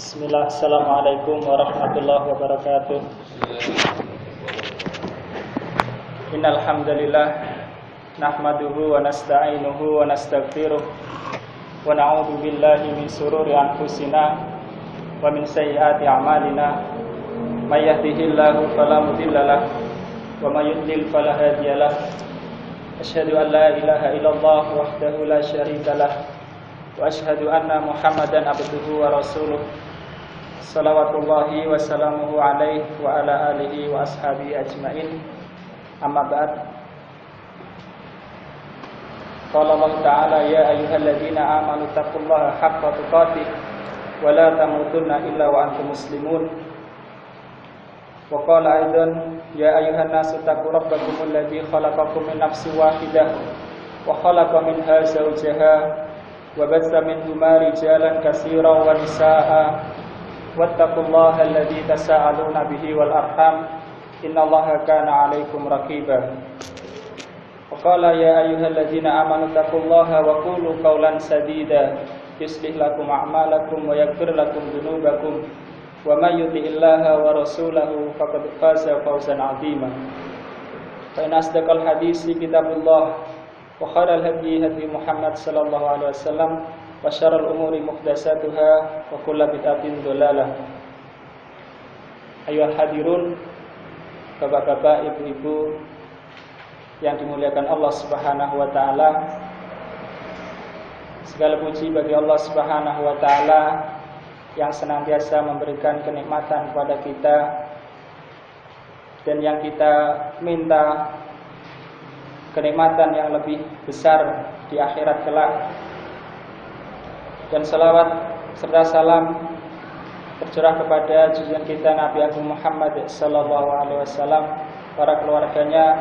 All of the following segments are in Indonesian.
Bismillah, assalamualaikum warahmatullahi wabarakatuh. Innal hamdalillah nahmaduhu wa nasta'inuhu wa nastaghfiruh wa na'udzu billahi min shururi anfusina wa min sayyiati a'malina. May yahdihillahu fala mudhillalah wa may yudlil fala hadiyalah. Asyhadu an la ilaha illallah wahdahu la syarikalah wa asyhadu anna Muhammadan abduhu wa rasuluh. Salawatullahi wa salamuhu alaihi wa ala alihi wa ashabihi ajmain. Amma ba'd. Qala Allah Ta'ala ya ayyuhalladzina amanu taqullaha haqqa tuqatih wa la tamutunna illa wa antum muslimun. Wa qala aidan ya ayyuhan nasu taqu rabbakumul ladzi khalaqakum min nafsin wahidah wa khalaqa minha zawjaha wa batha minhuma rijalan katsiran wa nisaa'a wattaqullaha alladzi tasaaluna bihi wal arham innallaha kana 'alaikum raqiba. Wa qala ya ayyuhalladzina amanu taqullaha wa qulu qawlan sadida yuslih lakum a'malakum wa yaghfir lakum dzunubakum wa may yuti'illaha wa rasulahu faqad faza fawzan 'azima. Fa in asdaqal hadisi kitabullah wa khairal hadyi hadyi Muhammad sallallahu alaihi wasallam wa syarrul umuri muhdatsatuha wa kullu bid'atin dhalalah. Ayyuhal hadirun, bapak-bapak, ibu-ibu yang dimuliakan Allah Subhanahu wa taala. Segala puji bagi Allah Subhanahu wa taala yang senantiasa memberikan kenikmatan kepada kita dan yang kita minta kenikmatan yang lebih besar di akhirat kelak. Dan salawat serta salam tercurah kepada junjungan kita Nabi Agung Muhammad sallallahu alaihi wasallam, para keluarganya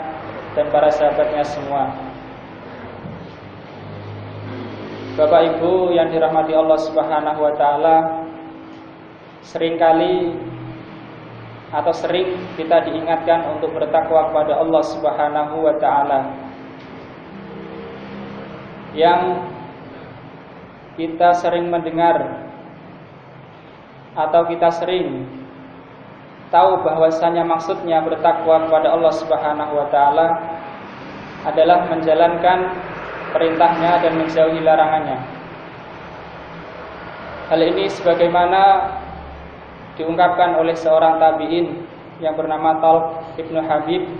dan para sahabatnya semua. Bapak Ibu yang dirahmati Allah Subhanahu wa taala, seringkali atau sering kita diingatkan untuk bertakwa kepada Allah Subhanahu wa taala. Yang kita sering mendengar atau kita sering tahu bahwasanya maksudnya bertakwa kepada Allah Subhanahu wa taala adalah menjalankan perintahnya dan menjauhi larangannya. Hal ini sebagaimana diungkapkan oleh seorang tabi'in yang bernama Talq Ibnu Habib,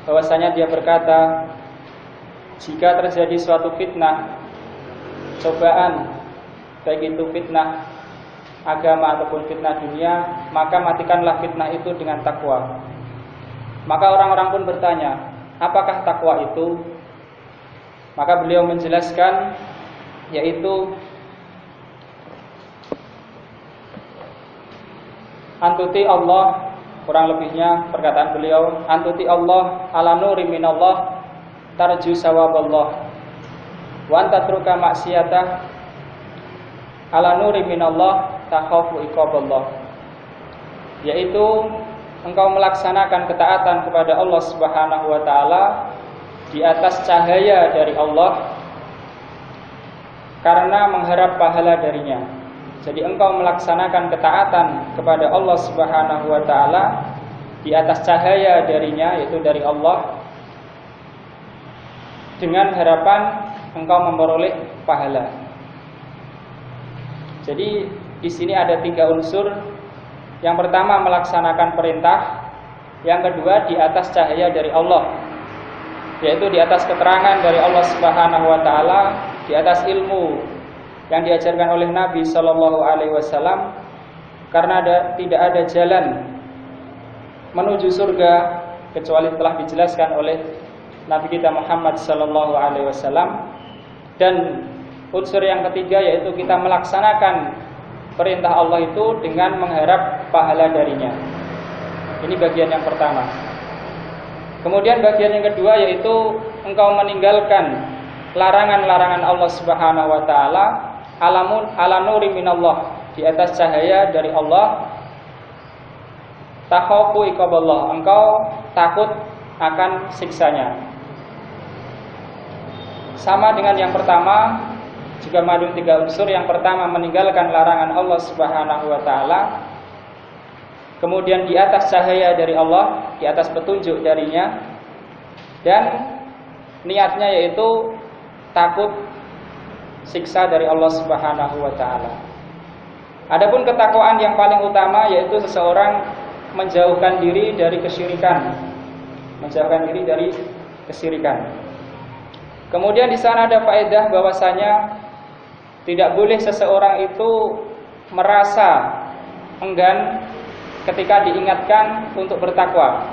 bahwasanya dia berkata, jika terjadi suatu fitnah, cobaan, baik itu fitnah agama ataupun fitnah dunia, maka matikanlah fitnah itu dengan takwa. Maka orang-orang pun bertanya, apakah takwa itu? Maka beliau menjelaskan, yaitu antuti Allah, kurang lebihnya perkataan beliau, antuti Allah ala nuri minallah tarju sawaballah wa antatruka maksiatah ala nuri minallah takhafu iqaballah, yaitu engkau melaksanakan ketaatan kepada Allah Subhanahu wa taala di atas cahaya dari Allah karena mengharap pahala darinya. Jadi engkau melaksanakan ketaatan kepada Allah Subhanahu wa taala di atas cahaya darinya, yaitu dari Allah, dengan harapan engkau memperoleh pahala. Jadi di sini ada 3 unsur. Yang pertama melaksanakan perintah, yang kedua di atas cahaya dari Allah, yaitu di atas keterangan dari Allah Subhanahu wa taala, di atas ilmu yang diajarkan oleh Nabi sallallahu alaihi wasallam, karena tidak ada jalan menuju surga kecuali telah dijelaskan oleh Nabi kita Muhammad sallallahu alaihi wasallam. Dan unsur yang ketiga yaitu kita melaksanakan perintah Allah itu dengan mengharap pahala darinya. Ini bagian yang pertama. Kemudian bagian yang kedua yaitu engkau meninggalkan larangan-larangan Allah Subhanahu wa taala ala nuri minallah, di atas cahaya dari Allah, takhafu iqaballah, engkau takut akan siksanya. Sama dengan yang pertama, juga mengandung 3 unsur. Yang pertama, meninggalkan larangan Allah Subhanahu wa taala. Kemudian di atas cahaya dari Allah, di atas petunjuk darinya, dan niatnya yaitu takut siksa dari Allah Subhanahu wa taala. Adapun ketakwaan yang paling utama yaitu seseorang menjauhkan diri dari kesyirikan. Menjauhkan diri dari kesyirikan. Kemudian di sana ada faedah bahwasanya tidak boleh seseorang itu merasa enggan ketika diingatkan untuk bertakwa.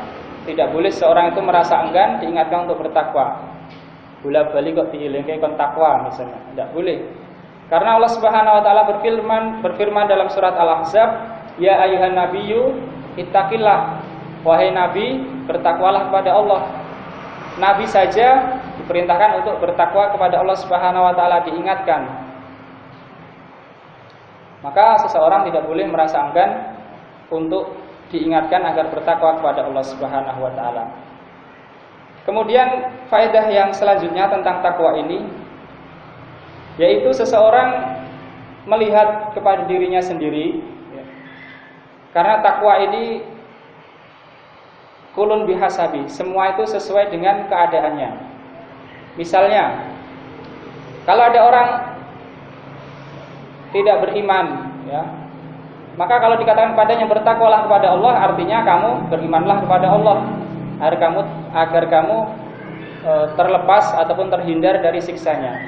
Tidak boleh seorang itu merasa enggan diingatkan untuk bertakwa. Bola-bali kok diilingke kon takwa misalnya. Tidak boleh. Karena Allah Subhanahu wa taala berfirman dalam surat Al-Ahzab, "Ya ayyuhan nabiyyu ittaqillah." Wahai nabi, bertakwalah kepada Allah. Nabi saja diperintahkan untuk bertakwa kepada Allah Subhanahu wa taala, diingatkan. Maka seseorang tidak boleh merasa enggan untuk diingatkan agar bertakwa kepada Allah Subhanahu wa taala. Kemudian faedah yang selanjutnya tentang takwa ini yaitu seseorang melihat kepada dirinya sendiri, ya. Karena takwa ini kulun bihasabi, semua itu sesuai dengan keadaannya. Misalnya, kalau ada orang tidak beriman, ya, maka kalau dikatakan padanya bertakwalah kepada Allah, artinya kamu berimanlah kepada Allah agar kamu terlepas ataupun terhindar dari siksanya.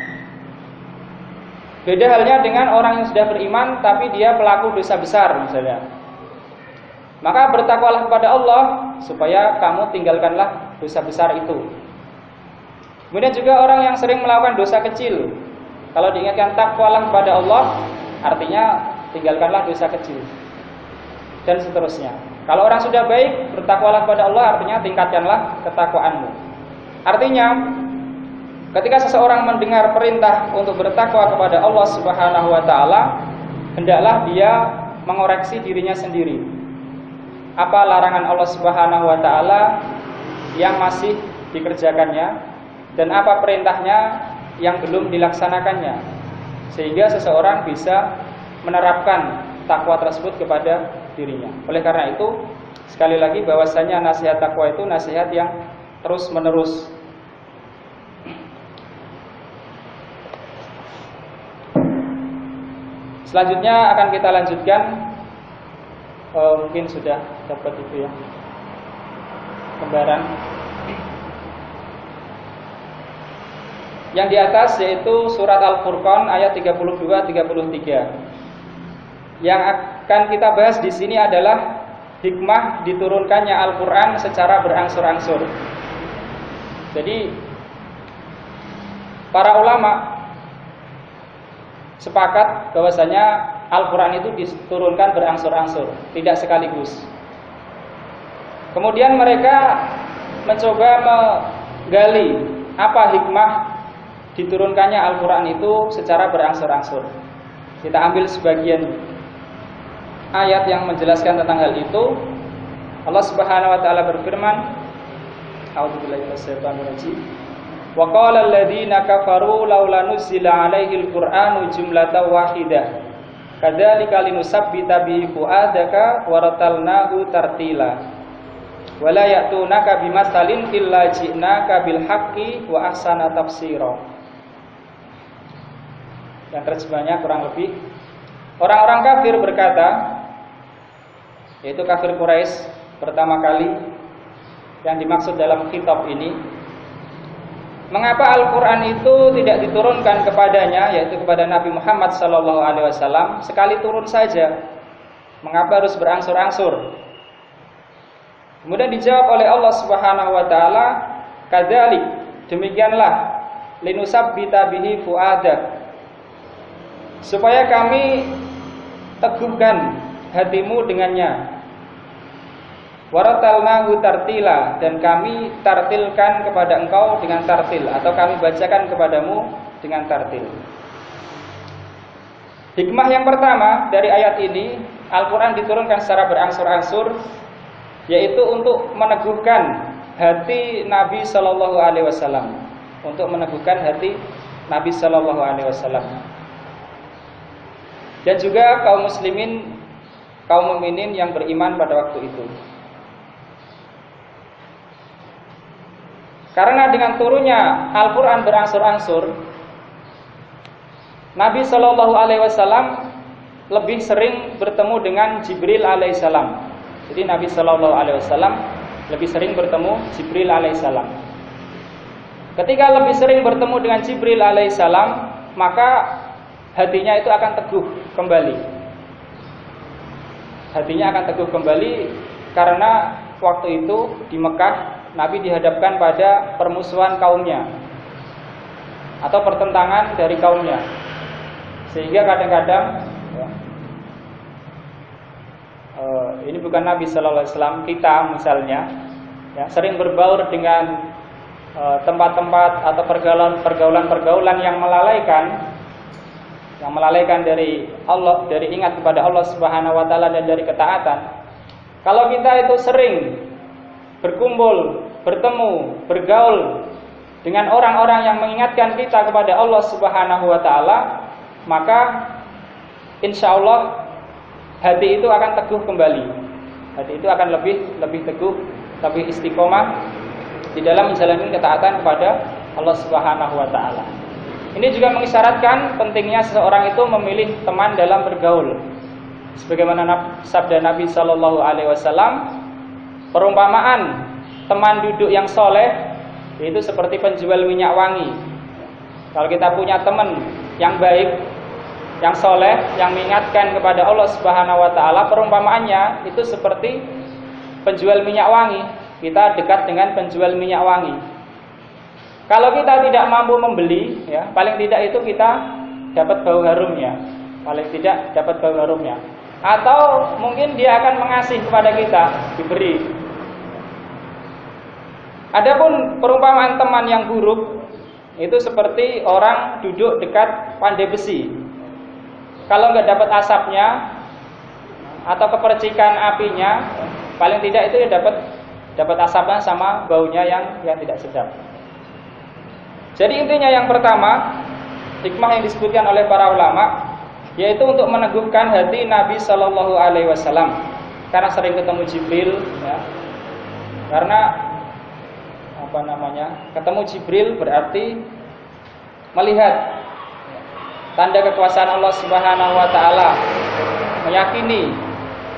Beda halnya dengan orang yang sudah beriman tapi dia pelaku dosa besar misalnya. Maka bertakwalah kepada Allah supaya kamu tinggalkanlah dosa besar itu. Kemudian juga orang yang sering melakukan dosa kecil, kalau diingatkan takwalah kepada Allah, artinya tinggalkanlah dosa kecil. Dan seterusnya. Kalau orang sudah baik, bertakwalah kepada Allah, artinya tingkatkanlah ketakwaanmu. Artinya, ketika seseorang mendengar perintah untuk bertakwa kepada Allah Subhanahu wa taala, hendaklah dia mengoreksi dirinya sendiri. Apa larangan Allah Subhanahu wa taala yang masih dikerjakannya dan apa perintahnya yang belum dilaksanakannya, sehingga seseorang bisa menerapkan takwa tersebut kepada dirinya. Oleh karena itu, sekali lagi bahwasanya nasihat takwa itu nasihat yang terus menerus. Selanjutnya akan kita lanjutkan, mungkin sudah dapat itu ya, gambaran yang di atas, yaitu surat Al-Furqan ayat 32-33. Yang akan kita bahas di sini adalah hikmah diturunkannya Al-Quran secara berangsur-angsur. Jadi para ulama sepakat bahwasanya Al-Quran itu diturunkan berangsur-angsur, tidak sekaligus. Kemudian mereka mencoba menggali apa hikmah diturunkannya Al-Quran itu secara berangsur-angsur. Kita ambil sebagian ayat yang menjelaskan tentang hal itu. Allah Subhanahu wa taala berfirman, A'udzubillahi minasyaitonir rajim. Wa qala alladziina kafaru laula nuzila 'alaihil qur'anu jumlatan wahidah. Kadzalika linusabbita bihi fu'adaka wa ratalnahu tartila. Wa la ya'tunaka bimatsalin illa ji'naka bil haqqi wa ahsana tafsira. Yang terjemahnya kurang lebih, orang-orang kafir berkata, yaitu kafir Quraisy pertama kali yang dimaksud dalam kitab ini, mengapa Al-Quran itu tidak diturunkan kepadanya, yaitu kepada Nabi Muhammad SAW, sekali turun saja? Mengapa harus berangsur-angsur? Kemudian dijawab oleh Allah Subhanahu wa taala, kadzalik, demikianlah, linusabbita bihi fuadak, supaya kami teguhkan hatimu dengannya. Waratalnahu tartila, dan kami tartilkan kepada engkau dengan tartil, atau kami bacakan kepadamu dengan tartil. Hikmah yang pertama dari ayat ini, Al-Quran diturunkan secara berangsur-angsur, yaitu untuk meneguhkan hati Nabi Sallallahu Alaihi Wasallam, untuk meneguhkan hati Nabi Sallallahu Alaihi Wasallam. dan juga kaum muslimin, kaum mukminin yang beriman pada waktu itu. Karena dengan turunnya Al-Quran berangsur-angsur, Nabi Shallallahu Alaihi Wasallam lebih sering bertemu dengan Jibril Alaihissalam. Jadi Nabi Shallallahu Alaihi Wasallam lebih sering bertemu Jibril Alaihissalam. Ketika lebih sering bertemu dengan Jibril Alaihissalam, maka hatinya itu akan teguh kembali. Hatinya akan teguh kembali karena waktu itu di Mekah Nabi dihadapkan pada permusuhan kaumnya atau pertentangan dari kaumnya, sehingga kadang-kadang ini bukan Nabi Sallallahu Alaihi Wasallam, kita misalnya sering berbaur dengan tempat-tempat atau pergaulan-pergaulan yang melalaikan dari Allah, dari ingat kepada Allah Subhanahu Wa Taala dan dari ketaatan. Kalau kita itu sering berkumpul, bertemu, bergaul dengan orang-orang yang mengingatkan kita kepada Allah Subhanahu Wa Taala, maka insya Allah hati itu akan teguh kembali. Hati itu akan lebih teguh, lebih istiqomah di dalam menjalani ketaatan kepada Allah Subhanahu Wa Taala. Ini juga mengisyaratkan pentingnya seseorang itu memilih teman dalam bergaul. Sebagaimana sabda Nabi Sallallahu Alaihi Wasallam, perumpamaan teman duduk yang soleh itu seperti penjual minyak wangi. Kalau kita punya teman yang baik, yang soleh, yang mengingatkan kepada Allah Subhanahu Wa Taala, perumpamaannya itu seperti penjual minyak wangi. Kita dekat dengan penjual minyak wangi. Kalau kita tidak mampu membeli, paling tidak itu kita dapat bau harumnya. Paling tidak dapat bau harumnya. Atau mungkin dia akan mengasih kepada kita, diberi. Adapun perumpamaan teman yang buruk itu seperti orang duduk dekat pandai besi. Kalau nggak dapat asapnya atau kepercikan apinya, paling tidak itu dapat asapnya sama baunya yang tidak sedap. Jadi intinya yang pertama, hikmah yang disebutkan oleh para ulama, yaitu untuk meneguhkan hati Nabi Shallallahu Alaihi Wasallam, karena sering ketemu Jibril, karena ketemu Jibril berarti melihat tanda kekuasaan Allah Subhanahu Wa Taala, meyakini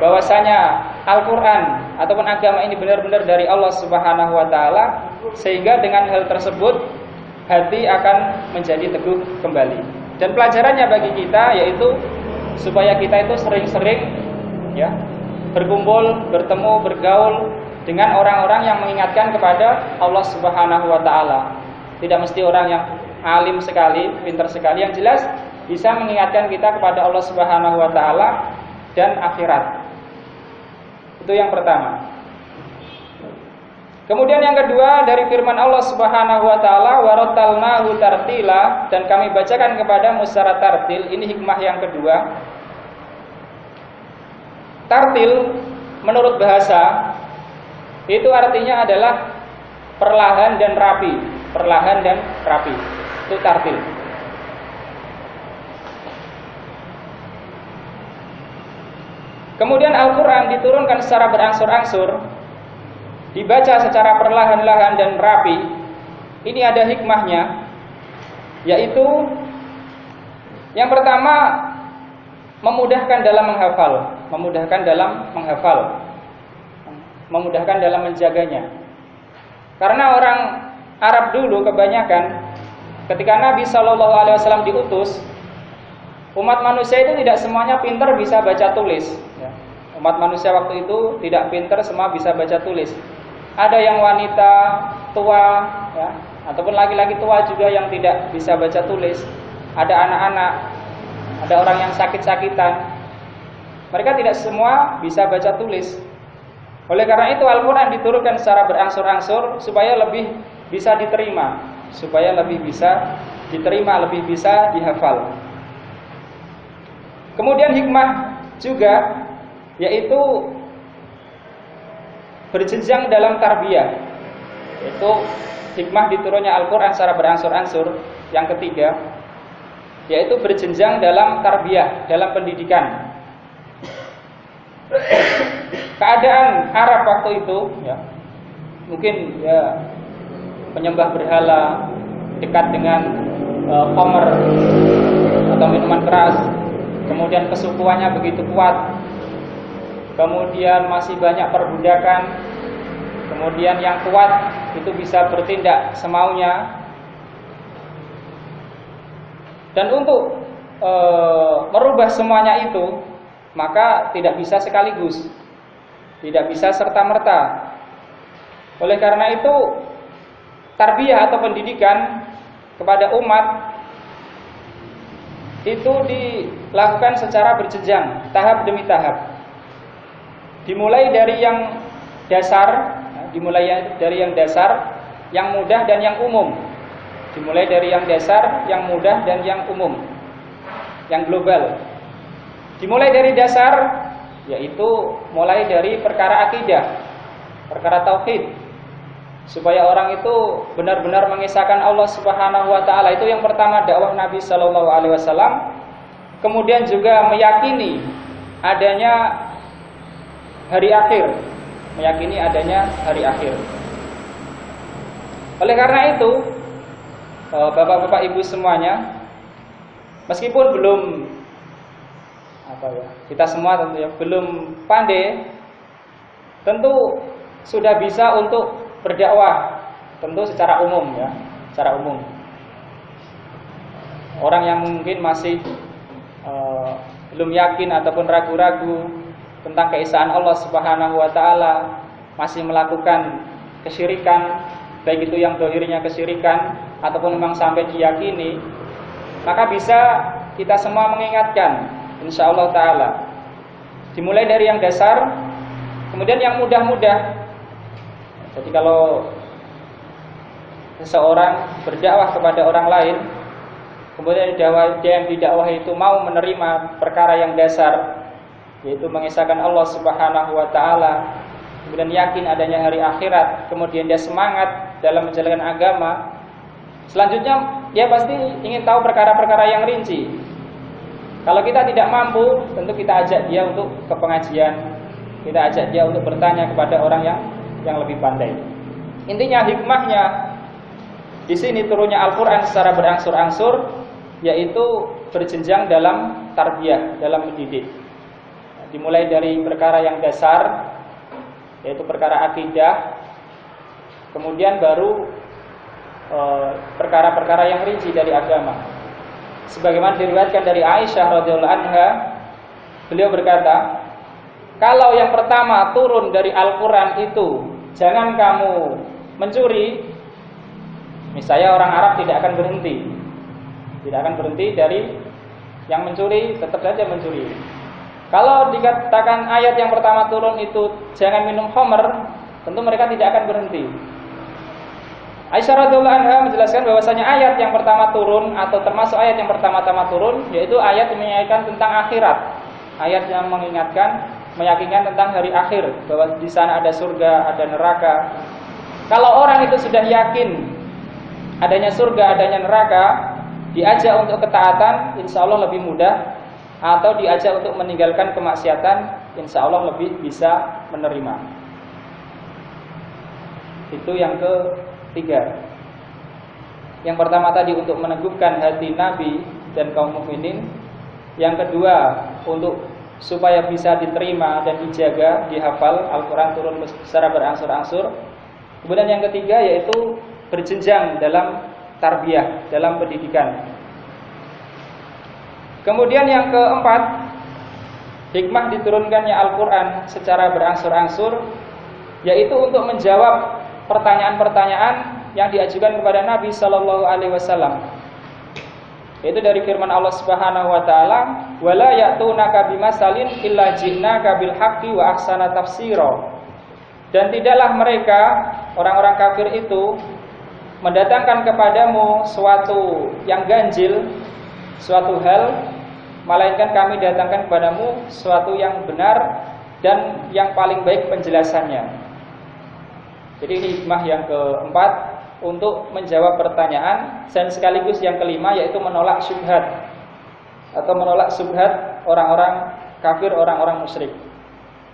bahwasanya Al-Quran ataupun agama ini benar-benar dari Allah Subhanahu Wa Taala, sehingga dengan hal tersebut hati akan menjadi teguh kembali. Dan pelajarannya bagi kita yaitu supaya kita itu sering-sering berkumpul, bertemu, bergaul dengan orang-orang yang mengingatkan kepada Allah Subhanahu Wa Taala. Tidak mesti orang yang alim sekali, pintar sekali, yang jelas bisa mengingatkan kita kepada Allah Subhanahu Wa Taala dan akhirat. Itu yang pertama. Kemudian yang kedua, dari firman Allah Subhanahu Wa Taala, warattalnahu tartila, dan kami bacakan kepadamu secara tartil. Ini hikmah yang kedua. Tartil menurut bahasa itu artinya adalah perlahan dan rapi. Perlahan dan rapi. Itu tartil. Kemudian Al-Quran diturunkan secara berangsur-angsur, dibaca secara perlahan-lahan dan rapi. Ini ada hikmahnya, yaitu yang pertama, memudahkan dalam memudahkan dalam menjaganya. Karena orang Arab dulu kebanyakan ketika Nabi Shallallahu Alaihi Wasallam diutus, umat manusia itu tidak semuanya pintar bisa baca tulis. Umat manusia waktu itu tidak pintar semua bisa baca tulis. Ada yang wanita tua, ataupun laki-laki tua juga yang tidak bisa baca tulis. Ada anak-anak, ada orang yang sakit-sakitan. Mereka tidak semua bisa baca tulis. Oleh karena itu Al-Quran diturunkan secara berangsur-angsur supaya lebih bisa diterima, lebih bisa dihafal. Kemudian hikmah juga yaitu berjenjang dalam tarbiyah, yaitu hikmah diturunnya Al-Quran secara berangsur-angsur. Yang ketiga, yaitu berjenjang dalam tarbiyah, dalam pendidikan. Keadaan Arab waktu itu, ya, mungkin ya penyembah berhala, dekat dengan khamr atau minuman keras, kemudian kesukuannya begitu kuat, kemudian masih banyak perbudakan, kemudian yang kuat itu bisa bertindak semaunya. Dan untuk merubah semuanya itu, maka tidak bisa sekaligus, tidak bisa serta-merta. Oleh karena itu, tarbiyah atau pendidikan kepada umat itu dilakukan secara berjenjang, tahap demi tahap. Dimulai dari yang dasar, yang mudah dan yang umum. Dimulai dari yang dasar, yang mudah dan yang umum, yang global. Dimulai dari dasar, yaitu mulai dari perkara akidah, perkara tauhid, supaya orang itu benar-benar mengesahkan Allah Subhanahu wa taala. Itu yang pertama, dakwah Nabi sallallahu alaihi wasallam. Kemudian juga meyakini adanya hari akhir, Oleh karena itu, Bapak-bapak Ibu semuanya, meskipun belum kita semua tentu ya belum pandai, tentu sudah bisa untuk berdakwah, tentu secara umum ya, secara umum. Orang yang mungkin masih belum yakin ataupun ragu-ragu tentang keesaan Allah Subhanahu wa taala, masih melakukan kesyirikan, baik itu yang zahirnya kesyirikan ataupun memang sampai diyakini, maka bisa kita semua mengingatkan insyaallah taala. Dimulai dari yang dasar, kemudian yang mudah-mudah. Jadi kalau seseorang berdakwah kepada orang lain, kemudian dia yang didakwahi itu mau menerima perkara yang dasar, yaitu mengesahkan Allah Subhanahu wa taala, kemudian yakin adanya hari akhirat, kemudian dia semangat dalam menjalankan agama. Selanjutnya dia pasti ingin tahu perkara-perkara yang rinci. Kalau kita tidak mampu, tentu kita ajak dia untuk ke pengajian, kita ajak dia untuk bertanya kepada orang yang lebih pandai. Intinya hikmahnya di sini turunnya Al-Qur'an secara berangsur-angsur, yaitu berjenjang dalam tarbiyah, dalam mendidik. Dimulai dari perkara yang dasar, yaitu perkara akidah, kemudian baru perkara-perkara yang rinci dari agama. Sebagaimana diriwayatkan dari Aisyah radhiyallahu anha, beliau berkata, kalau yang pertama turun dari Al-Quran itu jangan kamu mencuri, misalnya orang Arab tidak akan berhenti dari yang mencuri, tetap saja mencuri. Kalau dikatakan ayat yang pertama turun itu jangan minum khamr, tentu mereka tidak akan berhenti. Aisyah radhiyallahu anha menjelaskan bahwasanya ayat yang pertama turun atau termasuk ayat yang pertama-tama turun yaitu ayat yang mengingatkan tentang akhirat, ayat yang meyakinkan tentang hari akhir, bahwa di sana ada surga, ada neraka. Kalau orang itu sudah yakin adanya surga, adanya neraka, diajak untuk ketaatan, insya Allah lebih mudah, atau diajak untuk meninggalkan kemaksiatan, insya Allah lebih bisa menerima. Itu yang ketiga. Yang pertama tadi untuk meneguhkan hati Nabi dan kaum mukminin. Yang kedua untuk supaya bisa diterima dan dijaga, dihafal, Al-Quran turun secara berangsur-angsur. Kemudian yang ketiga yaitu berjenjang dalam tarbiyah, dalam pendidikan. Kemudian yang keempat, hikmah diturunkannya Al-Quran secara berangsur-angsur, yaitu untuk menjawab pertanyaan-pertanyaan yang diajukan kepada Nabi Sallallahu Alaihi Wasallam. Yaitu dari firman Allah Subhanahu Wa Taala, "Wala ya'tunaka bimasalin illa ji'naka bil haqqi wa ahsana tafsira." Dan tidaklah mereka orang-orang kafir itu mendatangkan kepadamu suatu yang ganjil, suatu hal, melainkan kami datangkan kepadamu suatu yang benar dan yang paling baik penjelasannya. Jadi hikmah yang keempat untuk menjawab pertanyaan, dan sekaligus yang kelima yaitu menolak syubhat, atau menolak syubhat orang-orang kafir, orang-orang musyrik.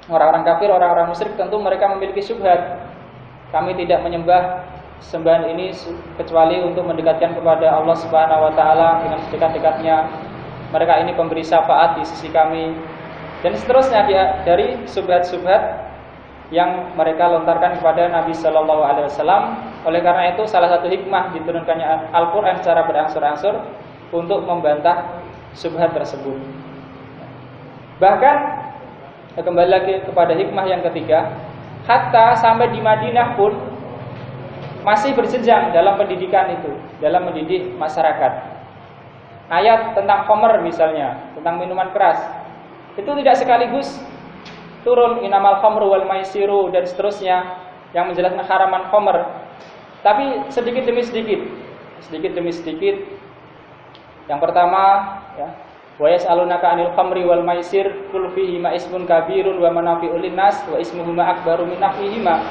Orang-orang kafir, orang-orang musyrik tentu mereka memiliki syubhat. Kami tidak menyembah sembahan ini kecuali untuk mendekatkan kepada Allah Subhanahu wa taala dengan sedekat-dekatnya. Mereka ini pemberi syafaat di sisi kami dan seterusnya dari syubhat-syubhat yang mereka lontarkan kepada Nabi Sallallahu Alaihi Wasallam. Oleh karena itu salah satu hikmah diturunkannya Al-Quran secara berangsur-angsur untuk membantah syubhat tersebut. Bahkan kembali lagi kepada hikmah yang ketiga, hatta sampai di Madinah pun masih berjenjang dalam pendidikan itu, dalam mendidik masyarakat. Ayat tentang khamr misalnya, tentang minuman keras, itu tidak sekaligus turun inamal khamru wal maisiru dan seterusnya yang menjelaskan haraman khamr, tapi sedikit demi sedikit. Yang pertama, ya, wa yas'alunaka 'anil khamri wal maisir qul fihima ismun kabirun wa manafi'u linnas wa ismuhuma akbaru min naf'ihima.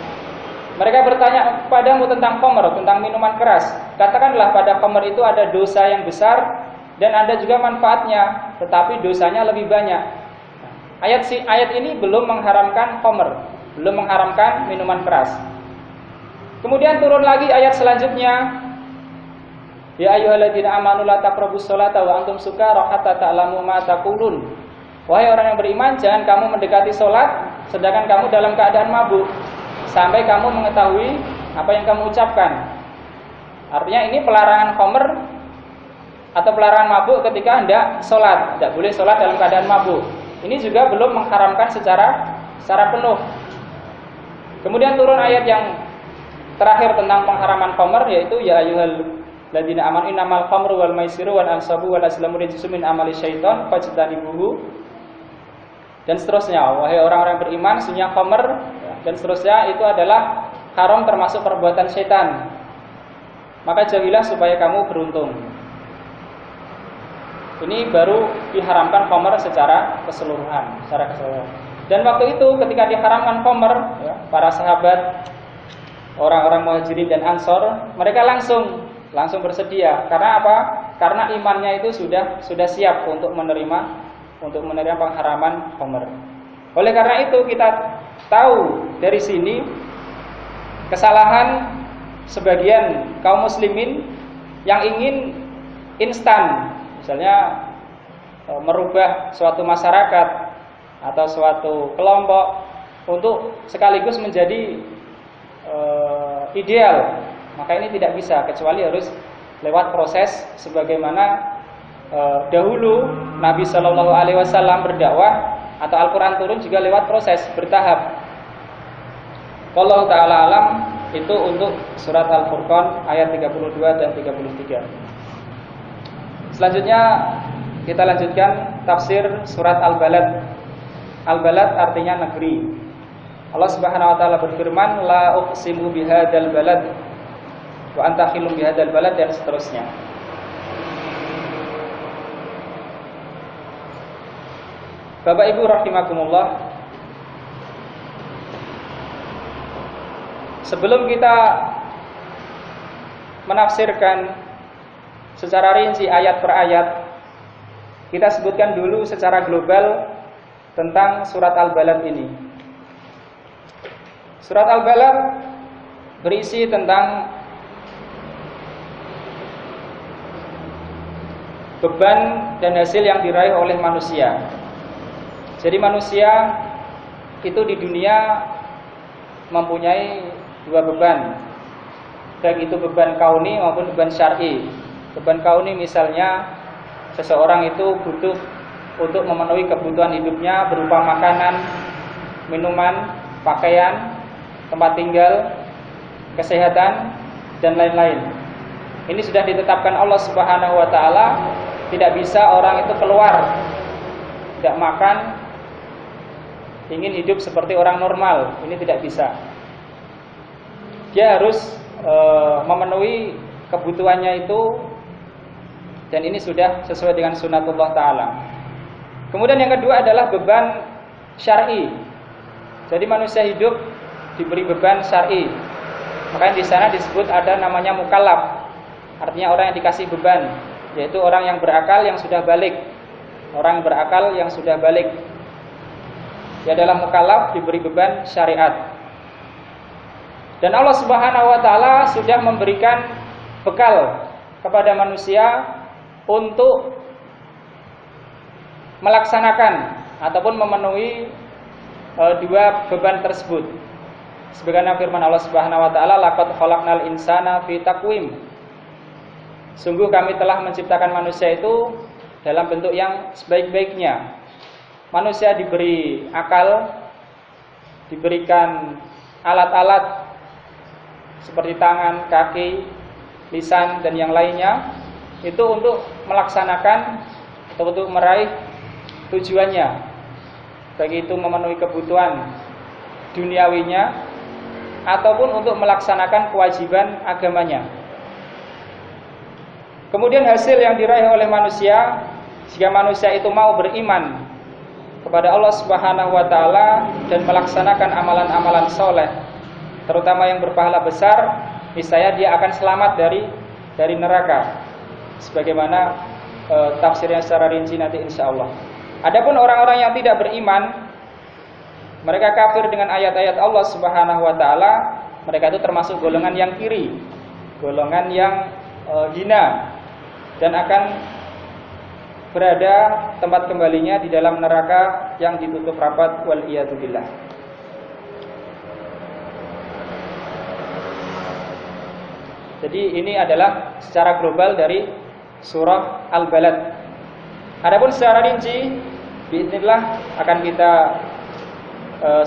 Mereka bertanya kepadamu tentang khamr, tentang minuman keras. Katakanlah pada khamr itu ada dosa yang besar dan ada juga manfaatnya, tetapi dosanya lebih banyak. Ayat ini belum mengharamkan khamr, belum mengharamkan minuman keras. Kemudian turun lagi ayat selanjutnya, ya ayyuhalladzina amanu la taqrabus sholata wa antum sukara hatta ta'lamu ma taqulun. Wahai orang yang beriman, jangan kamu mendekati salat sedangkan kamu dalam keadaan mabuk sampai kamu mengetahui apa yang kamu ucapkan. Artinya ini pelarangan khamr atau pelarangan mabuk ketika hendak salat, tidak boleh salat dalam keadaan mabuk. Ini juga belum mengharamkan secara penuh. Kemudian turun ayat yang terakhir tentang pengharaman khamr, yaitu ya ayyuhalladzina amanu innamal khamru wal maisiru wal ansabu wal azlamu rijsun min amali syaiton fajtanibuhu dan seterusnya. Wahai orang-orang beriman, sesungguhnya khamr dan seterusnya itu adalah haram termasuk perbuatan syaitan. Maka jauhilah supaya kamu beruntung. Ini baru diharamkan khamr secara keseluruhan. Dan waktu itu ketika diharamkan khamr, ya, para sahabat, orang-orang Muhajirin dan Ansor, mereka langsung bersedia. Karena apa? Karena imannya itu sudah siap untuk menerima pengharaman khamr. Oleh karena itu kita tahu dari sini kesalahan sebagian kaum muslimin yang ingin instan. Misalnya merubah suatu masyarakat atau suatu kelompok untuk sekaligus menjadi ideal, maka ini tidak bisa kecuali harus lewat proses sebagaimana dahulu Nabi Shallallahu Alaihi Wasallam berdakwah atau Al-Quran turun juga lewat proses bertahap. Wallahu ta'ala alam. Itu untuk surat Al-Furqan ayat 32 dan 33. Selanjutnya kita lanjutkan tafsir surat Al-Balad. Al-Balad artinya negeri. Allah Subhanahu wa taala berfirman, la uqsimu bihadzal balad wa anta khilum bihadzal balad dan seterusnya. Bapak Ibu rahimakumullah, sebelum kita menafsirkan secara rinci ayat per ayat, kita sebutkan dulu secara global tentang surat Al-Balad ini. Surat Al-Balad berisi tentang beban dan hasil yang diraih oleh manusia. Jadi manusia itu di dunia mempunyai dua beban, baik itu beban kauni maupun beban syar'i. Beban kauni misalnya seseorang itu butuh untuk memenuhi kebutuhan hidupnya berupa makanan, minuman, pakaian, tempat tinggal, kesehatan, dan lain-lain. Ini sudah ditetapkan Allah Subhanahu wa taala, tidak bisa orang itu keluar, tidak makan, ingin hidup seperti orang normal, ini tidak bisa. Dia harus memenuhi kebutuhannya itu, dan ini sudah sesuai dengan sunnatullah ta'ala. Kemudian yang kedua adalah beban syar'i. Jadi manusia hidup diberi beban syar'i. Makanya di sana disebut ada namanya mukallaf. Artinya orang yang dikasih beban, yaitu orang yang berakal yang sudah balik. orang berakal yang sudah balik. Dia adalah mukallaf, diberi beban syariat. Dan Allah Subhanahu wa taala sudah memberikan bekal kepada manusia untuk melaksanakan ataupun memenuhi dua beban tersebut. Sebagaimana firman Allah Subhanahu wa taala, laqad khalaqnal insana fi taqwim. Sungguh kami telah menciptakan manusia itu dalam bentuk yang sebaik-baiknya. Manusia diberi akal, diberikan alat-alat seperti tangan, kaki, lisan dan yang lainnya, itu untuk melaksanakan atau untuk meraih tujuannya, baik itu memenuhi kebutuhan duniawinya ataupun untuk melaksanakan kewajiban agamanya. Kemudian hasil yang diraih oleh manusia, jika manusia itu mau beriman kepada Allah Subhanahu wa taala dan melaksanakan amalan-amalan soleh, terutama yang berpahala besar, niscaya dia akan selamat dari neraka. Sebagaimana tafsirnya secara rinci nanti insyaallah. Adapun orang-orang yang tidak beriman, mereka kafir dengan ayat-ayat Allah Subhanahu wa taala, mereka itu termasuk golongan yang kiri, golongan yang hina, dan akan berada tempat kembalinya di dalam neraka yang ditutup rapat, wal iyadu billah. Jadi ini adalah secara global dari surah Al-Balad. Adapun secara rinci, biidznillah akan kita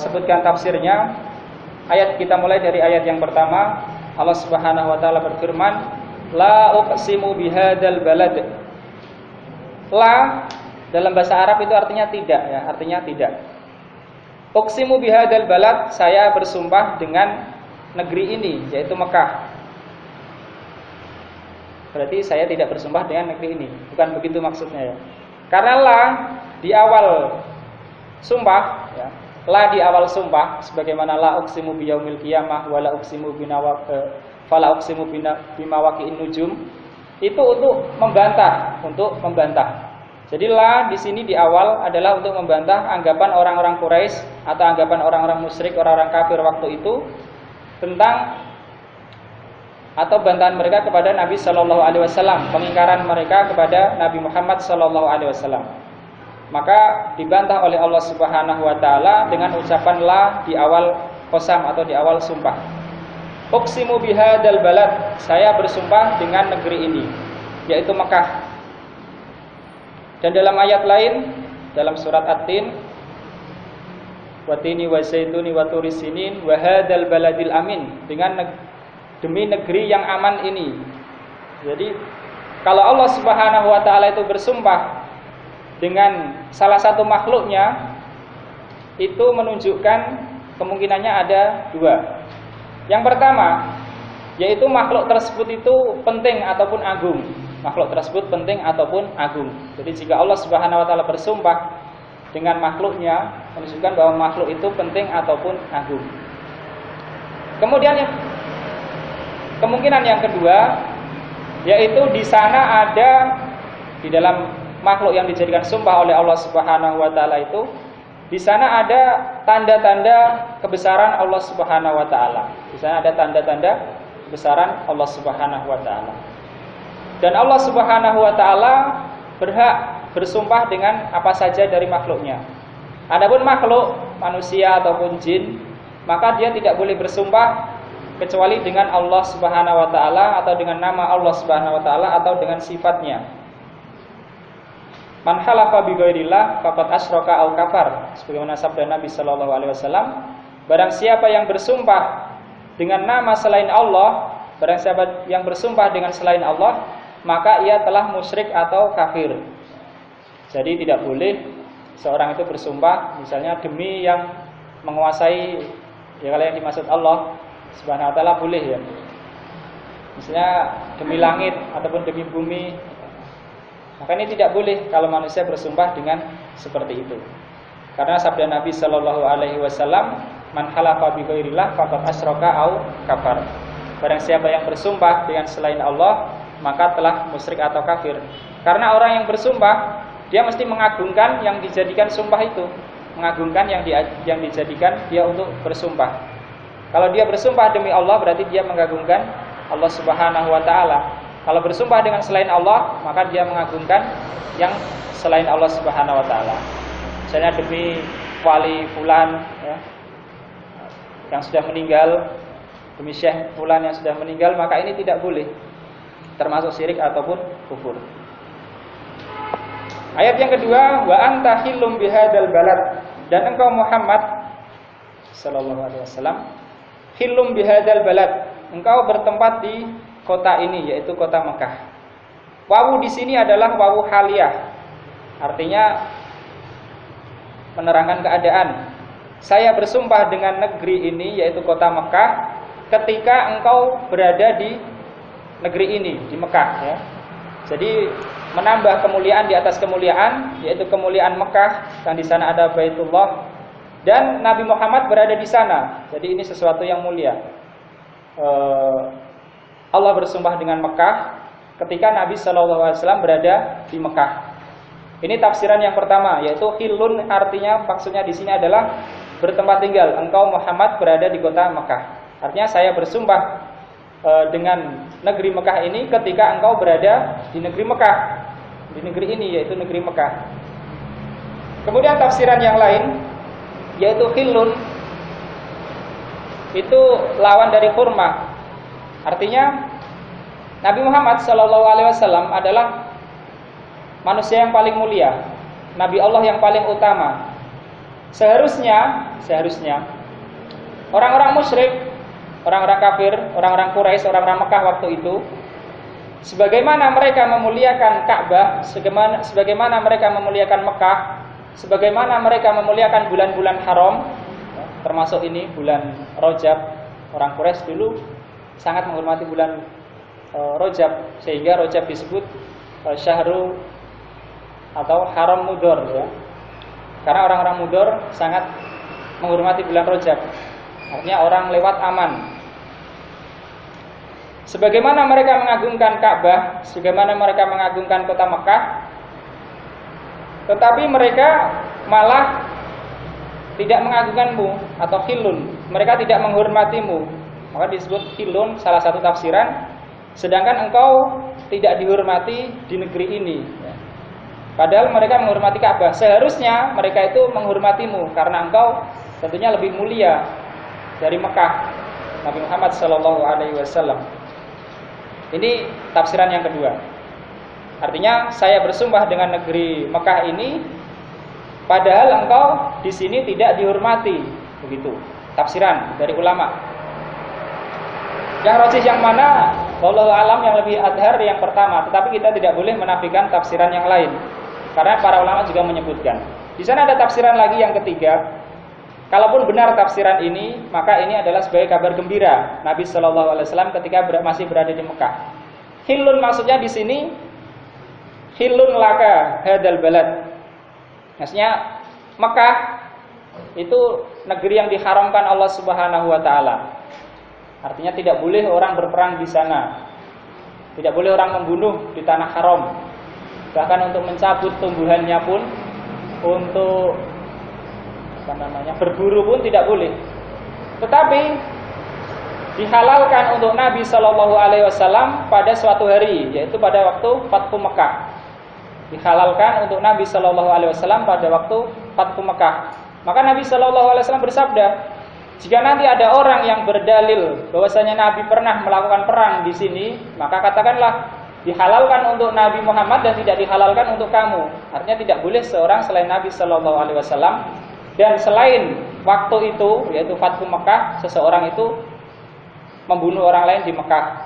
sebutkan tafsirnya. Ayat kita mulai dari ayat yang pertama. Allah Subhanahu wa taala berfirman, la uqsimu bihadzal balad. La dalam bahasa Arab itu artinya tidak, ya, artinya tidak. Uqsimu bihadzal balad, saya bersumpah dengan negeri ini, yaitu Mekah. Berarti saya tidak bersumpah dengan negeri ini, bukan begitu maksudnya, ya. Karena la di awal sumpah, ya, la di awal sumpah, sebagaimana la uqsimu biyaumil qiyamah wa la uqsimu fala uqsimu bimawaqi'in nujum, itu untuk membantah, Jadi la di sini di awal adalah untuk membantah anggapan orang-orang Quraisy atau anggapan orang-orang musyrik, orang-orang kafir waktu itu tentang atau bantahan mereka kepada Nabi Shallallahu Alaihi Wasallam, pengingkaran mereka kepada Nabi Muhammad Shallallahu Alaihi Wasallam. Maka dibantah oleh Allah Subhanahu Wa Taala dengan ucapan la di awal qasam atau di awal sumpah. Uqsimu bihadzal balad, saya bersumpah dengan negeri ini, yaitu Mekah. Dan dalam ayat lain, dalam surat At-Tin, watini wa zaituni wa turi sinin wa hadzal baladil amin, dengan demi negeri yang aman ini. Jadi kalau Allah Subhanahu wa taala itu bersumpah dengan salah satu makhluknya, itu menunjukkan kemungkinannya ada dua. Yang pertama, yaitu makhluk tersebut itu penting ataupun agung. Makhluk tersebut penting ataupun agung. Jadi jika Allah Subhanahu wa taala bersumpah dengan makhluknya, menunjukkan bahwa makhluk itu penting ataupun agung. Kemudian kemungkinan yang kedua, yaitu di sana ada, di dalam makhluk yang dijadikan sumpah oleh Allah Subhanahu wa taala itu, di sana ada tanda-tanda kebesaran Allah Subhanahu wa taala. Di sana ada tanda-tanda kebesaran Allah Subhanahu wa taala. Dan Allah Subhanahu wa taala berhak bersumpah dengan apa saja dari makhluknya. Adapun makhluk manusia ataupun jin, maka dia tidak boleh bersumpah kecuali dengan Allah Subhanahu wa taala atau dengan nama Allah Subhanahu wa taala atau dengan sifatnya. Man halafa bi ghairillah faqad asyraka au kafar. Sebagaimana sabda Nabi sallallahu alaihi wasallam, barang siapa yang bersumpah dengan nama selain Allah, barang siapa yang bersumpah dengan selain Allah, maka ia telah musyrik atau kafir. Jadi tidak boleh seorang itu bersumpah misalnya demi yang menguasai, ya kalau yang dimaksud Allah Subhanahu wa taala boleh, ya. Misalnya demi langit ataupun demi bumi. Maka ini tidak boleh kalau manusia bersumpah dengan seperti itu. Karena sabda Nabi sallallahu alaihi wasallam, man halafa bi ghairillah faqad asyraka au kafar. Barang siapa yang bersumpah dengan selain Allah, maka telah musyrik atau kafir. Karena orang yang bersumpah dia mesti mengagungkan yang dijadikan sumpah itu, mengagungkan yang dijadikan dia untuk bersumpah. Kalau dia bersumpah demi Allah berarti dia mengagungkan Allah Subhanahu wa taala. Kalau bersumpah dengan selain Allah, maka dia mengagungkan yang selain Allah Subhanahu wa taala. Misalnya demi wali fulan ya, yang sudah meninggal, demi syekh fulan yang sudah meninggal, maka ini tidak boleh, termasuk syirik ataupun kufur. Ayat yang kedua, wa anta hillum bihadzal balad, dan engkau Muhammad sallallahu alaihi wasallam hillum bihadzal balad, engkau bertempat di kota ini, yaitu kota Mekah. Wawu di sini adalah wawu haliyah, artinya menerangkan keadaan. Saya bersumpah dengan negeri ini, yaitu kota Mekah, ketika engkau berada di negeri ini, di Mekah ya. Jadi menambah kemuliaan di atas kemuliaan, yaitu kemuliaan Mekah, yang di sana ada Baitullah, dan Nabi Muhammad berada di sana. Jadi ini sesuatu yang mulia. Allah bersumpah dengan Mekah ketika Nabi SAW berada di Mekah. Ini tafsiran yang pertama, yaitu hilun, artinya maksudnya di sini adalah bertempat tinggal. Engkau Muhammad berada di kota Mekah. Artinya saya bersumpah dengan negeri Mekah ini ketika engkau berada di negeri Mekah, di negeri ini, yaitu negeri Mekah. Kemudian tafsiran yang lain, yaitu hilun, itu lawan dari hurmah. Artinya Nabi Muhammad SAW adalah manusia yang paling mulia, Nabi Allah yang paling utama. Seharusnya orang-orang musyrik, orang-orang kafir, orang-orang Quraisy, orang-orang Mekah waktu itu, sebagaimana mereka memuliakan Ka'bah, sebagaimana mereka memuliakan Mekah, sebagaimana mereka memuliakan bulan-bulan haram, termasuk ini bulan Rajab. Orang Quraisy dulu sangat menghormati bulan Rajab, sehingga Rajab disebut Syahrul atau Haram Mudhar ya. Karena orang-orang Mudhar sangat menghormati bulan Rajab. Artinya orang lewat aman. Sebagaimana mereka mengagungkan Ka'bah, sebagaimana mereka mengagungkan kota Mekah, tetapi mereka malah tidak mengagungkanmu atau khilun. Mereka tidak menghormatimu. Maka disebut khilun, salah satu tafsiran. Sedangkan engkau tidak dihormati di negeri ini. Padahal mereka menghormati Ka'bah. Seharusnya mereka itu menghormatimu karena engkau tentunya lebih mulia dari Mekah, Nabi Muhammad SAW. Ini tafsiran yang kedua. Artinya saya bersumpah dengan negeri Mekah ini, padahal engkau di sini tidak dihormati. Begitu tafsiran dari ulama. Yang rajih yang mana? Wallahu alam, yang lebih adhar yang pertama. Tetapi kita tidak boleh menafikan tafsiran yang lain, karena para ulama juga menyebutkan. Di sana ada tafsiran lagi yang ketiga. Kalaupun benar tafsiran ini, maka ini adalah sebagai kabar gembira Nabi Shallallahu Alaihi Wasallam ketika masih berada di Mekah. Hilun maksudnya di sini, hilun laka hadal balad. Maksudnya Mekah itu negeri yang diharamkan Allah Subhanahu Wa Taala. Artinya tidak boleh orang berperang di sana, tidak boleh orang membunuh di tanah haram. Bahkan untuk mencabut tumbuhannya pun, untuk berburu pun tidak boleh. Tetapi dihalalkan untuk Nabi Shallallahu Alaihi Wasallam pada suatu hari, yaitu pada waktu Fathu Mekah. Dihalalkan untuk Nabi Shallallahu Alaihi Wasallam pada waktu Fathu Mekah. Maka Nabi Shallallahu Alaihi Wasallam bersabda, jika nanti ada orang yang berdalil bahwasanya Nabi pernah melakukan perang di sini, maka katakanlah dihalalkan untuk Nabi Muhammad dan tidak dihalalkan untuk kamu. Artinya tidak boleh seorang selain Nabi Shallallahu Alaihi Wasallam. Dan selain waktu itu, yaitu Fathu Mekah, seseorang itu membunuh orang lain di Mekah,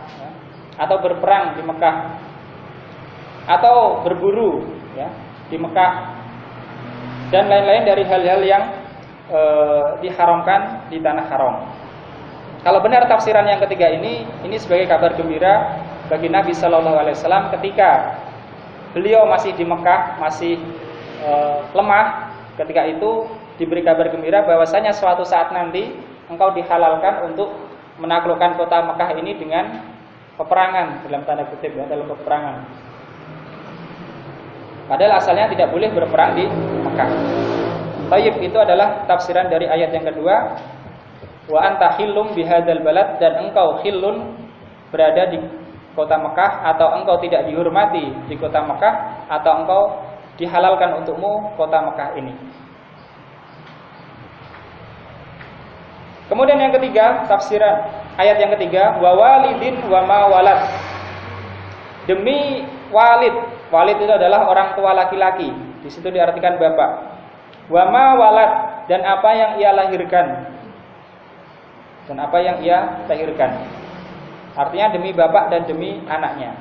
atau berperang di Mekah, atau berburu ya, di Mekah, dan lain-lain dari hal-hal yang diharamkan di tanah haram. Kalau benar tafsiran yang ketiga ini sebagai kabar gembira bagi Nabi Shallallahu Alaihi Wasallam ketika beliau masih di Mekah, masih lemah. Ketika itu diberi kabar gembira bahwasanya suatu saat nanti engkau dihalalkan untuk menaklukkan kota Mekah ini dengan peperangan, dalam tanda kutip ya, dalam peperangan. Padahal asalnya tidak boleh berperang di Mekah. Baik, itu adalah tafsiran dari ayat yang kedua. Wa anta hillum bihadzal balad, dan engkau hillun berada di kota Mekah, atau engkau tidak dihormati di kota Mekah, atau engkau dihalalkan untukmu kota Mekah ini. Kemudian yang ketiga, tafsiran ayat yang ketiga, wa walidin wa ma walad. Demi walid. Walid itu adalah orang tua laki-laki. Di situ diartikan bapak. Wa ma walad, dan apa yang ia lahirkan. Dan apa yang ia lahirkan. Artinya demi bapak dan demi anaknya.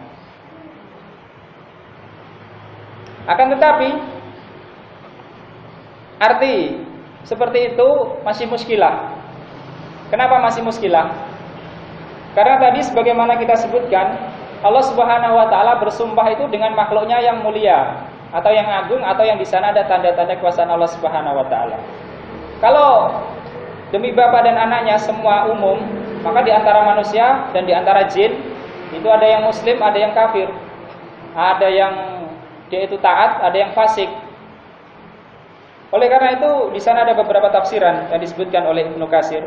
Akan tetapi arti seperti itu masih muskilah. Kenapa masih muskilah? Karena tadi sebagaimana kita sebutkan, Allah Subhanahu wa taala bersumpah itu dengan makhluknya yang mulia atau yang agung, atau yang di sana ada tanda-tanda kekuasaan Allah Subhanahu wa taala. Kalau demi bapak dan anaknya semua umum, maka di antara manusia dan di antara jin itu ada yang muslim, ada yang kafir. Ada yang dia itu taat, ada yang fasik. Oleh karena itu di sana ada beberapa tafsiran yang disebutkan oleh Ibnu Katsir.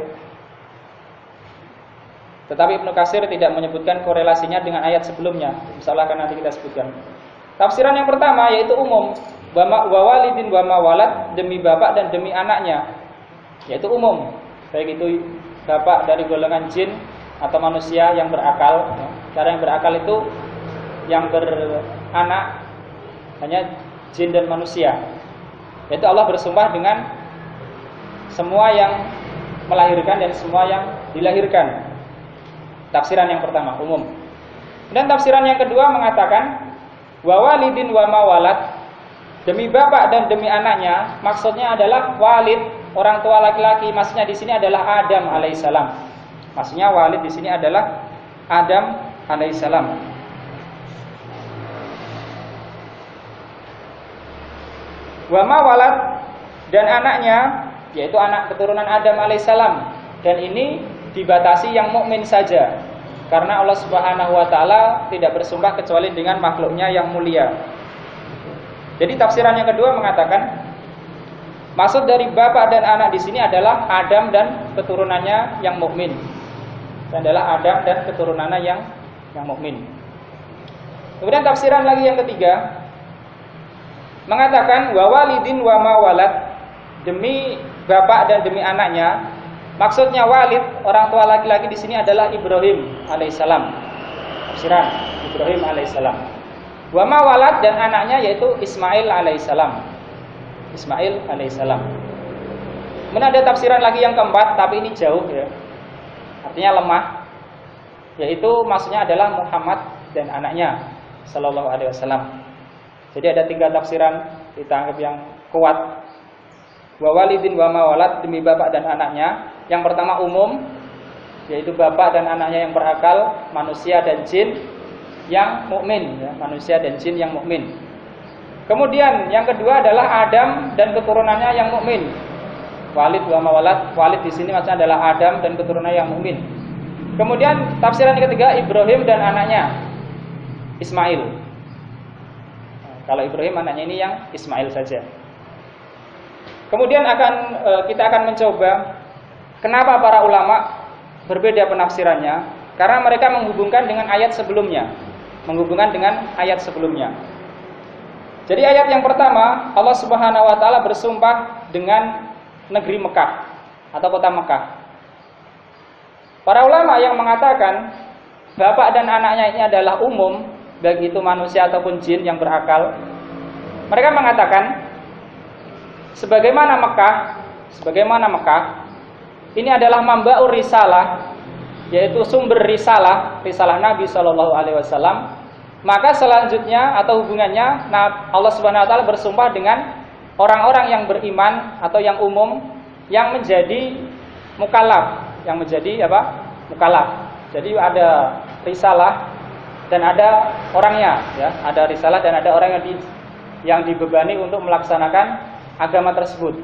Tetapi Ibnu Katsir tidak menyebutkan korelasinya dengan ayat sebelumnya. Insyaallah akan nanti kita sebutkan. Tafsiran yang pertama yaitu umum, wa walidin wa ma walad, demi bapak dan demi anaknya. Yaitu umum. Baik itu bapak dari golongan jin atau manusia yang berakal. Cara yang berakal itu yang beranak hanya jin dan manusia. Yaitu Allah bersumpah dengan semua yang melahirkan dan semua yang dilahirkan. Tafsiran yang pertama, umum. Dan tafsiran yang kedua mengatakan wa walidin wa ma walad, demi bapak dan demi anaknya, maksudnya adalah walid, orang tua laki-laki. Maksudnya di sini adalah Adam alaihissalam. Maksudnya walid di sini adalah Adam alaihissalam. Wa ma walad, dan anaknya yaitu anak keturunan Adam alaihissalam. Dan ini dibatasi yang mukmin saja, karena Allah Subhanahu wa taala tidak bersumpah kecuali dengan makhluknya yang mulia. Jadi tafsiran yang kedua mengatakan maksud dari bapak dan anak di sini adalah Adam dan keturunannya yang mukmin. Dan adalah Adam dan keturunannya yang mukmin. Kemudian tafsiran lagi yang ketiga mengatakan wa walidin wa ma walad, demi bapak dan demi anaknya. Maksudnya walid, orang tua laki-laki di sini adalah Ibrahim alaihissalam. Tafsiran Ibrahim alaihissalam. Wa ma walad, dan anaknya yaitu Ismail alaihissalam. Ismail alaihissalam. Kemudian ada tafsiran lagi yang keempat, tapi ini jauh ya. Artinya lemah. Yaitu maksudnya adalah Muhammad dan anaknya sallallahu alaihi wasallam. Jadi ada 3 tafsiran kita anggap yang kuat. Wa walidin wa ma walad, demi bapak dan anaknya. Yang pertama umum, yaitu bapak dan anaknya yang berakal, manusia dan jin yang mukmin, ya, manusia dan jin yang mukmin. Kemudian yang kedua adalah Adam dan keturunannya yang mukmin. Walid wa ma walad, walid di sini maksudnya adalah Adam dan keturunannya yang mukmin. Kemudian tafsiran yang ketiga Ibrahim dan anaknya Ismail. Kalau Ibrahim anaknya ini yang Ismail saja. Kemudian kita akan mencoba kenapa para ulama berbeda penafsirannya, karena mereka menghubungkan dengan ayat sebelumnya. Jadi ayat yang pertama, Allah Subhanahu wa taala bersumpah dengan negeri Mekah atau kota Mekah. Para ulama yang mengatakan bapak dan anaknya ini adalah umum, baik itu manusia ataupun jin yang berakal. Mereka mengatakan sebagaimana Mekah ini adalah mambaur risalah, yaitu sumber risalah Nabi Shallallahu Alaihi Wasallam. Maka selanjutnya atau hubungannya, Allah Subhanahu Wa Taala bersumpah dengan orang-orang yang beriman atau yang umum yang menjadi mukallaf, mukallaf. Jadi ada risalah dan ada orangnya, ya. Ada risalah dan ada orang yang dibebani untuk melaksanakan agama tersebut.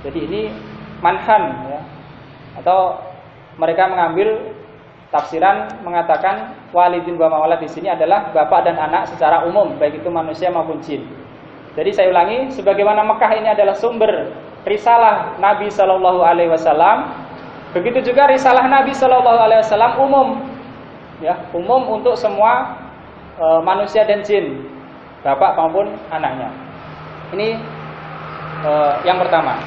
Jadi ini manhan, ya. Atau mereka mengambil tafsiran mengatakan walidin wa mawalad di sini adalah bapak dan anak secara umum, baik itu manusia maupun jin. Jadi saya ulangi, sebagaimana Mekah ini adalah sumber risalah Nabi Shallallahu Alaihi Wasallam, begitu juga risalah Nabi Shallallahu Alaihi Wasallam umum, ya, umum untuk semua manusia dan jin, bapak maupun anaknya. Ini yang pertama.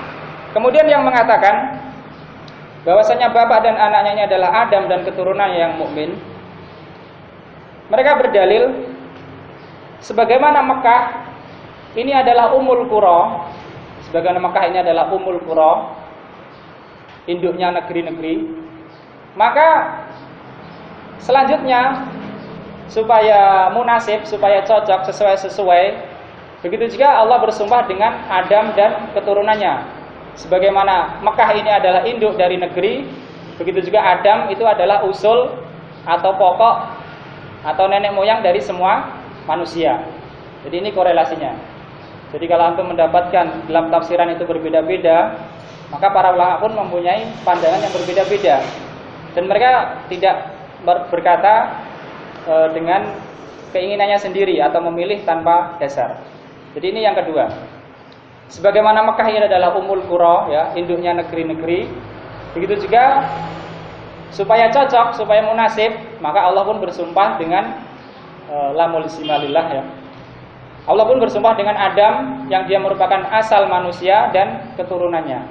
Kemudian yang mengatakan bahwasanya bapak dan anaknya ini adalah Adam dan keturunannya yang mukmin. Mereka berdalil sebagaimana Mekah ini adalah Ummul Qura, sebagaimana Mekah ini adalah Ummul Qura, induknya negeri-negeri. Maka selanjutnya supaya munasib, supaya cocok, sesuai, begitu juga Allah bersumpah dengan Adam dan keturunannya. Sebagaimana Mekah ini adalah induk dari negeri, begitu juga Adam itu adalah usul atau pokok atau nenek moyang dari semua manusia. Jadi ini korelasinya. Jadi kalau antum mendapatkan dalam tafsiran itu berbeda-beda, maka para ulama pun mempunyai pandangan yang berbeda-beda. Dan mereka tidak berkata dengan keinginannya sendiri atau memilih tanpa dasar. Jadi ini yang kedua. Sebagaimana Mekah ini adalah Ummul Qura, ya, induknya negeri-negeri, begitu juga supaya cocok, supaya munasib, maka Allah pun bersumpah dengan lamul simalillah, ya. Allah pun bersumpah dengan Adam yang dia merupakan asal manusia dan keturunannya.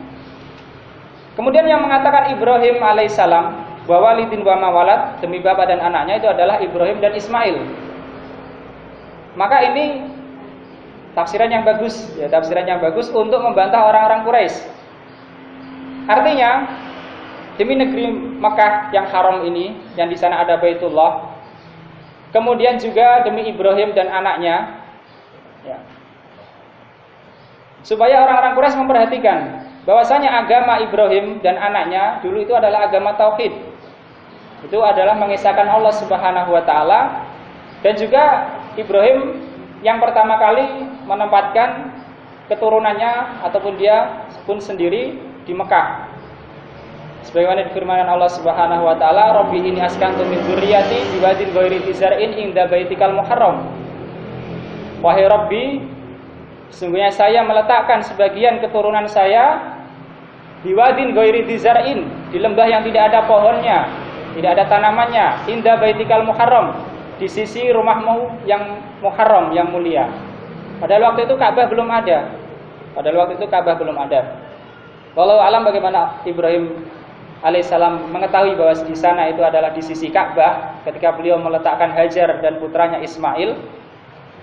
Kemudian yang mengatakan Ibrahim alaihissalam bahwa walidin wa mawalad, demi bapak dan anaknya itu adalah Ibrahim dan Ismail. Maka ini tafsiran yang bagus, ya, tafsiran yang bagus untuk membantah orang-orang Quraisy. Artinya, demi negeri Mekah yang haram ini, yang di sana ada Baitullah, kemudian juga demi Ibrahim dan anaknya, ya, supaya orang-orang Quraisy memperhatikan bahwasanya agama Ibrahim dan anaknya dulu itu adalah agama tauhid. Itu adalah mengisahkan Allah Subhanahu wa taala, dan juga Ibrahim yang pertama kali menempatkan keturunannya ataupun dia pun sendiri di Mekah. Sebagaimana difirmankan Allah Subhanahu wa taala, "Rabbi inni askantu min dzurriyyati biwadin ghairi dzar'in inda baitikal muharram." Wahai Rabbi, sesungguhnya saya meletakkan sebagian keturunan saya biwadin ghairi dzar'in, di lembah yang tidak ada pohonnya, tidak ada tanamannya, inda baitikal muharram, di sisi rumahmu yang muharram, yang mulia. Padahal waktu itu Ka'bah belum ada. Wallahu alam bagaimana Ibrahim alaihissalam mengetahui bahwa di sana itu adalah di sisi Ka'bah ketika beliau meletakkan Hajar dan putranya Ismail.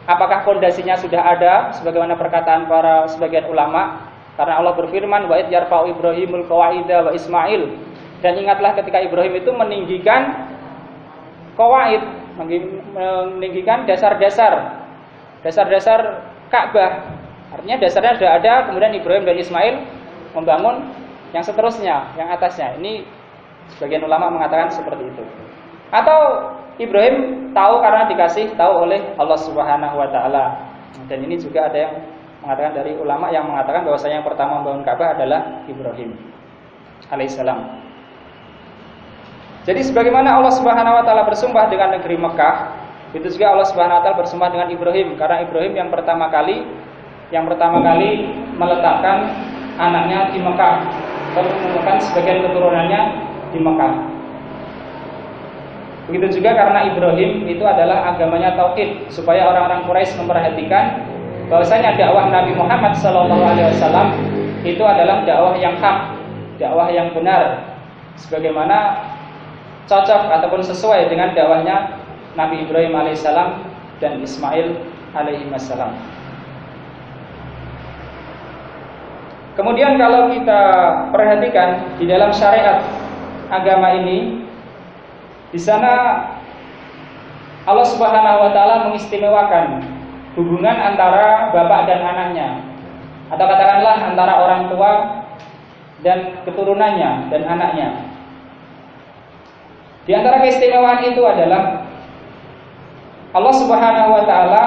Apakah fondasinya sudah ada sebagaimana perkataan para sebagian ulama? Karena Allah berfirman, wa id yarfa'u Ibrahimul qawaida wa Ismail. Dan ingatlah ketika Ibrahim itu meninggikan qawaid, meninggikan dasar-dasar Ka'bah. Artinya dasarnya sudah ada, kemudian Ibrahim dan Ismail membangun yang seterusnya, yang atasnya. Ini sebagian ulama mengatakan seperti itu. Atau Ibrahim tahu karena dikasih tahu oleh Allah Subhanahu wa taala. Dan ini juga ada yang mengatakan dari ulama yang mengatakan bahwasanya yang pertama membangun Ka'bah adalah Ibrahim alaihissalam. Jadi sebagaimana Allah Subhanahu wa taala bersumpah dengan negeri Mekah, itu juga Allah Subhanahu wa taala bersumpah dengan Ibrahim, karena Ibrahim yang pertama kali meletakkan anaknya di Mekah, dan menemukan sebagian keturunannya di Mekah. Begitu juga karena Ibrahim itu adalah agamanya tauhid, supaya orang-orang Quraisy memperhatikan bahwasanya dakwah Nabi Muhammad SAW itu adalah dakwah yang hak, dakwah yang benar, sebagaimana cocok ataupun sesuai dengan dakwahnya Nabi Ibrahim alaihissalam dan Ismail alaihissalam. Kemudian kalau kita perhatikan di dalam syariat agama ini, di sana Allah Subhanahu wa taala mengistimewakan hubungan antara bapak dan anaknya, atau katakanlah antara orang tua dan keturunannya dan anaknya. Di antara keistimewaan itu adalah Allah Subhanahu wa taala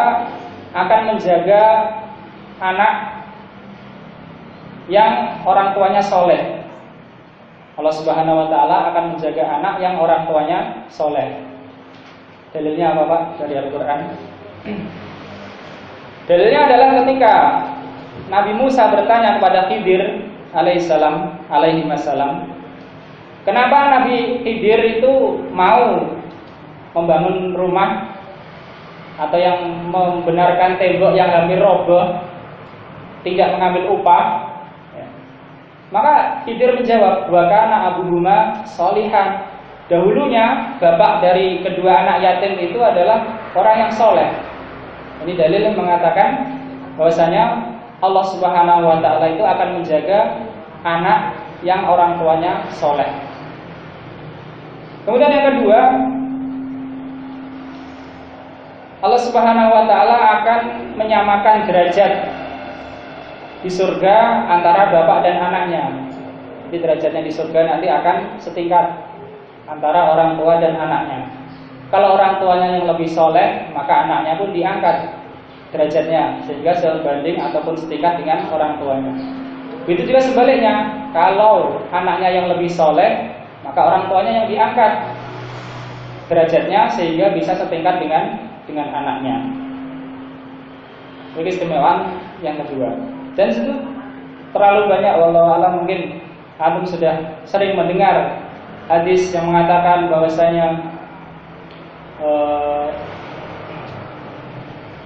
akan menjaga anak yang orang tuanya soleh, Allah Subhanahu wa taala akan menjaga anak yang orang tuanya soleh. Dalilnya apa Pak dari Al-Quran? Dalilnya adalah ketika Nabi Musa bertanya kepada Khidir alaihi wassalam, kenapa Nabi Khidir itu mau membangun rumah atau yang membenarkan tembok yang hampir roboh, tidak mengambil upah? Maka Khidir menjawab, wa kana abuhuma sholihan. Dahulunya bapak dari kedua anak yatim itu adalah orang yang soleh. Ini dalil yang mengatakan bahwasanya Allah Subhanahu wa taala itu akan menjaga anak yang orang tuanya soleh. Kemudian yang kedua, Allah Subhanahu wa taala akan menyamakan derajat di surga antara bapak dan anaknya. Jadi derajatnya di surga nanti akan setingkat antara orang tua dan anaknya. Kalau orang tuanya yang lebih soleh, maka anaknya pun diangkat derajatnya sehingga sebanding ataupun setingkat dengan orang tuanya. Begitu juga sebaliknya, kalau anaknya yang lebih soleh, maka orang tuanya yang diangkat derajatnya sehingga bisa setingkat dengan anaknya. Ini keistimewaan yang kedua. Dan itu terlalu banyak, wallahu a'lam, mungkin antum sudah sering mendengar hadis yang mengatakan bahwasanya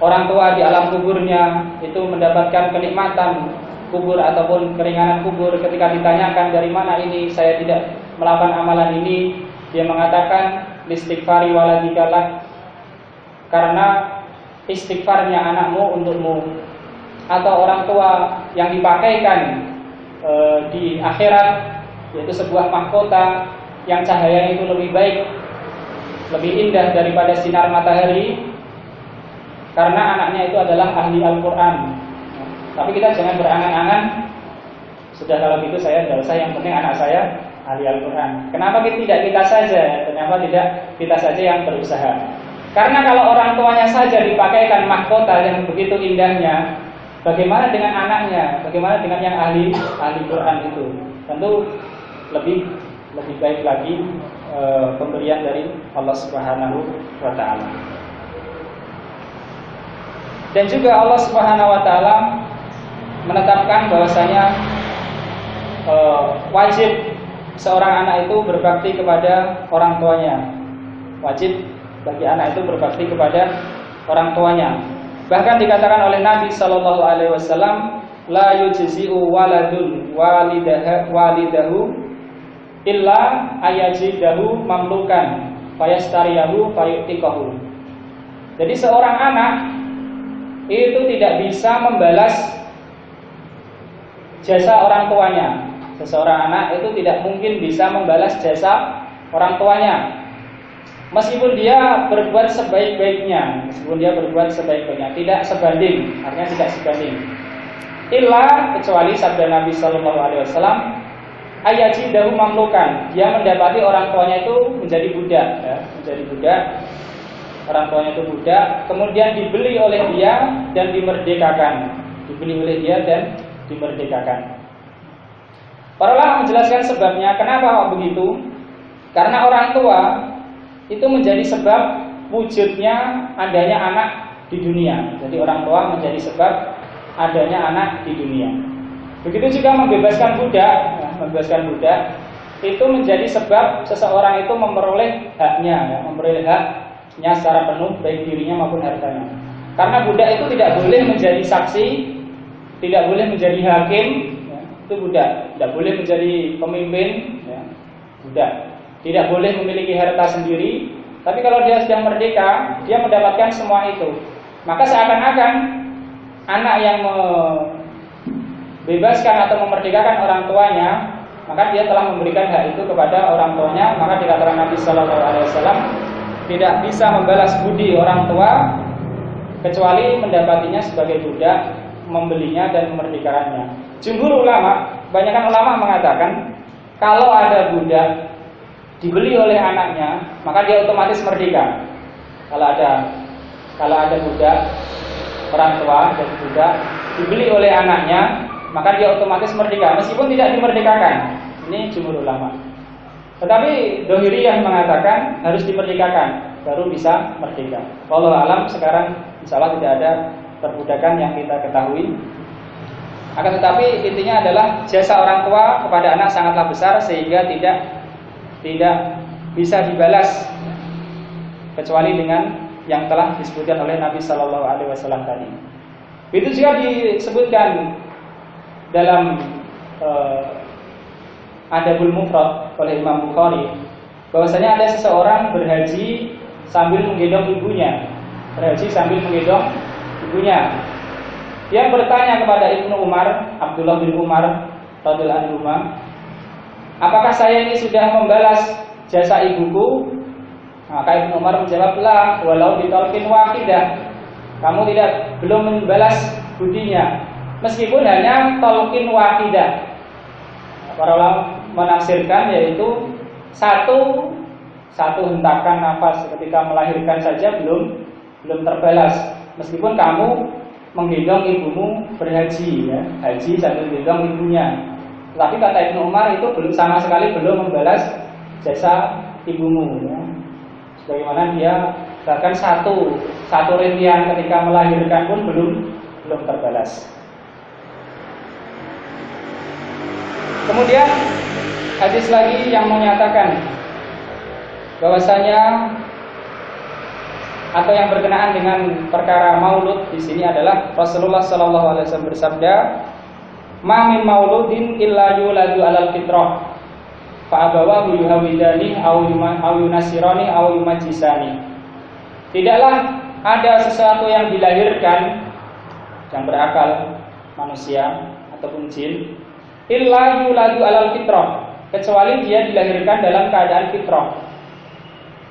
orang tua di alam kuburnya itu mendapatkan kenikmatan kubur ataupun keringanan kubur ketika ditanyakan dari mana ini saya tidak melakukan amalan ini, dia mengatakan istighfari waladika, karena istighfarnya anakmu untukmu. Atau orang tua yang dipakaikan di akhirat, yaitu sebuah mahkota yang cahayanya itu lebih baik, lebih indah daripada sinar matahari, karena anaknya itu adalah ahli Al-Quran. Tapi kita jangan berangan-angan, sudah kalau gitu saya tidak usah, yang penting anak saya ahli Al-Quran. Kenapa tidak kita saja? Kenapa tidak kita saja yang berusaha? Karena kalau orang tuanya saja dipakaikan mahkota yang begitu indahnya, bagaimana dengan anaknya? Bagaimana dengan yang ahli Quran itu? Tentu lebih baik lagi pemberian dari Allah Subhanahu wa taala. Dan juga Allah Subhanahu wa taala menetapkan bahwasanya wajib seorang anak itu berbakti kepada orang tuanya. Wajib bagi anak itu berbakti kepada orang tuanya. Bahkan dikatakan oleh Nabi Shallallahu Alaihi Wasallam, la yujzi'u waladun walidahu illa ayajidahu mamlukan fayastariyahu fayu'tikahu. Jadi seorang anak itu tidak bisa membalas jasa orang tuanya. Seseorang anak itu tidak mungkin bisa membalas jasa orang tuanya, meskipun dia berbuat sebaik-baiknya, tidak sebanding, artinya tidak sebanding. Illa, kecuali sabda Nabi Sallallahu Alaihi Wasallam, ayajidahu mamlukan, dia mendapati orang tuanya itu menjadi budak, orang tuanya itu budak, kemudian dibeli oleh dia dan dimerdekakan, Para ulama menjelaskan sebabnya kenapa begitu, karena orang tua itu menjadi sebab wujudnya adanya anak di dunia. Jadi orang tua menjadi sebab adanya anak di dunia. Begitu juga membebaskan budak itu menjadi sebab seseorang itu memperoleh haknya, memperoleh haknya secara penuh, baik dirinya maupun hartanya. Karena budak itu tidak boleh menjadi saksi, tidak boleh menjadi hakim, itu budak, tidak boleh menjadi pemimpin, budak. Tidak boleh memiliki harta sendiri, tapi kalau dia sudah merdeka, dia mendapatkan semua itu. Maka seakan-akan anak yang membebaskan atau memerdekakan orang tuanya, maka dia telah memberikan hak itu kepada orang tuanya. Maka dikatakan Nabi Sallallahu Alaihi Wasallam tidak bisa membalas budi orang tua kecuali mendapatinya sebagai budak, membelinya dan memerdekakannya. Jumhur ulama, kebanyakan ulama mengatakan kalau ada budak dibeli oleh anaknya, maka dia otomatis merdeka. Kalau ada budak, orang tua dan budak dibeli oleh anaknya, maka dia otomatis merdeka, meskipun tidak dimerdekakan. Ini jumhur ulama. Tetapi Dohiriyah mengatakan harus dipernikahkan baru bisa merdeka. Wallahu alam, sekarang insya Allah tidak ada perbudakan yang kita ketahui. Akan tetapi intinya adalah jasa orang tua kepada anak sangatlah besar sehingga tidak bisa dibalas kecuali dengan yang telah disebutkan oleh Nabi Shallallahu Alaihi Wasallam tadi. Itu juga disebutkan dalam Adabul Mufrad oleh Imam Bukhari bahwasanya ada seseorang berhaji sambil menggendong ibunya. Dia bertanya kepada Ibnu Umar, Abdullah bin Umar radhiyallahu anhu, apakah saya ini sudah membalas jasa ibuku? Maka Ibnu Umar menjawab, la walau bitolkin wahidah. Kamu belum membalas budinya, meskipun hanya tolkin wahidah. Para ulama menafsirkan yaitu satu hentakan nafas ketika melahirkan saja belum terbalas, meskipun kamu menggendong ibumu berhaji, ya, haji sambil gendong ibunya. Tapi kata Ibnu Umar itu sama sekali belum membalas jasa ibumu, ya. Sebagaimana dia bahkan satu rintian ketika melahirkan pun belum terbalas. Kemudian hadis lagi yang menyatakan bahwasanya atau yang berkenaan dengan perkara maulud di sini adalah Rasulullah Shallallahu Alaihi Wasallam bersabda, "Ma min mauludin illa yuladu alal fitrah, fa abawahu yuhawidani au yunasirani au yumajisani." Tidaklah ada sesuatu yang dilahirkan yang berakal, manusia ataupun jin, illa yuladu alal fitrah, kecuali dia dilahirkan dalam keadaan fitrah.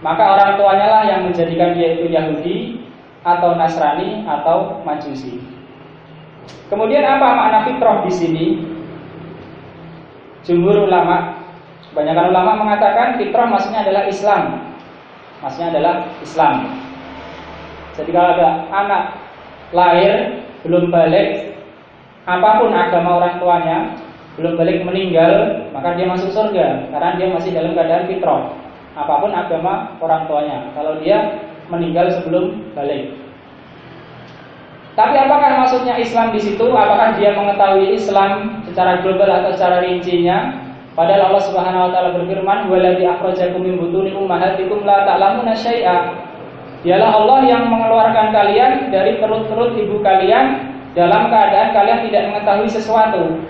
Maka orang tuanya lah yang menjadikan dia itu Yahudi atau Nasrani atau Majusi. Kemudian apa makna fitrah di sini? Jumhur ulama, kebanyakan ulama mengatakan fitrah maksudnya adalah Islam. Jadi kalau ada anak lahir belum balik, apapun agama orang tuanya, belum balik meninggal, maka dia masuk surga karena dia masih dalam keadaan fitrah. Apapun agama orang tuanya, kalau dia meninggal sebelum balik. Tapi apakah maksudnya Islam di situ? Apakah dia mengetahui Islam secara global atau secara rincinya? Padahal Allah Subhanahu wa taala berfirman, "Waladzi akhrajakum min butuni ummahatikum la ta'lamuna syai'a." Dialah Allah yang mengeluarkan kalian dari perut-perut ibu kalian dalam keadaan kalian tidak mengetahui sesuatu.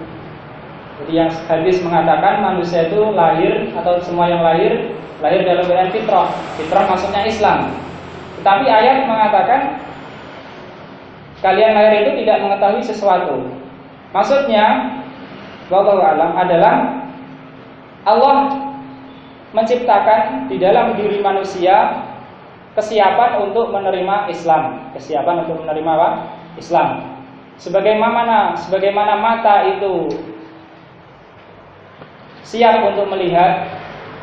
Jadi yang hadis mengatakan manusia itu lahir atau semua yang lahir dalam keadaan fitrah. Fitrah maksudnya Islam. Tetapi ayat mengatakan kalian lahir itu tidak mengetahui sesuatu. Maksudnya, wallahu a'lam, adalah Allah menciptakan di dalam diri manusia kesiapan untuk menerima Islam. Kesiapan untuk menerima apa? Islam. Sebagaimana mata itu siap untuk melihat,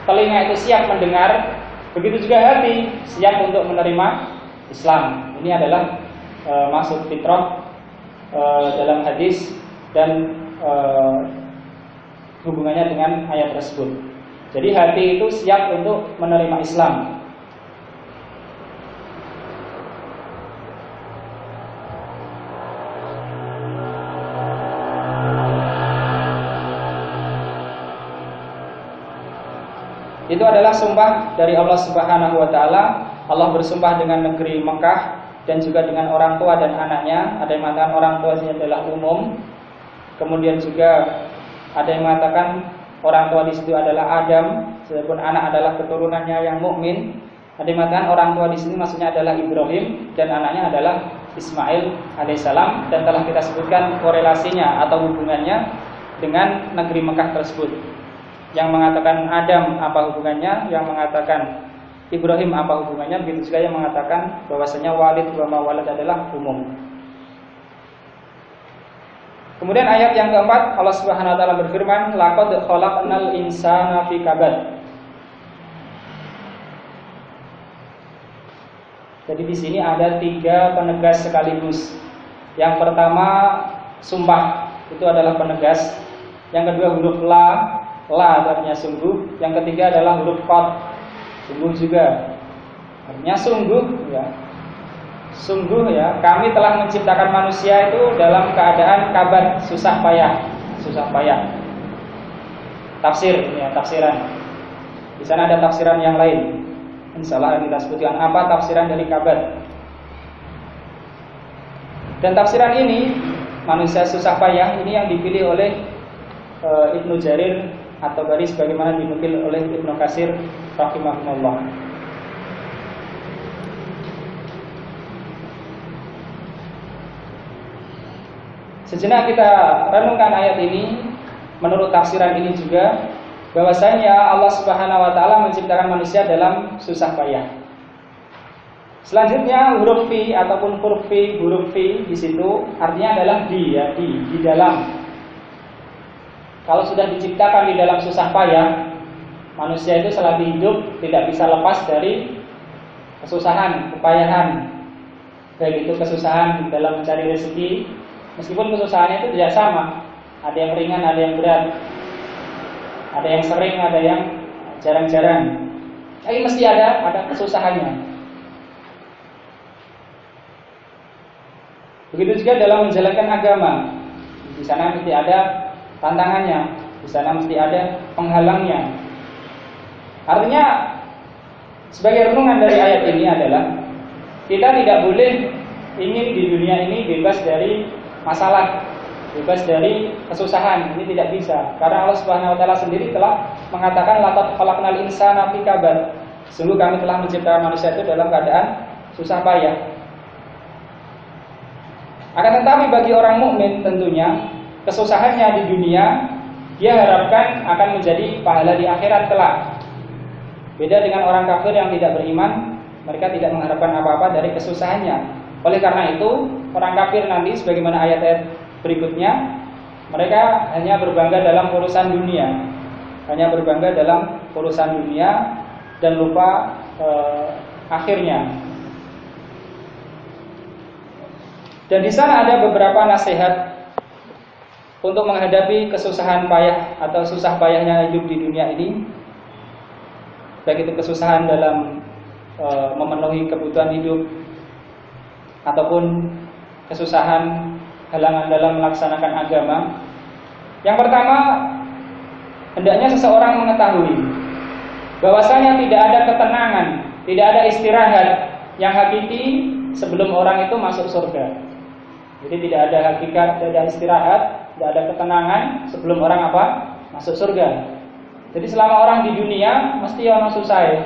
telinga itu siap mendengar, begitu juga hati siap untuk menerima Islam. Ini adalah maksud fitrah dalam hadis dan hubungannya dengan ayat tersebut. Jadi hati itu siap untuk menerima Islam. Itu adalah sumpah dari Allah Subhanahu wa taala. Allah bersumpah dengan negeri Mekah dan juga dengan orang tua dan anaknya. Ada yang mengatakan orang tua ini adalah umum. Kemudian juga ada yang mengatakan orang tua di situ adalah Adam, sedangkan anak adalah keturunannya yang mukmin. Ada yang mengatakan orang tua di sini maksudnya adalah Ibrahim dan anaknya adalah Ismail alaihissalam, dan telah kita sebutkan korelasinya atau hubungannya dengan negeri Mekah tersebut. Yang mengatakan Adam apa hubungannya, yang mengatakan Ibrahim apa hubungannya, begitu juga yang mengatakan bahwasanya walid wa mawalad adalah umum. Kemudian ayat yang keempat, Allah Subhanahu wa taala berfirman, laqad khalaqnal insana fi kabad. Jadi di sini ada 3 penegas sekaligus. Yang pertama sumpah, itu adalah penegas. Yang kedua huruf la, La artinya sungguh. Yang ketiga adalah huruf qad, sungguh juga. Artinya sungguh ya. Sungguh ya, kami telah menciptakan manusia itu dalam keadaan kabar, susah payah. Tafsir ya, tafsiran. Di sana ada tafsiran yang lain. Insyaallah kita sebutkan apa tafsiran dari kabar. Dan tafsiran ini manusia susah payah ini yang dipilih oleh Ibnu Jarir atau Tabari sebagaimana dinukil oleh Ibnu Katsir rahimahullah. Sejenak kita renungkan ayat ini. Menurut tafsiran ini juga bahwasanya Allah Subhanahu wa taala menciptakan manusia dalam susah payah. Selanjutnya huruf fi ataupun huruf fi di situ artinya adalah di dalam. Kalau sudah diciptakan di dalam susah payah, manusia itu selagi hidup tidak bisa lepas dari kesusahan, kepayahan. Baik itu kesusahan dalam mencari rezeki, meskipun kesusahannya itu tidak sama. Ada yang ringan, ada yang berat. Ada yang sering, ada yang jarang-jarang. Tapi mesti ada kesusahannya. Begitu juga dalam menjalankan agama. Di sana mesti ada tantangannya, di sana mesti ada penghalangnya. Artinya sebagai renungan dari ayat ini adalah kita tidak boleh ingin di dunia ini bebas dari masalah, bebas dari kesusahan. Ini tidak bisa. Karena Allah Subhanahu wa taala sendiri telah mengatakan laqad khalaqnal insana fi kabad. Sungguh kami telah menciptakan manusia itu dalam keadaan susah payah. Akan tetapi bagi orang mukmin tentunya kesusahannya di dunia dia harapkan akan menjadi pahala di akhirat kelak. Beda dengan orang kafir yang tidak beriman, mereka tidak mengharapkan apa-apa dari kesusahannya. Oleh karena itu, orang kafir nanti sebagaimana ayat-ayat berikutnya, mereka hanya berbangga dalam urusan dunia. Hanya berbangga dalam urusan dunia dan lupa akhirnya. Dan di sana ada beberapa nasihat untuk menghadapi kesusahan payah atau susah payahnya hidup di dunia ini. Baik itu kesusahan dalam memenuhi kebutuhan hidup ataupun kesusahan halangan dalam melaksanakan agama. Yang pertama, hendaknya seseorang mengetahui bahwasanya tidak ada ketenangan, tidak ada istirahat yang hakiki sebelum orang itu masuk surga. Jadi tidak ada hakikat, tidak ada istirahat, tidak ada ketenangan sebelum orang apa? Masuk surga. Jadi selama orang di dunia mesti orang susah ya.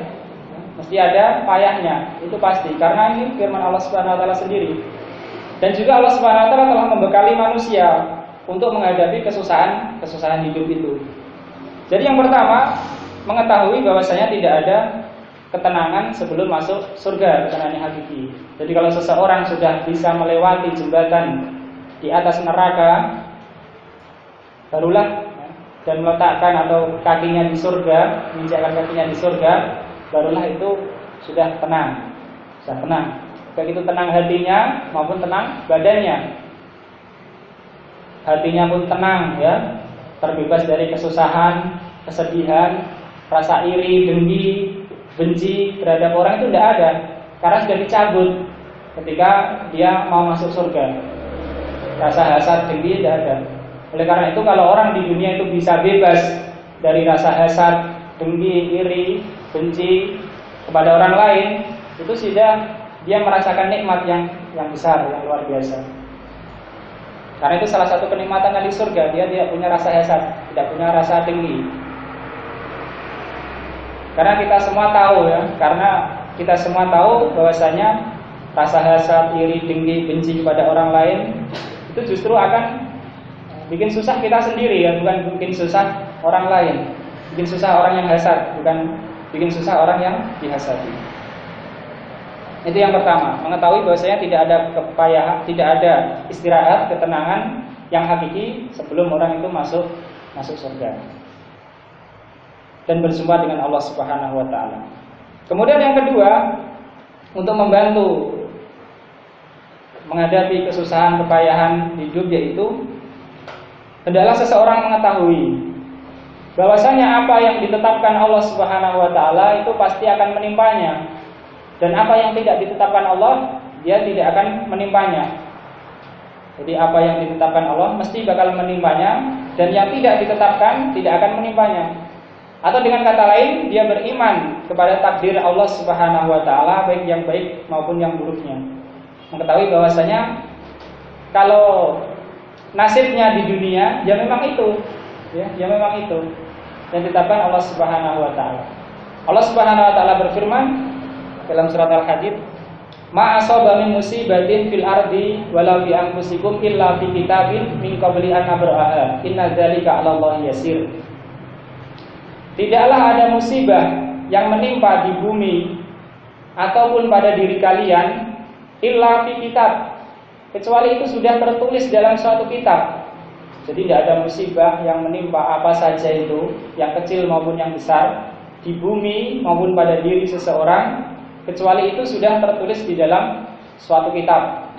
Mesti ada payahnya, itu pasti. Karena ini firman Allah Subhanahu wa taala sendiri. Dan juga Allah Subhanahu wa taala telah membekali manusia untuk menghadapi kesusahan hidup itu. Jadi yang pertama, mengetahui bahwasanya tidak ada ketenangan sebelum masuk surga, ketenangan yang hakiki. Jadi kalau seseorang sudah bisa melewati jembatan di atas neraka, barulah dan meletakkan atau kakinya di surga, menginjakkan kakinya di surga, barulah itu sudah tenang. Baik itu tenang hatinya maupun tenang badannya. Hatinya pun tenang ya, terbebas dari kesusahan, kesedihan, rasa iri, dengki, benci terhadap orang itu tidak ada, karena sudah dicabut ketika dia mau masuk surga. Rasa hasad, dengki tidak ada. Oleh karena itu kalau orang di dunia itu bisa bebas dari rasa hasad, dengki, iri, benci kepada orang lain, itu sudah dia merasakan nikmat yang besar, yang luar biasa. Karena itu salah satu kenikmatan di surga, dia tidak punya rasa hasad, tidak punya rasa dengki. Karena kita semua tahu bahwasanya rasa hasad, iri, dengki, benci kepada orang lain itu justru akan bikin susah kita sendiri ya, bukan bikin susah orang lain. Bikin susah orang yang hasad, bukan bikin susah orang yang dihasadi. Itu yang pertama, mengetahui bahwasanya tidak ada kepayahan, tidak ada istirahat, ketenangan yang hakiki sebelum orang itu masuk surga dan berjumpa dengan Allah Subhanahu wa taala. Kemudian yang kedua, untuk membantu menghadapi kesusahan, kepayahan hidup, yaitu hendaklah seseorang mengetahui bahwasanya apa yang ditetapkan Allah Subhanahu wa taala itu pasti akan menimpanya, dan apa yang tidak ditetapkan Allah dia tidak akan menimpanya. Jadi apa yang ditetapkan Allah mesti bakal menimpanya, dan yang tidak ditetapkan tidak akan menimpanya. Atau dengan kata lain, dia beriman kepada takdir Allah Subhanahu wa taala, baik yang baik maupun yang buruknya. Mengetahui bahwasanya kalau nasibnya di dunia ya memang itu, ya memang itu yang ditetapkan Allah Subhanahu wa taala. Allah Subhanahu wa taala berfirman dalam surat Al-Hadid, "Ma asaba min musibatin fil ardi wala fi anfusikum illa fi kitabin min qabli an nabraha. Inna dzalika 'ala Allahi yasir." Tidaklah ada musibah yang menimpa di bumi ataupun pada diri kalian illa fi kitab, kecuali itu sudah tertulis dalam suatu kitab. Jadi tidak ada musibah yang menimpa apa saja itu, yang kecil maupun yang besar, di bumi maupun pada diri seseorang, kecuali itu sudah tertulis di dalam suatu kitab.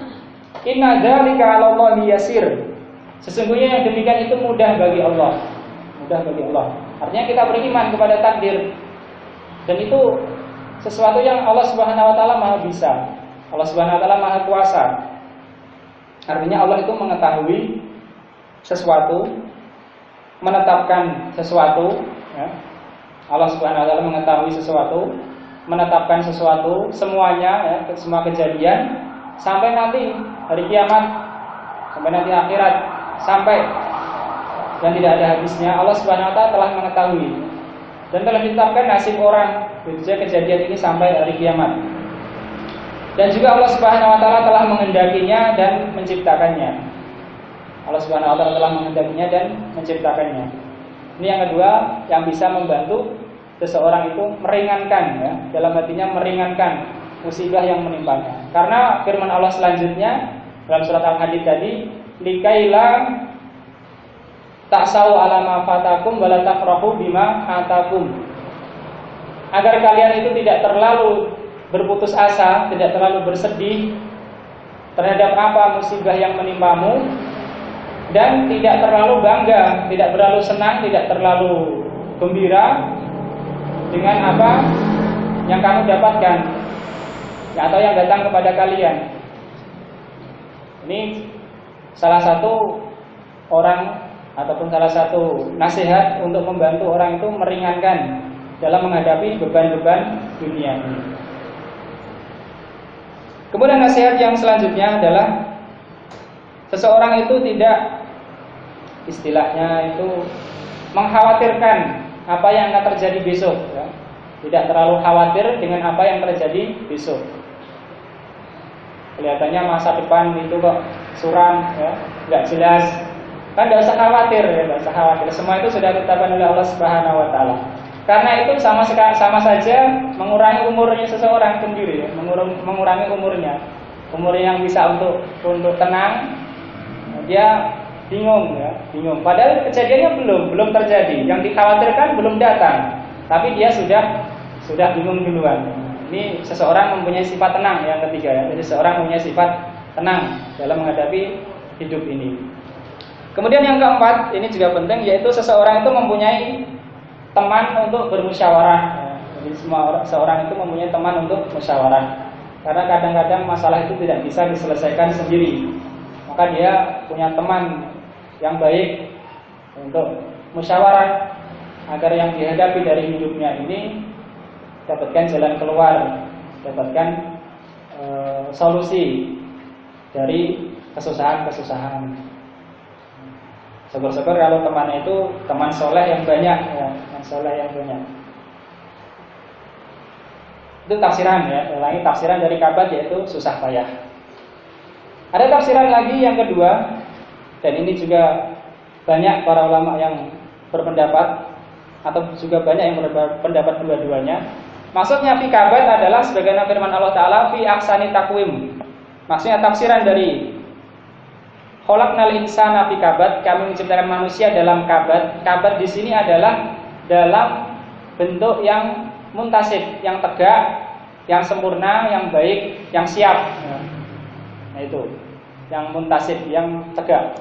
Inna dzalika 'ala Allahi yasir. Sesungguhnya yang demikian itu mudah bagi Allah. Mudah bagi Allah. Artinya kita beriman kepada takdir. Dan itu sesuatu yang Allah Subhanahu wa taala Maha bisa. Allah Subhanahu wa taala Maha kuasa. Artinya Allah itu mengetahui sesuatu, menetapkan sesuatu, ya. Allah Subhanahu wa taala mengetahui sesuatu, menetapkan sesuatu, semuanya, ya, semua kejadian sampai nanti hari kiamat, sampai nanti akhirat, sampai dan tidak ada habisnya. Allah Subhanahu wa taala telah mengetahui dan telah ditetapkan nasib orang kejadian ini sampai hari kiamat. Dan juga Allah Subhanahu wa taala telah menghendakinya dan menciptakannya. Allah Subhanahu wa taala telah menghendakinya dan menciptakannya. Ini yang kedua yang bisa membantu seseorang itu meringankan, ya, dalam artinya meringankan musibah yang menimpanya. Karena firman Allah selanjutnya dalam surat Al-Hadid tadi, likaila ta'sau ala ma fatakum wa la tafrahu bima atakum. Agar kalian itu tidak terlalu berputus asa, tidak terlalu bersedih terhadap apa musibah yang menimpamu, dan tidak terlalu bangga, tidak terlalu senang, tidak terlalu gembira dengan apa yang kamu dapatkan, ya, atau yang datang kepada kalian. Ini salah satu orang ataupun salah satu nasihat untuk membantu orang itu meringankan dalam menghadapi beban-beban dunia ini. Kemudian nasihat yang selanjutnya adalah seseorang itu tidak, istilahnya itu, mengkhawatirkan apa yang akan terjadi besok, ya. Tidak terlalu khawatir dengan apa yang terjadi besok. Kelihatannya masa depan itu kok suram, ya, nggak jelas. Kan tidak usah khawatir, ya, tidak usah khawatir. Semua itu sudah ditetapkan oleh Allah Subhanahu wa taala. Karena itu sama saja mengurangi umurnya seseorang sendiri, ya. Mengurangi umurnya. Umur yang bisa untuk tenang, dia bingung, ya, bingung. Padahal kejadiannya belum terjadi. Yang dikhawatirkan belum datang, tapi dia sudah bingung duluan. Ini seseorang mempunyai sifat tenang yang ketiga, ya. Jadi seseorang mempunyai sifat tenang dalam menghadapi hidup ini. Kemudian yang keempat, ini juga penting, yaitu seseorang itu mempunyai teman untuk bermusyawarah, ya. Jadi seseorang itu mempunyai teman untuk musyawarah. Karena kadang-kadang masalah itu tidak bisa diselesaikan sendiri. Maka dia punya teman yang baik untuk musyawarah agar yang dihadapi dari hidupnya ini dapatkan jalan keluar, dapatkan solusi dari kesusahan-kesusahan. Syukur-syukur kalau temannya itu teman soleh yang banyak, ya, teman soleh yang banyak. Itu tafsiran, ya, ulangi tafsiran dari kabat, yaitu susah payah. Ada tafsiran lagi yang kedua, dan ini juga banyak para ulama yang berpendapat, atau juga banyak yang berpendapat dua-duanya. Maksudnya fi kabat adalah sebagaimana firman Allah Ta'ala fi ahsani taqwim. Maksudnya tafsiran dari khalaqnal insana fi kabad, kami menciptakan manusia dalam kabad. Kabad di sini adalah dalam bentuk yang muntasib, yang tegak, yang sempurna, yang baik, yang siap. Nah itu, yang muntasib, yang tegak.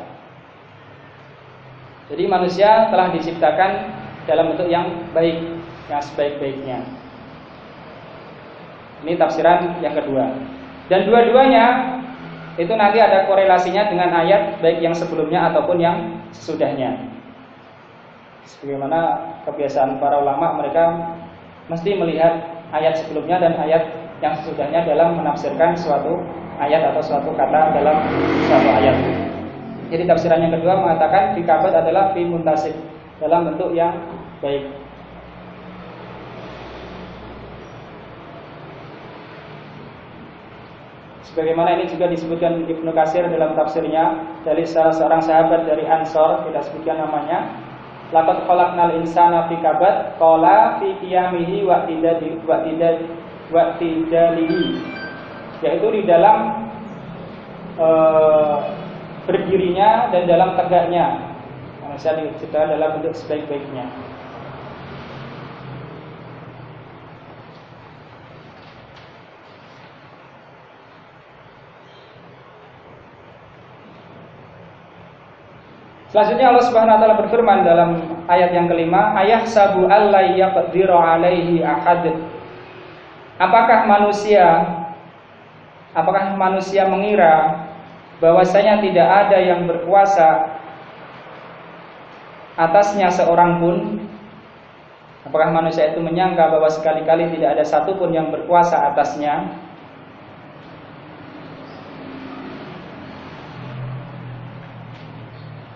Jadi manusia telah diciptakan dalam bentuk yang baik, yang sebaik-baiknya. Ini tafsiran yang kedua. Dan dua-duanya itu nanti ada korelasinya dengan ayat baik yang sebelumnya ataupun yang sesudahnya. Sebagaimana kebiasaan para ulama, mereka mesti melihat ayat sebelumnya dan ayat yang sesudahnya dalam menafsirkan suatu ayat atau suatu kata dalam suatu ayat. Jadi tafsiran yang kedua mengatakan fi kabad adalah fi muntasib, dalam bentuk yang baik. Sebagaimana ini juga disebutkan Ibnu Katsir dalam tafsirnya dari salah seorang sahabat dari Ansor, tidak sebutkan namanya. Laqad khalaqnal insana fi kabad qala fi qiyamihi wa tidalihi, yaitu di dalam berdirinya dan dalam tegaknya. Manusia diciptakan dalam bentuk sebaik-baiknya. Selanjutnya Allah Subhanahu wa taala berfirman dalam ayat yang kelima, ayahsabu alla yaqdiru alaihi ahad. Apakah manusia mengira bahwasanya tidak ada yang berkuasa atasnya seorang pun? Apakah manusia itu menyangka bahwa sekali-kali tidak ada satupun yang berkuasa atasnya?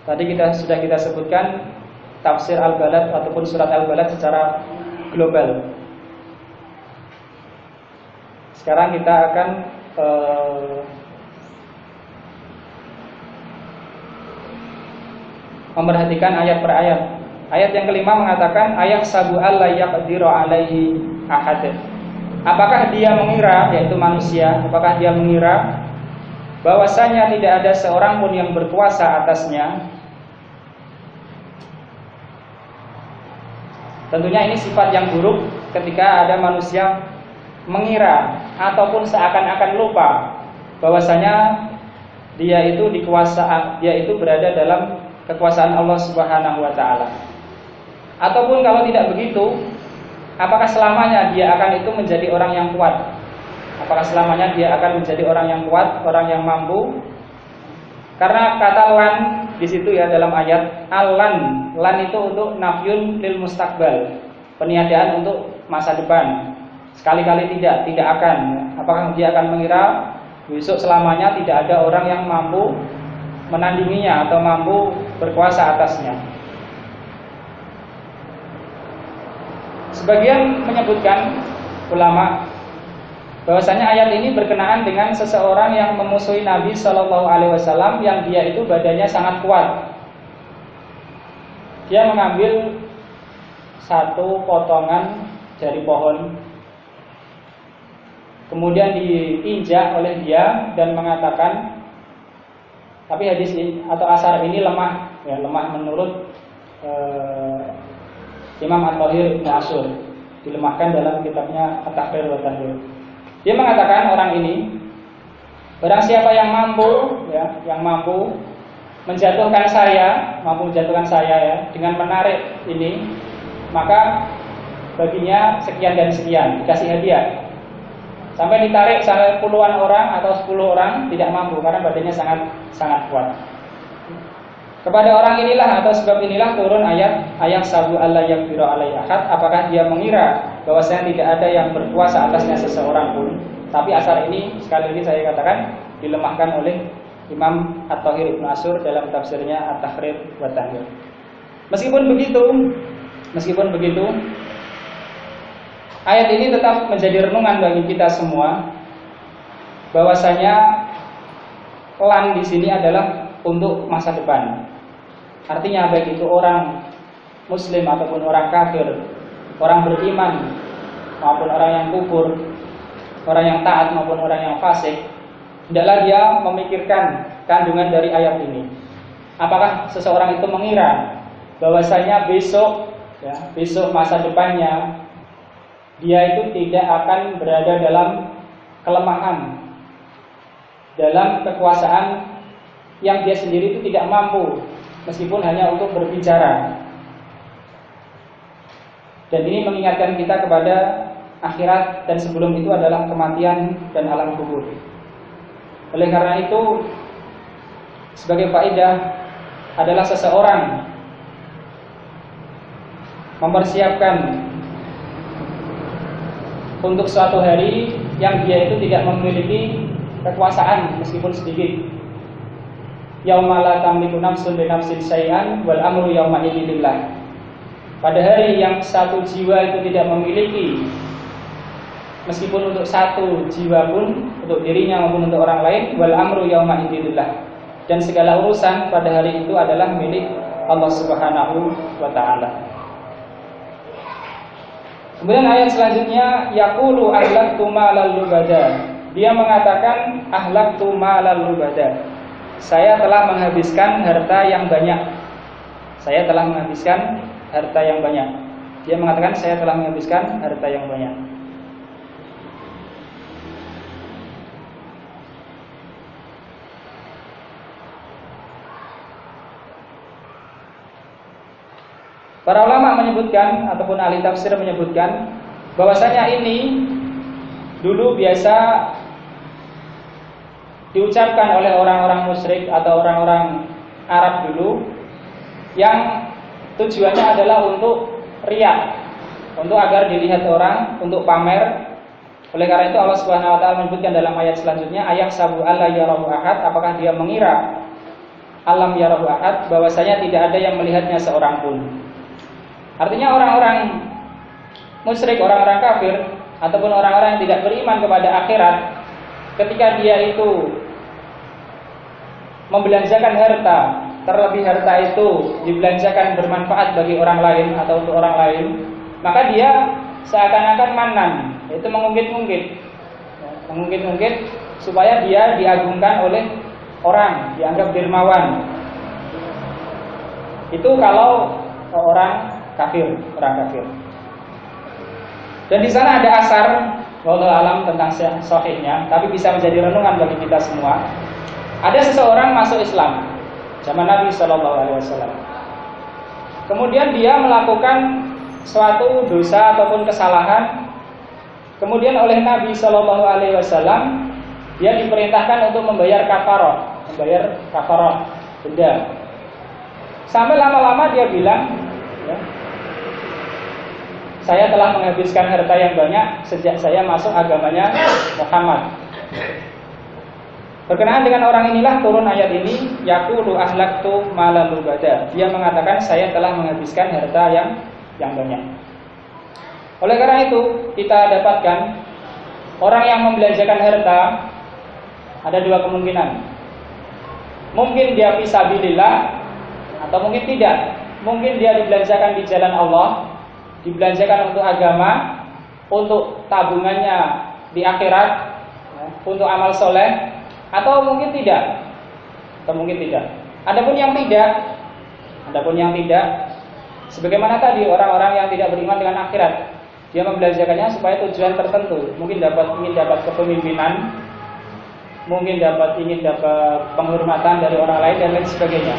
Tadi sudah kita sebutkan tafsir Al-Balad ataupun surat Al-Balad secara global. Sekarang kita akan memperhatikan ayat per ayat. Ayat yang kelima mengatakan ayahsabu alla yaqdiru alaihi ahad. Apakah dia mengira, yaitu manusia, apakah dia mengira bahwasanya tidak ada seorang pun yang berkuasa atasnya? Tentunya ini sifat yang buruk ketika ada manusia mengira ataupun seakan-akan lupa bahwasanya dia itu berada dalam kekuasaan Allah Subhanahu wa taala. Ataupun kalau tidak begitu, apakah selamanya dia akan itu menjadi orang yang kuat? Apakah selamanya dia akan menjadi orang yang kuat, orang yang mampu? Karena kata lan di situ ya dalam ayat lan itu untuk nafyun lil mustaqbal, peniadaan untuk masa depan. Sekali-kali tidak akan. Apakah dia akan mengira besok selamanya tidak ada orang yang mampu menandinginya atau mampu berkuasa atasnya? Sebagian menyebutkan ulama bahwasanya ayat ini berkenaan dengan seseorang yang memusuhi Nabi Shallallahu Alaihi Wasallam yang dia itu badannya sangat kuat. Dia mengambil satu potongan dari pohon, kemudian diinjak oleh dia dan mengatakan, tapi hadis ini atau asar ini lemah, ya, lemah menurut Imam At-Thahir Ibnu Asyur, dilemahkan dalam kitabnya At-Tahrir wa Tanwir. Dia mengatakan orang ini, barang siapa yang mampu menjatuhkan saya ya, dengan menarik ini, maka baginya sekian dan sekian, dikasih hadiah. Sampai ditarik sampai puluhan orang atau 10 orang tidak mampu karena badannya sangat kuat. Kepada orang inilah atau sebab inilah turun ayat sabu alla yaqdiru alaihi ahad. Apakah dia mengira bahwasanya tidak ada yang berkuasa atasnya seseorang pun? Tapi asar ini sekali lagi saya katakan dilemahkan oleh Imam At-Thahir Ibnu Asyur dalam tafsirnya At-Tahrir wa Tanwir. Meskipun begitu, ayat ini tetap menjadi renungan bagi kita semua bahwasanya lan di sini adalah untuk masa depan. Artinya baik itu orang muslim ataupun orang kafir, orang beriman maupun orang yang kufur, orang yang taat maupun orang yang fasik, hendaklah dia memikirkan kandungan dari ayat ini. Apakah seseorang itu mengira bahwasanya besok masa depannya dia itu tidak akan berada dalam kelemahan, dalam kekuasaan yang dia sendiri itu tidak mampu, meskipun hanya untuk berbicara. Dan ini mengingatkan kita kepada akhirat dan sebelum itu adalah kematian dan alam kubur. Oleh karena itu, sebagai faedah adalah seseorang mempersiapkan untuk suatu hari yang dia itu tidak memiliki kekuasaan meskipun sedikit. Yauma la tamliku nafsun li nafsin syai'an wal amru yauma idzin lillah. Pada hari yang satu jiwa itu tidak memiliki, meskipun untuk satu jiwa pun, untuk dirinya maupun untuk orang lain, wal amru yauma idzin lillah. Dan segala urusan pada hari itu adalah milik Allah Subhanahu wa taala. Kemudian ayat selanjutnya, yaqulu ahlaktu malal lubada. Dia mengatakan ahlaktu malal lubada. Saya telah menghabiskan harta yang banyak. Saya telah menghabiskan harta yang banyak. Dia mengatakan saya telah menghabiskan harta yang banyak. Para ulama menyebutkan ataupun ahli tafsir menyebutkan bahwasanya ini dulu biasa diucapkan oleh orang-orang musyrik atau orang-orang Arab dulu yang tujuannya adalah untuk riya, untuk agar dilihat orang, untuk pamer. Oleh karena itu Allah Subhanahu wa taala menyebutkan dalam ayat selanjutnya, ayat sabu alla yarahu ahad, apakah dia mengira alam yarahu ahad, bahwasanya tidak ada yang melihatnya seorang pun. Artinya orang-orang musyrik, orang-orang kafir ataupun orang-orang yang tidak beriman kepada akhirat, ketika dia itu membelanjakan harta, terlebih harta itu dibelanjakan bermanfaat bagi orang lain atau untuk orang lain, maka dia seakan-akan manan, yaitu mengungkit-ungkit supaya dia diagungkan oleh orang, dianggap dermawan. Itu kalau orang kafir. Dan di sana ada asar, wallahu alam tentang sahihnya, tapi bisa menjadi renungan bagi kita semua. Ada seseorang masuk Islam zaman Nabi Shallallahu Alaihi Wasallam. Kemudian dia melakukan suatu dosa ataupun kesalahan. Kemudian oleh Nabi Shallallahu Alaihi Wasallam dia diperintahkan untuk membayar kafarah, denda. Sampai lama-lama dia bilang, ya, saya telah menghabiskan harta yang banyak sejak saya masuk agamanya Muhammad. Berkenaan dengan orang inilah turun ayat ini, yaqulu ahlaktu malal lubada. Dia mengatakan saya telah menghabiskan harta yang banyak. Oleh karena itu kita dapatkan orang yang membelanjakan harta ada dua kemungkinan. Mungkin dia fisabilillah atau mungkin tidak. Mungkin dia dibelanjakan di jalan Allah, dibelanjakan untuk agama, untuk tabungannya di akhirat, untuk amal soleh, atau mungkin tidak. Adapun yang tidak, sebagaimana tadi orang-orang yang tidak beriman dengan akhirat, dia membelanjakannya supaya tujuan tertentu, mungkin ingin dapat kepemimpinan, mungkin ingin dapat penghormatan dari orang lain dan lain sebagainya.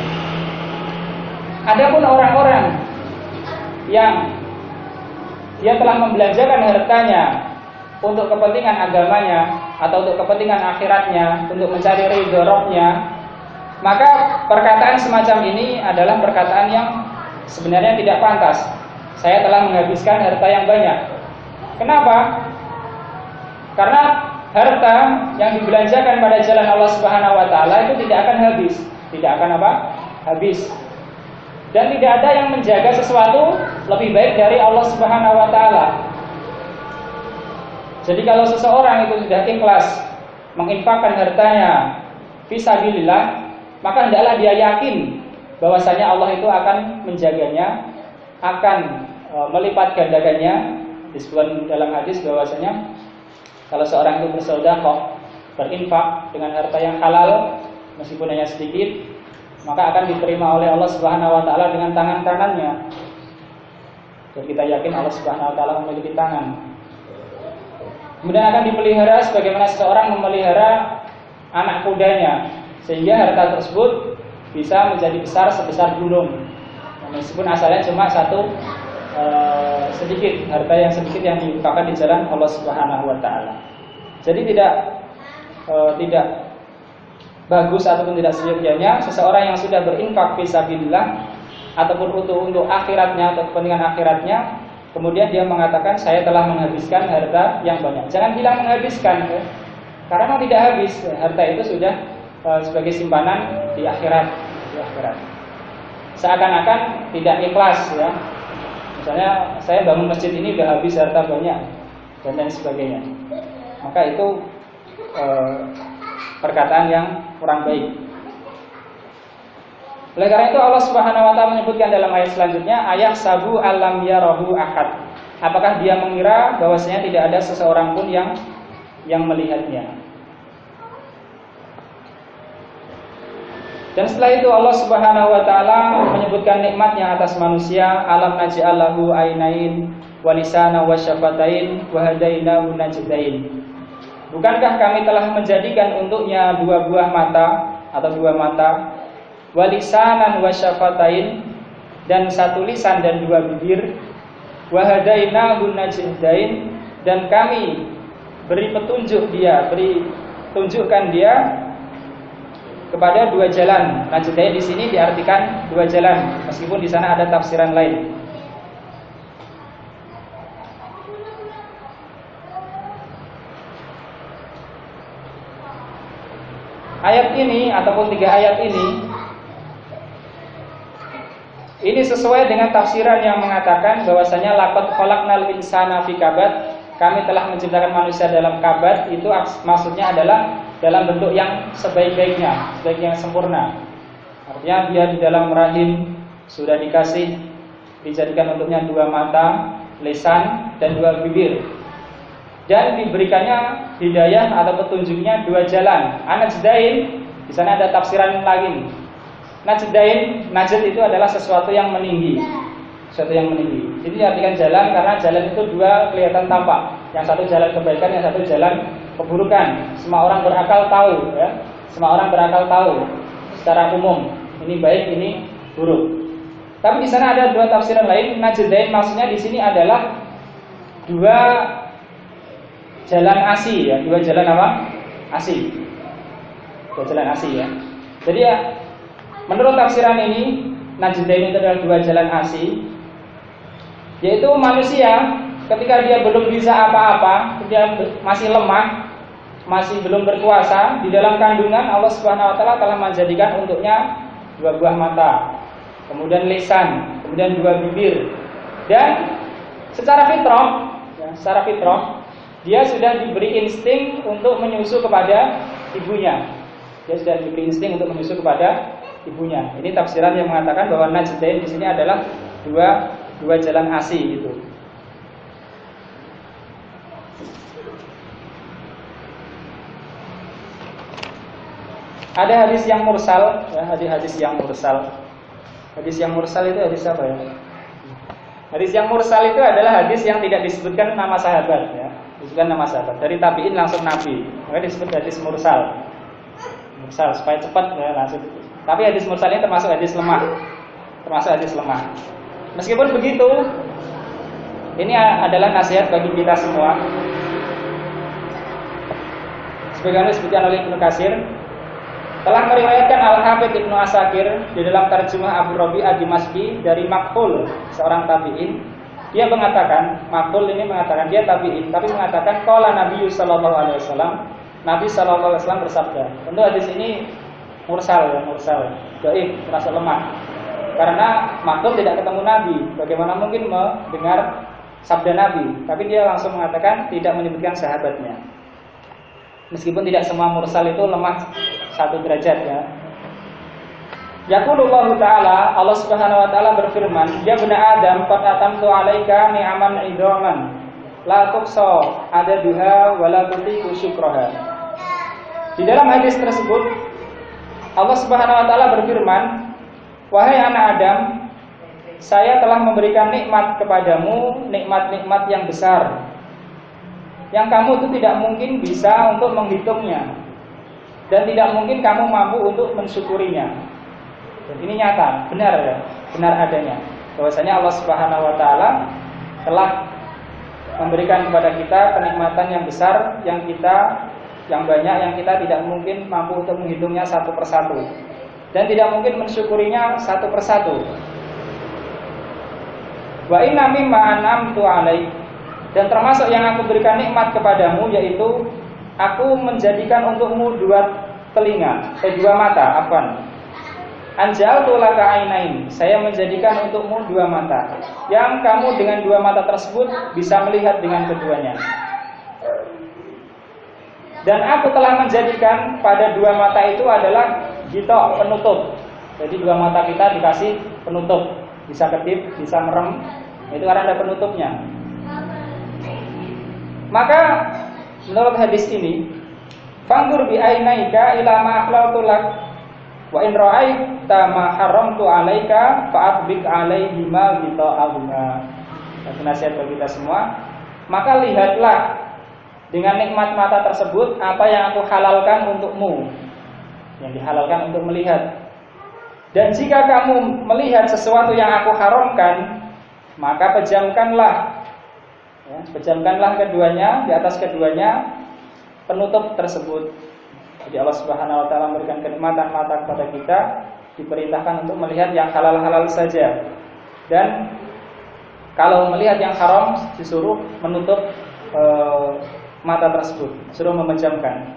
Adapun orang-orang yang dia telah membelanjakan hartanya untuk kepentingan agamanya atau untuk kepentingan akhiratnya, untuk mencari ridho Rabb-nya, maka perkataan semacam ini adalah perkataan yang sebenarnya tidak pantas. Saya telah menghabiskan harta yang banyak. Kenapa? Karena harta yang dibelanjakan pada jalan Allah Subhanahu wa taala itu tidak akan habis. Habis. Dan tidak ada yang menjaga sesuatu lebih baik dari Allah Subhanahu wa taala. Jadi kalau seseorang itu sudah ikhlas menginfakkan hartanya fisabilillah, maka hendaklah dia yakin bahwasanya Allah itu akan menjaganya, akan melipat gandakannya. Disebutkan dalam hadis bahwasanya kalau seorang itu bersedekah, berinfak dengan harta yang halal meskipun hanya sedikit, maka akan diterima oleh Allah Subhanahu wa taala dengan tangan kanannya. Dan kita yakin Allah Subhanahu wa taala memiliki tangan. Kemudian akan dipelihara sebagaimana seseorang memelihara anak kudanya, sehingga harta tersebut bisa menjadi besar sebesar gunung. Meskipun asalnya cuma satu sedikit, harta yang sedikit yang diinfakkan di jalan Allah Subhanahu wa taala. Jadi tidak bagus ataupun tidak seyogyanya seseorang yang sudah berinfak fisabilillah ataupun untuk akhiratnya atau kepentingan akhiratnya, kemudian dia mengatakan saya telah menghabiskan harta yang banyak. Jangan bilang menghabiskan, ya. Karena tidak habis, harta itu sudah sebagai simpanan di akhirat, Seakan-akan tidak ikhlas, ya. Misalnya saya bangun masjid ini sudah habis harta banyak dan lain sebagainya. Maka itu perkataan yang kurang baik. Oleh karena itu Allah Subhanahu wa taala menyebutkan dalam ayat selanjutnya, ayahsabu alam yarahu ahad. Apakah dia mengira bahwasanya tidak ada seseorang pun yang melihatnya. Dan setelah itu Allah Subhanahu wa taala menyebutkan nikmatnya atas manusia, alam naj'alahu ainain wa lisana wa syafatain wa hadainahu najdain. Bukankah kami telah menjadikan untuknya dua buah mata atau dua mata, wa lisanan wa syafatain, dan satu lisan dan dua bibir, wa hadainahu najdain, dan kami beri petunjuk dia, tunjukkan dia kepada dua jalan. Najdain di sini diartikan dua jalan, meskipun di sana ada tafsiran lain. Ayat ini ataupun tiga ayat ini sesuai dengan tafsiran yang mengatakan bahwasanya laqad khalaqnal insana fi kabad, kami telah menciptakan manusia dalam kabad, itu maksudnya adalah dalam bentuk yang sebaik-baiknya, sebaik yang sempurna. Artinya dia di dalam rahim sudah dijadikan untuknya dua mata, lisan, dan dua bibir. Dan diberikannya hidayah atau petunjuknya dua jalan. Najdain, di sana ada tafsiran lagi. Najdain, najd itu adalah sesuatu yang meninggi. Sesuatu yang meninggi. Jadi diartikan jalan karena jalan itu dua kelihatan tampak. Yang satu jalan kebaikan, yang satu jalan keburukan. Semua orang berakal tahu, ya. Semua orang berakal tahu secara umum ini baik, ini buruk. Tapi di sana ada dua tafsiran lain. Najdain maksudnya di sini adalah dua jalan asi, ya, dua jalan apa? Asi. Dua jalan asi, ya. Jadi ya, menurut tafsiran ini, najdain itu adalah dua jalan asi, yaitu manusia ketika dia belum bisa apa-apa, dia masih lemah, masih belum berkuasa, di dalam kandungan Allah Subhanahu wa taala telah menjadikan untuknya dua buah mata, kemudian lisan, kemudian dua bibir. Dan secara fitrah dia sudah diberi insting untuk menyusu kepada ibunya. Dia sudah diberi insting untuk menyusu kepada ibunya. Ini tafsiran yang mengatakan bahwa najdain di sini adalah dua jalan asi itu. Ada hadis yang mursal, ya, hadis yang mursal. Hadis yang mursal itu hadis apa ya? Hadis yang mursal itu adalah hadis yang tidak disebutkan nama sahabat, ya. Disebutkan nama sahabat, dari tabi'in langsung nabi, maka disebut hadis mursal. Mursal supaya cepat, ya, langsung. Tapi hadis mursal ini termasuk hadis lemah. Meskipun begitu, ini adalah nasihat bagi kita semua. Sebagaimana disebutkan oleh Ibnu Katsir, telah meriwayatkan Al-Hafidz Ibnu Asakir di dalam tarjumah Abu Rabi' ad-Dimashqi dari Makhul, seorang tabi'in. Dia mengatakan, Makhul ini mengatakan, dia tabi'in, tapi mengatakan qala Nabi sallallahu alaihi wasallam, Nabi sallallahu alaihi wasallam bersabda. Tentu hadis ini mursal, dhaif, terasa lemah. Karena Makhul tidak ketemu Nabi, bagaimana mungkin mendengar sabda Nabi? Tapi dia langsung mengatakan tidak menyebutkan sahabatnya. Meskipun tidak semua mursal itu lemah satu derajat, ya. Yaqulullahu ta'ala, Allah Subhanahu wa ta'ala berfirman, ya bani Adam, qad atamtu 'alaika ni'aman 'idhaman la tuqsa adaduha wa la tutiqu syukraha. Di dalam hadis tersebut Allah Subhanahu wa ta'ala berfirman, wahai anak Adam, saya telah memberikan nikmat kepadamu, nikmat-nikmat yang besar, yang kamu itu tidak mungkin bisa untuk menghitungnya, dan tidak mungkin kamu mampu untuk mensyukurinya. Dan ini nyata, benar, ya, benar adanya. bahwasanya Allah Subhanahu wa taala telah memberikan kepada kita kenikmatan yang besar yang banyak yang kita tidak mungkin mampu untuk menghitungnya satu persatu dan tidak mungkin mensyukurinya satu persatu. Wa inna mimma an'amtu 'alaik, dan termasuk yang aku berikan nikmat kepadamu yaitu aku menjadikan untukmu dua mata, Anjaltu laka ainain, saya menjadikan untukmu dua mata, yang kamu dengan dua mata tersebut bisa melihat dengan keduanya. Dan aku telah menjadikan pada dua mata itu adalah ghita, penutup. Jadi dua mata kita dikasih penutup, bisa kedip, bisa merem, itu karena ada penutupnya. Maka menurut hadis ini, fangur bi ainaika ila ma akhlaqtu lak wa in ra'aita ma haramtu 'alaika fa'atbik 'alaihi ma bita'ahuma. Itu nasihat bagi kita semua. Maka lihatlah dengan nikmat mata tersebut apa yang aku halalkan untukmu, yang dihalalkan untuk melihat. Dan jika kamu melihat sesuatu yang aku haramkan, maka pejamkanlah keduanya, di atas keduanya penutup tersebut. Jadi Allah Subhanahu wa taala memberikan kenikmatan mata kepada kita, diperintahkan untuk melihat yang halal-halal saja. Dan kalau melihat yang haram disuruh menutup mata tersebut, disuruh memejamkan.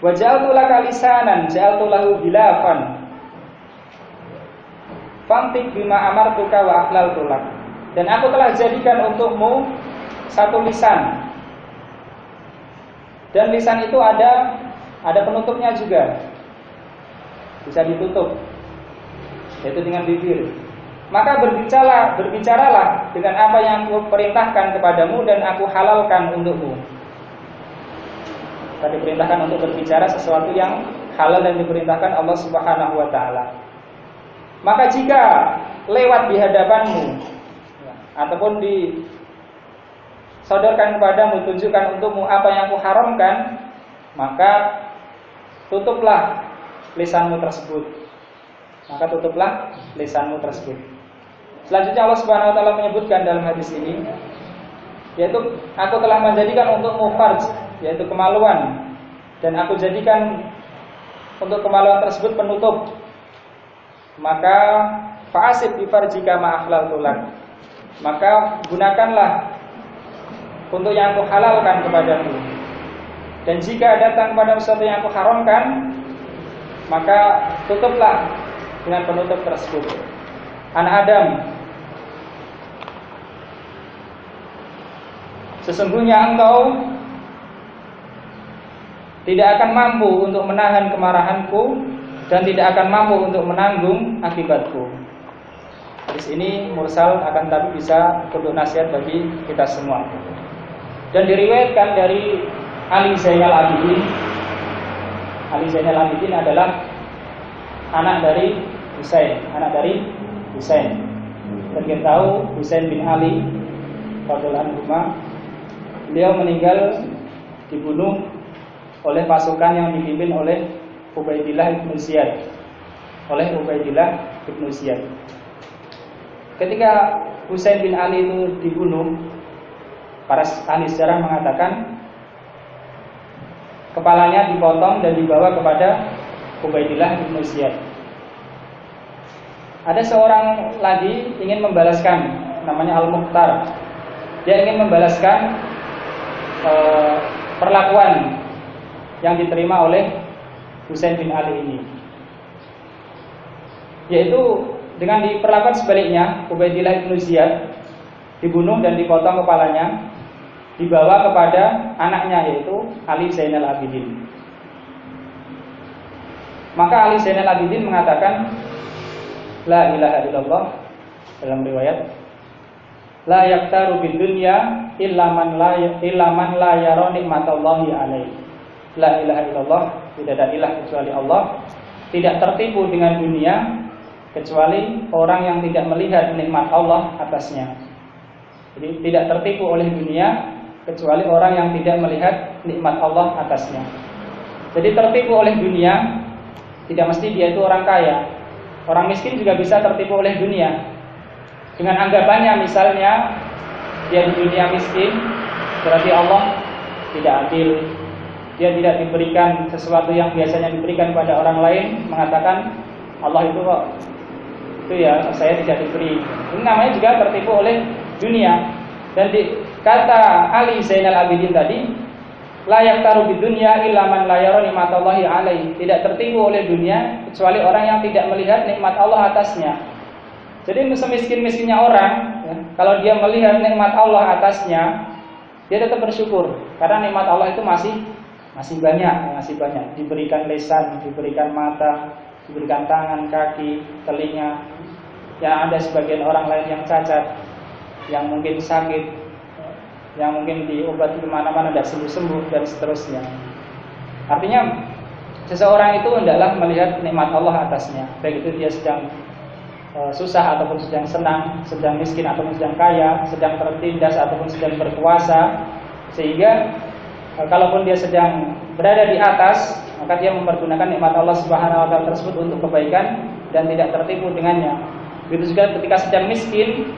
Wa ja'altu laka lisanan ja'altu lahu hilafan. Fantik bima amartuka wa ahlaltu lak. Dan aku telah jadikan untukmu satu lisan. Dan lisan itu ada penutupnya juga, bisa ditutup, yaitu dengan bibir. Maka berbicaralah dengan apa yang aku perintahkan kepadamu dan aku halalkan untukmu. Kita diperintahkan untuk berbicara sesuatu yang halal dan diperintahkan Allah Subhanahu wa taala. Maka jika lewat di hadapanmu ataupun disodorkan kepadamu, tunjukkan untukmu apa yang aku haramkan, maka tutuplah lisanmu tersebut. Selanjutnya Allah Subhanahu wa taala menyebutkan dalam hadis ini, yaitu aku telah menjadikan untukmu farj, yaitu kemaluan, dan aku jadikan untuk kemaluan tersebut penutup. Maka fa'asib bi farjika ma ahlaltu lak. Maka gunakanlah untuk yang aku halalkan kepadamu. Dan jika datang kepada sesuatu yang aku haramkan, maka tutuplah dengan penutup tersebut. Anak Adam, sesungguhnya engkau tidak akan mampu untuk menahan kemarahanku dan tidak akan mampu untuk menanggung akibatku. Hadis ini mursal, akan tapi bisa untuk nasihat bagi kita semua. Dan diriwayatkan dari Ali Zainal Abidin. Ali Zainal Abidin adalah anak dari Husain. Dan kita tahu Husain bin Ali radhiyallahu anhu, beliau meninggal dibunuh oleh pasukan yang dipimpin oleh Ubaidillah ibn Ziyad. Ketika Husain bin Ali itu dibunuh, para ahli sejarah mengatakan kepalanya dipotong dan dibawa kepada Ubaidillah ibn Ziyad. Ada seorang lagi ingin membalaskan, namanya Al-Mukhtar. Dia ingin membalaskan perlakuan yang diterima oleh Husain bin Ali ini, yaitu dengan diperlakukan sebaliknya. Ubaidillah ibn Ziyad dibunuh dan dipotong kepalanya, dibawa kepada anaknya yaitu Ali Zainal Abidin. Maka Ali Zainal Abidin mengatakan la ilaha illallah, dalam riwayat la yaktaru bid dunya illa man la yara nikmatallahi alaihi. La ilaha illallah, tidak ada ilah kecuali Allah, tidak tertipu dengan dunia kecuali orang yang tidak melihat nikmat Allah atasnya. Jadi tidak tertipu oleh dunia kecuali orang yang tidak melihat nikmat Allah atasnya. Jadi tertipu oleh dunia tidak mesti dia itu orang kaya. Orang miskin juga bisa tertipu oleh dunia. Dengan anggapannya misalnya dia di dunia miskin, berarti Allah tidak adil. Dia tidak diberikan sesuatu yang biasanya diberikan pada orang lain, mengatakan Allah itu kok itu ya saya tidak diberi. Ini namanya juga tertipu oleh dunia. Dan kata Ali Zainal Abidin tadi, la yaktaru bidunya illa man la yara nikmatallahi alaihi. Tidak tertipu oleh dunia kecuali orang yang tidak melihat nikmat Allah atasnya. Jadi semiskin-miskinnya orang, ya, kalau dia melihat nikmat Allah atasnya, dia tetap bersyukur karena nikmat Allah itu masih banyak, diberikan lisan, diberikan mata, diberikan tangan, kaki, telinga. Yang ada sebagian orang lain yang cacat, yang mungkin sakit, yang mungkin diobati kemana-mana tidak sembuh-sembuh dan seterusnya. Artinya seseorang itu hendaklah melihat nikmat Allah atasnya, baik itu dia sedang susah ataupun sedang senang, sedang miskin ataupun sedang kaya, sedang tertindas ataupun sedang berkuasa, sehingga kalaupun dia sedang berada di atas, maka dia mempergunakan nikmat Allah Subhanahu wa taala tersebut untuk kebaikan dan tidak tertipu dengannya. Begitu juga ketika sedang miskin,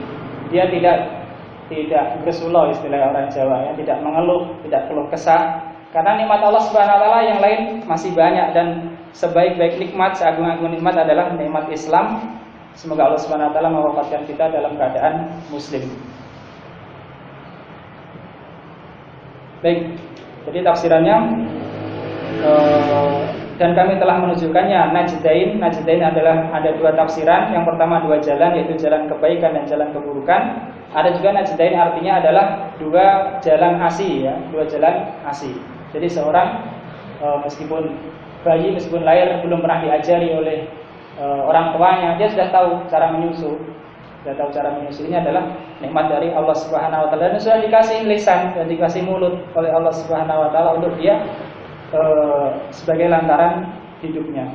dia tidak bersulau istilah orang Jawa ya, tidak mengeluh, tidak keluh kesah, karena nikmat Allah Subhanahu wa taala yang lain masih banyak dan sebaik-baik nikmat, seagung-agung nikmat adalah nikmat Islam. Semoga Allah Subhanahu wa taala mewafatkan kita dalam keadaan muslim. Baik, jadi tafsirannya dan kami telah menunjukkannya Najdain adalah ada dua tafsiran. Yang pertama dua jalan, yaitu jalan kebaikan dan jalan keburukan. Ada juga Najdain artinya adalah dua jalan asi ya, dua jalan asi. Jadi seorang meskipun bayi, meskipun lahir belum pernah diajari oleh orang tuanya, dia sudah tahu cara menyusu. Sudah tahu cara menyusu. Ini adalah nikmat dari Allah Subhanahu wa taala, dan sudah dikasih lisan dan dikasih mulut oleh Allah Subhanahu wa taala untuk dia sebagai lantaran hidupnya.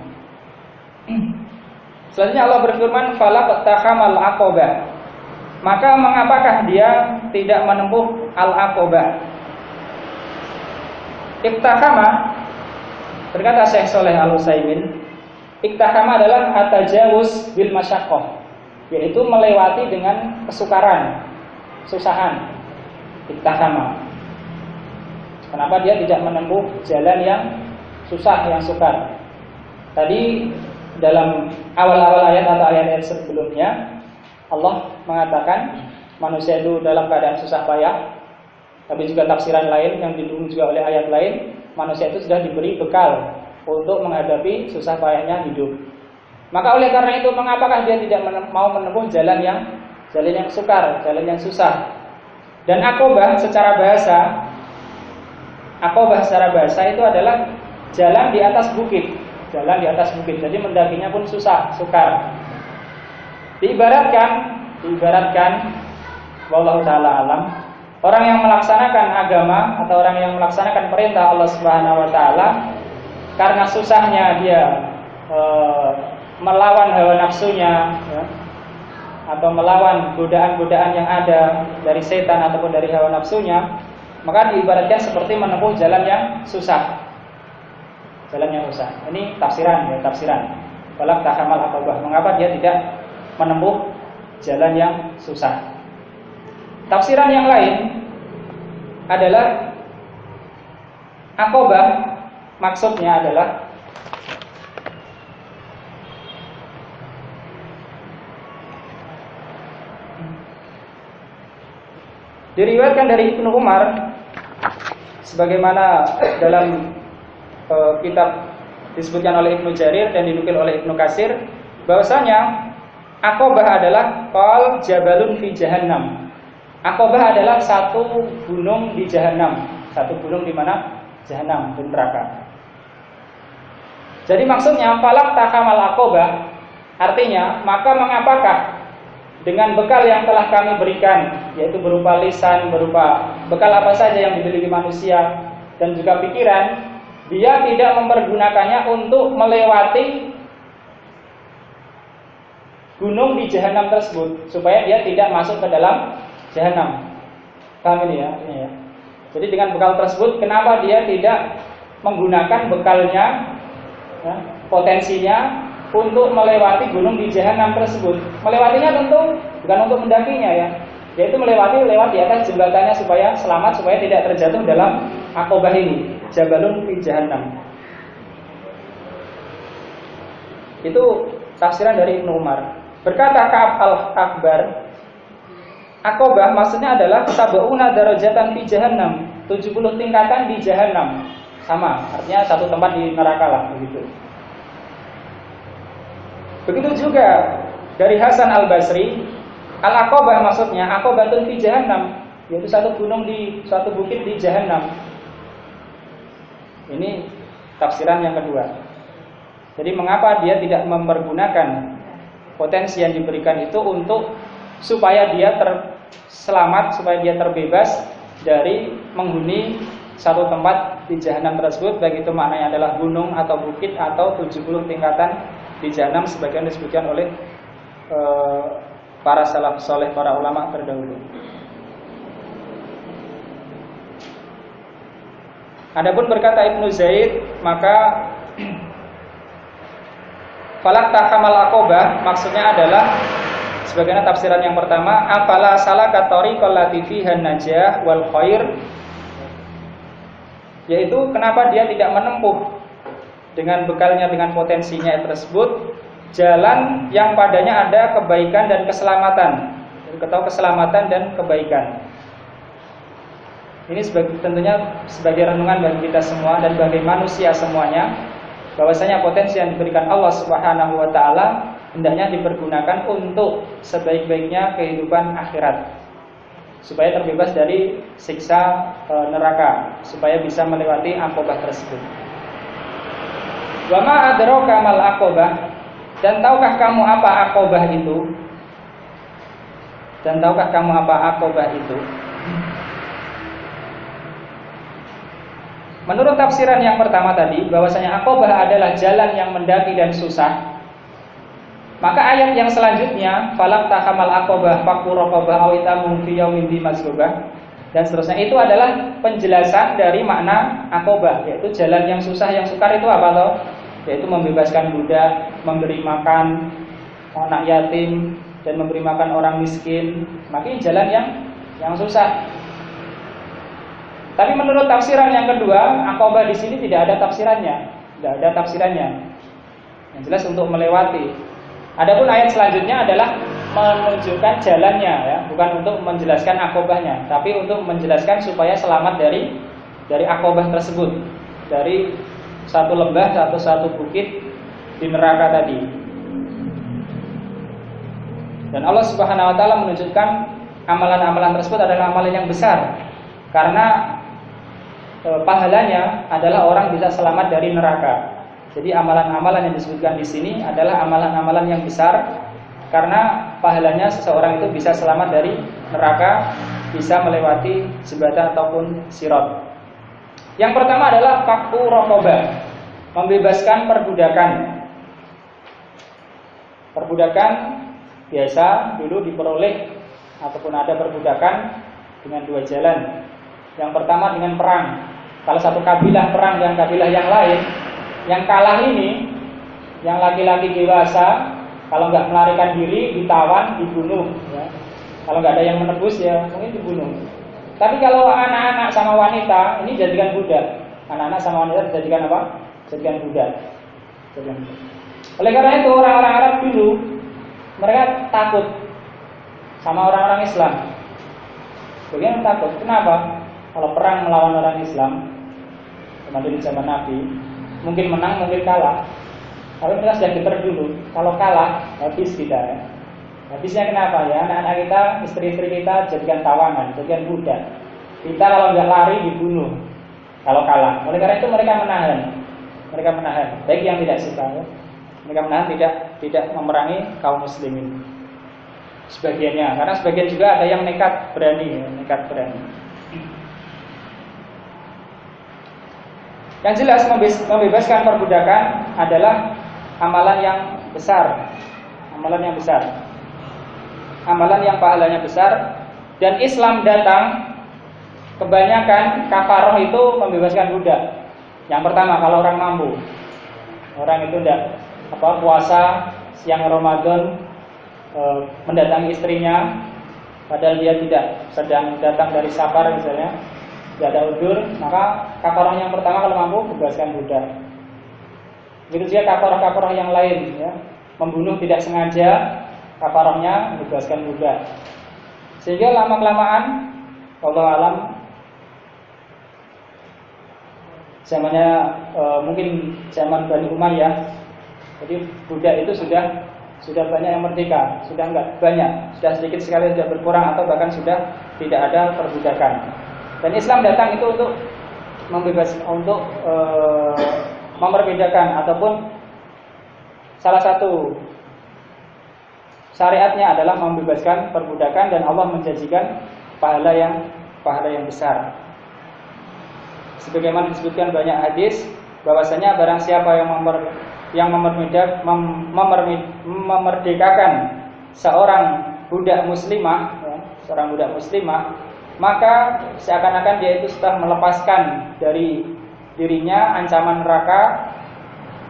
Selanjutnya Allah berfirman, "Falaqtahamal aqabah." Maka mengapakah dia tidak menempuh al-aqabah? Iktahama, berkata Syekh Shalih Al-Utsaimin, iktahama adalah atajawuz bil masyaqqah, yaitu melewati dengan kesukaran, kesusahan. Iktahama. Kenapa dia tidak menempuh jalan yang susah, yang sukar? Tadi dalam awal-awal ayat atau ayat-ayat sebelumnya, Allah mengatakan manusia itu dalam keadaan susah payah. Tapi juga tafsiran lain yang didukung juga oleh ayat lain, manusia itu sudah diberi bekal untuk menghadapi susah payahnya hidup. Maka oleh karena itu, mengapakah dia tidak mau menempuh jalan yang sukar, jalan yang susah? Dan aqabah secara bahasa itu adalah jalan di atas bukit, jadi mendakinya pun susah, sukar. Diibaratkan wallahu taala alam, orang yang melaksanakan agama atau orang yang melaksanakan perintah Allah Subhanahu wa taala, karena susahnya dia melawan hawa nafsunya ya, atau melawan godaan-godaan yang ada dari setan ataupun dari hawa nafsunya, maka diibaratkan seperti menempuh jalan yang susah. Ini tafsiran. Falaqtahamal aqabah. Mengapa dia tidak menempuh jalan yang susah? Tafsiran yang lain adalah aqabah maksudnya adalah diriwayatkan dari Ibnu Umar, sebagaimana dalam kitab disebutkan oleh Ibnu Jarir dan dinukil oleh Ibnu Katsir, bahwasanya aqabah adalah qal jabalun fi jahannam. Aqabah adalah satu gunung di Jahannam, satu gunung di mana? Jahannam, di neraka. Jadi maksudnya falaqtahamal aqabah artinya, maka mengapakah dengan bekal yang telah kami berikan, yaitu berupa lisan, berupa bekal apa saja yang dimiliki manusia dan juga pikiran, dia tidak mempergunakannya untuk melewati gunung di Jahannam tersebut, supaya dia tidak masuk ke dalam Jahannam. Paham ini ya? Jadi dengan bekal tersebut, kenapa dia tidak menggunakan bekalnya, ya, potensinya untuk melewati gunung di Jahannam tersebut? Melewatinya tentu bukan untuk mendakinya ya, yaitu lewat di atas jembatannya supaya selamat, supaya tidak terjatuh dalam Aqobah ini, Jabalun fi Jahannam. Itu tafsiran dari Ibnu Umar. Berkata Ka'ab al-Akbar, Aqobah maksudnya adalah sab'una darajatan fi Jahannam, 70 tingkatan di Jahannam. Sama, artinya satu tempat di neraka lah begitu. Begitu juga dari Hasan al-Basri, Al-Aqobah maksudnya Aqobatun fi Jahannam, yaitu satu gunung di suatu bukit di Jahannam. Ini tafsiran yang kedua. Jadi mengapa dia tidak mempergunakan potensi yang diberikan itu untuk supaya dia selamat, supaya dia terbebas dari menghuni satu tempat di Jahannam tersebut, baik itu maknanya adalah gunung atau bukit atau 70 tingkatan di Jahannam sebagian disebutkan oleh para salaf soleh, para ulama terdahulu. Adapun berkata Ibnu Zaid, maka falak tahamal Aqobah maksudnya adalah sebagaimana tafsiran yang pertama, afala salaka tariqal lati fiha najah wal khair, yaitu kenapa dia tidak menempuh dengan bekalnya, dengan potensinya tersebut, jalan yang padanya ada kebaikan dan keselamatan, atau keselamatan dan kebaikan. Ini tentunya sebagai renungan bagi kita semua dan bagi manusia semuanya, bahwasanya potensi yang diberikan Allah Subhanahu wa taala hendaknya dipergunakan untuk sebaik-baiknya kehidupan akhirat, supaya terbebas dari siksa neraka, supaya bisa melewati Aqobah tersebut. Wa ma adraka mal Aqobah, dan tahukah kamu apa Aqobah itu? Dan tahukah kamu apa Aqobah itu? Menurut tafsiran yang pertama tadi, bahwasanya Aqobah adalah jalan yang mendaki dan susah, maka ayat yang selanjutnya, falak tahamal Aqobah fakku raqabah aw itamun fi yaumin dzi masghubah, dan seterusnya, itu adalah penjelasan dari makna Aqobah, yaitu jalan yang susah, yang sukar itu apa toh? Yaitu membebaskan budak, memberi makan anak yatim, dan memberi makan orang miskin. Maka ini jalan yang susah. Tapi menurut tafsiran yang kedua, Aqobah di sini tidak ada tafsirannya, Yang jelas untuk melewati. Adapun ayat selanjutnya adalah menunjukkan jalannya, ya, bukan untuk menjelaskan Aqobahnya, tapi untuk menjelaskan supaya selamat dari Aqobah tersebut, dari satu lembah atau satu bukit di neraka tadi. Dan Allah Subhanahu wa taala menunjukkan amalan-amalan tersebut adalah amalan yang besar, karena pahalanya adalah orang bisa selamat dari neraka. Jadi amalan-amalan yang disebutkan di sini adalah amalan-amalan yang besar, karena pahalanya seseorang itu bisa selamat dari neraka, bisa melewati jembatan ataupun sirat. Yang pertama adalah fakku raqabah, membebaskan perbudakan. Perbudakan biasa dulu diperoleh ataupun ada perbudakan dengan dua jalan. Yang pertama dengan perang. Kalau satu kabilah perang dengan kabilah yang lain, yang kalah ini, yang laki-laki dewasa, kalau nggak melarikan diri, ditawan, dibunuh. Ya. Kalau nggak ada yang menebus, ya mungkin dibunuh. Tapi kalau anak-anak sama wanita, ini jadikan budak. Anak-anak sama wanita dijadikan apa? Jadikan budak. Oleh karena itu orang-orang Arab dulu, mereka takut sama orang-orang Islam. Bagaimana takut? Kenapa? Kalau perang melawan orang Islam, termasuk di zaman Nabi, mungkin menang, mungkin kalah. Tapi kita sudah getar dulu. Kalau kalah, habis kita. Ya. Habisnya kenapa ya? Anak-anak kita, istri-istri kita jadikan tawanan, jadikan budak. Kita kalau nggak lari dibunuh. Kalau kalah. Oleh karena itu mereka menahan. Baik yang tidak suka. Ya. Mereka menahan, tidak memerangi kaum muslimin. Sebagiannya, karena sebagian juga ada yang nekat berani. Yang jelas membebaskan perbudakan adalah amalan yang besar. Amalan yang pahalanya besar. Dan Islam datang, kebanyakan kafaroh itu membebaskan budak. Yang pertama, kalau orang mampu. Orang itu puasa siang Ramadan mendatangi istrinya padahal dia tidak sedang datang dari safar misalnya, tidak ada udzur, maka kafarah yang pertama kalau mampu bebaskan budak. Begitu juga kafarah yang lain ya. Membunuh tidak sengaja, kafarahnya bebaskan budak. Sehingga lama-kelamaan wallahu alam zamannya mungkin zaman Bani Umayyah, jadi budak itu sudah banyak yang merdeka, sudah enggak banyak, sudah sedikit sekali sudah berkurang atau bahkan sudah tidak ada perbudakan. Dan Islam datang itu untuk membebaskan, untuk memperbedakan, ataupun salah satu syariatnya adalah membebaskan perbudakan, dan Allah menjanjikan pahala yang besar. Sebagaimana disebutkan banyak hadis bahwasanya barang siapa yang memerdekakan seorang budak muslimah, ya, maka seakan-akan dia itu sudah melepaskan dari dirinya ancaman neraka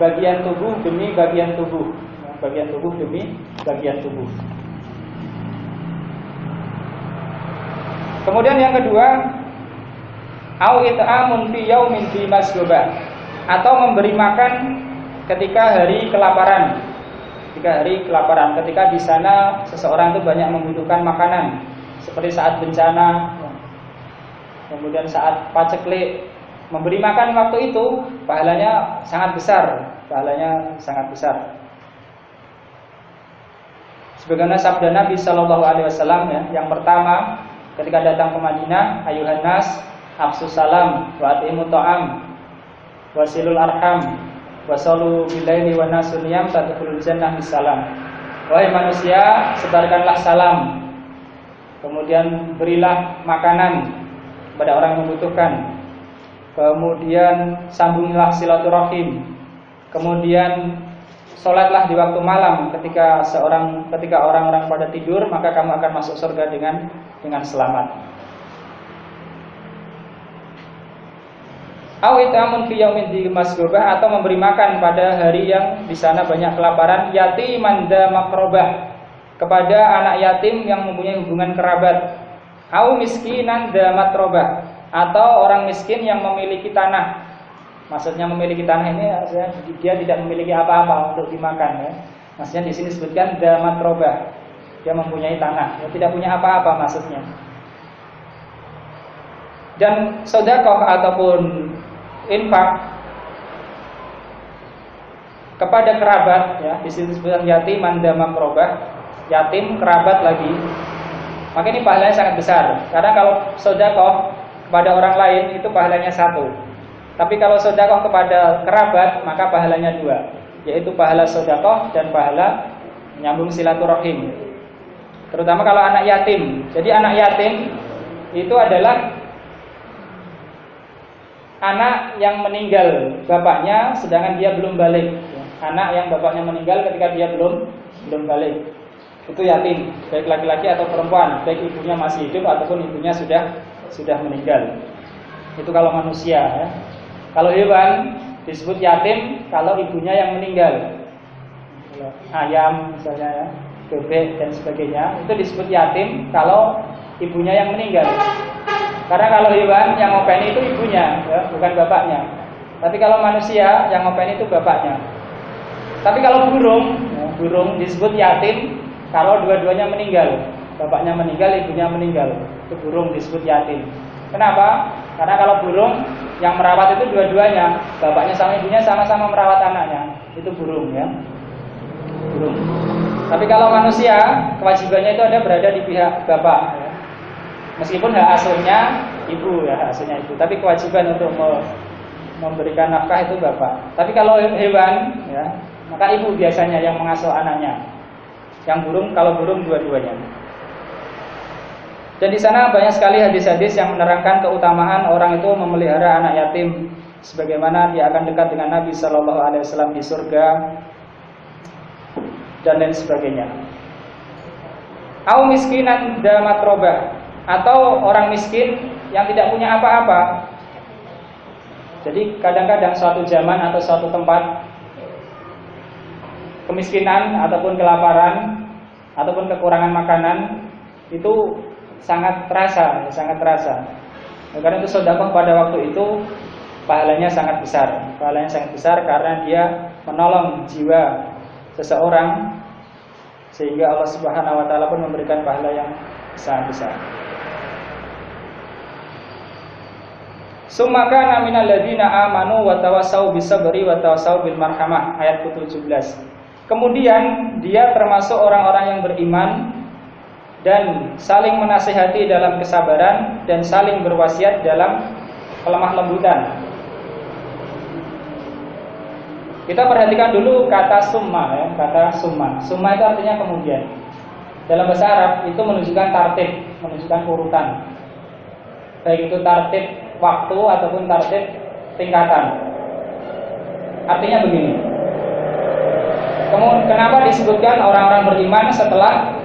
bagian tubuh demi bagian tubuh, ya, bagian tubuh demi bagian tubuh. Kemudian yang kedua, au it'amun fi yaumin fi masghubah, atau memberi makan ketika hari kelaparan. Ketika di sana seseorang itu banyak membutuhkan makanan, seperti saat bencana, kemudian saat paceklik, memberi makan waktu itu pahalanya sangat besar, Sebagaimana sabda Nabi Shallallahu Alaihi Wasallam, ya, yang pertama ketika datang ke Madinah, ayuhan nas afsus salam wa atimu ta'am wasilul arham wasallu bilaili wa nasun niyam tadkhulul jannah bisalam. Wahai manusia, sebarkanlah salam, kemudian berilah makanan kepada orang yang membutuhkan, kemudian sambungilah silaturahim, kemudian sholatlah di waktu malam ketika orang-orang pada tidur, maka kamu akan masuk surga dengan selamat. Au it'amun fi yaumin dzi masghubah, atau memberi makan pada hari yang di sana banyak kelaparan, yatiman dza maqrabah, kepada anak yatim yang mempunyai hubungan kerabat. Au miskinan dza matrabah, atau orang miskin yang memiliki tanah. Maksudnya memiliki tanah ini dia tidak memiliki apa-apa untuk dimakan, ya. Maksudnya di sini disebutkan dza matrabah, dia mempunyai tanah, dia tidak punya apa-apa maksudnya. Dan sedekah ataupun infak kepada kerabat, ya, di situ disebutkan yatiman dza maqrabah, yatim kerabat lagi. Maka ini pahalanya sangat besar. Karena kalau sedekah kepada orang lain itu pahalanya 1. Tapi kalau sedekah kepada kerabat maka pahalanya 2, yaitu pahala sedekah dan pahala menyambung silaturahim. Terutama kalau anak yatim. Jadi anak yatim itu adalah anak yang meninggal bapaknya sedangkan dia belum balik. Anak yang bapaknya meninggal ketika dia belum balik. Itu yatim, baik laki-laki atau perempuan, baik ibunya masih hidup ataupun ibunya sudah meninggal. Itu kalau manusia, ya. Kalau hewan disebut yatim kalau ibunya yang meninggal. Ayam misalnya, ya, bebek dan sebagainya, itu disebut yatim kalau ibunya yang meninggal. Karena kalau hewan yang ngopeni itu ibunya, ya, bukan bapaknya. Tapi kalau manusia yang ngopeni itu bapaknya. Tapi kalau burung disebut yatim kalau dua-duanya meninggal, bapaknya meninggal, ibunya meninggal, itu burung disebut yatim. Kenapa? Karena kalau burung yang merawat itu dua-duanya, bapaknya sama ibunya sama-sama merawat anaknya, itu burung, ya. Burung. Tapi kalau manusia, kewajibannya itu ada berada di pihak bapak, ya. Meskipun hak asuhnya ibu, ya, hak asuhnya ibu, tapi kewajiban untuk memberikan nafkah itu bapak. Tapi kalau hewan, ya, maka ibu biasanya yang mengasuh anaknya. Yang burung, kalau burung dua-duanya. Dan di sana banyak sekali hadis-hadis yang menerangkan keutamaan orang itu memelihara anak yatim, sebagaimana dia akan dekat dengan Nabi Shallallahu Alaihi Wasallam di surga dan lain sebagainya. Au miskinan dza matrabah, atau orang miskin yang tidak punya apa-apa. Jadi kadang-kadang suatu zaman atau suatu tempat kemiskinan ataupun kelaparan, ataupun kekurangan makanan itu sangat terasa, sangat terasa. Karena itu sedekah pada waktu itu pahalanya sangat besar. Pahalanya sangat besar karena dia menolong jiwa seseorang, sehingga Allah Subhanahu wa taala pun memberikan pahala yang sangat besar. Summa kana minal ladzina amanu wa tawassau bisabri wa tawassau bil marhamah, ayat ke-17. Kemudian dia termasuk orang-orang yang beriman dan saling menasihati dalam kesabaran dan saling berwasiat dalam kelemah lembutan. Kita perhatikan dulu kata summa ya, kata summa. Summa itu artinya kemudian. Dalam bahasa Arab itu menunjukkan tartib, menunjukkan urutan. Baik itu tartib waktu ataupun tartib tingkatan. Artinya begini. Kenapa disebutkan orang-orang beriman setelah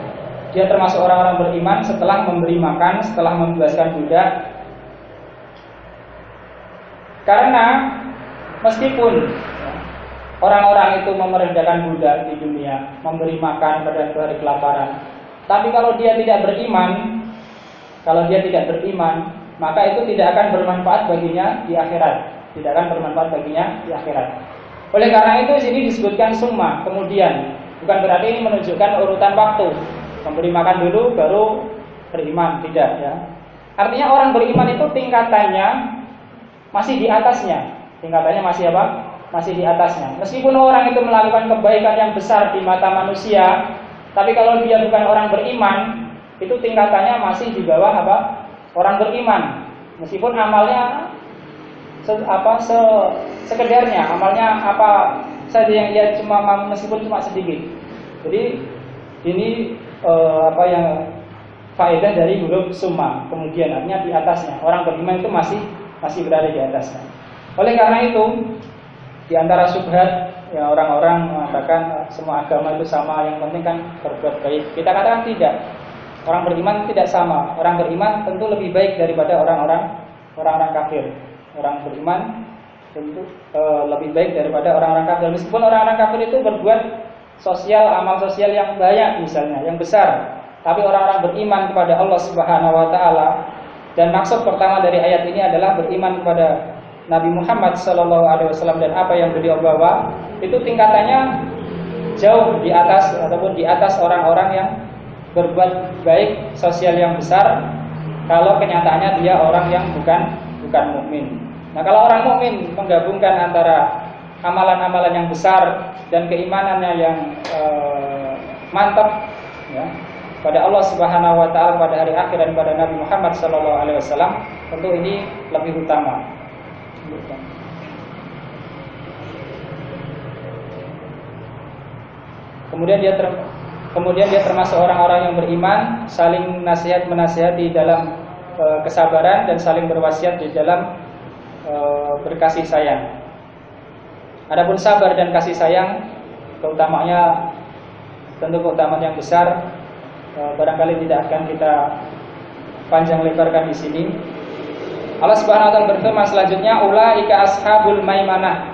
dia termasuk orang-orang beriman setelah memberi makan, setelah membebaskan budak? Karena meskipun orang-orang itu memerintahkan budak di dunia, memberi makan pada hari kelaparan, tapi kalau dia tidak beriman, maka itu tidak akan bermanfaat baginya di akhirat, tidak akan bermanfaat baginya di akhirat. Oleh karena itu sini disebutkan summa, kemudian, bukan berarti ini menunjukkan urutan waktu, memberi makan dulu baru beriman, tidak ya. Artinya orang beriman itu tingkatannya masih di atasnya. Tingkatannya masih apa? Masih di atasnya. Meskipun orang itu melakukan kebaikan yang besar di mata manusia, tapi kalau dia bukan orang beriman, itu tingkatannya masih di bawah apa? Orang beriman. Meskipun amalnya sekedarnya, amalnya apa saja yang dia meskipun cuma sedikit. Jadi ini yang faedah dari huruf summa, kemudian artinya di atasnya. Orang beriman itu masih berada di atasnya. Oleh karena itu, di antara syubhat yang orang-orang mengatakan semua agama itu sama, yang penting kan berbuat baik. Kita katakan tidak. Orang beriman tidak sama. Orang beriman tentu lebih baik daripada orang-orang kafir. Orang beriman tentu lebih baik daripada orang-orang kafir. Meskipun orang-orang kafir itu berbuat amal sosial yang banyak misalnya, yang besar. Tapi orang-orang beriman kepada Allah Subhanahu wa taala, dan maksud pertama dari ayat ini adalah beriman kepada Nabi Muhammad SAW dan apa yang beliau bawa, itu tingkatannya jauh di atas ataupun di atas orang-orang yang berbuat baik sosial yang besar, kalau kenyataannya dia orang yang bukan mukmin. Nah, kalau orang mukmin menggabungkan antara amalan-amalan yang besar dan keimanannya yang mantap ya, pada Allah Subhanahu wa taala, pada hari akhir dan pada Nabi Muhammad SAW, tentu ini lebih utama. Kemudian dia termasuk orang-orang yang beriman, saling menasihati dalam kesabaran dan saling berwasiat di dalam berkasih sayang. Adapun sabar dan kasih sayang, keutamanya tentu keutamaan yang besar, barangkali tidak akan kita panjang lebarkan di sini. Allah Subhanahu wa taala berfirman selanjutnya, ulaika ashabul maimanah.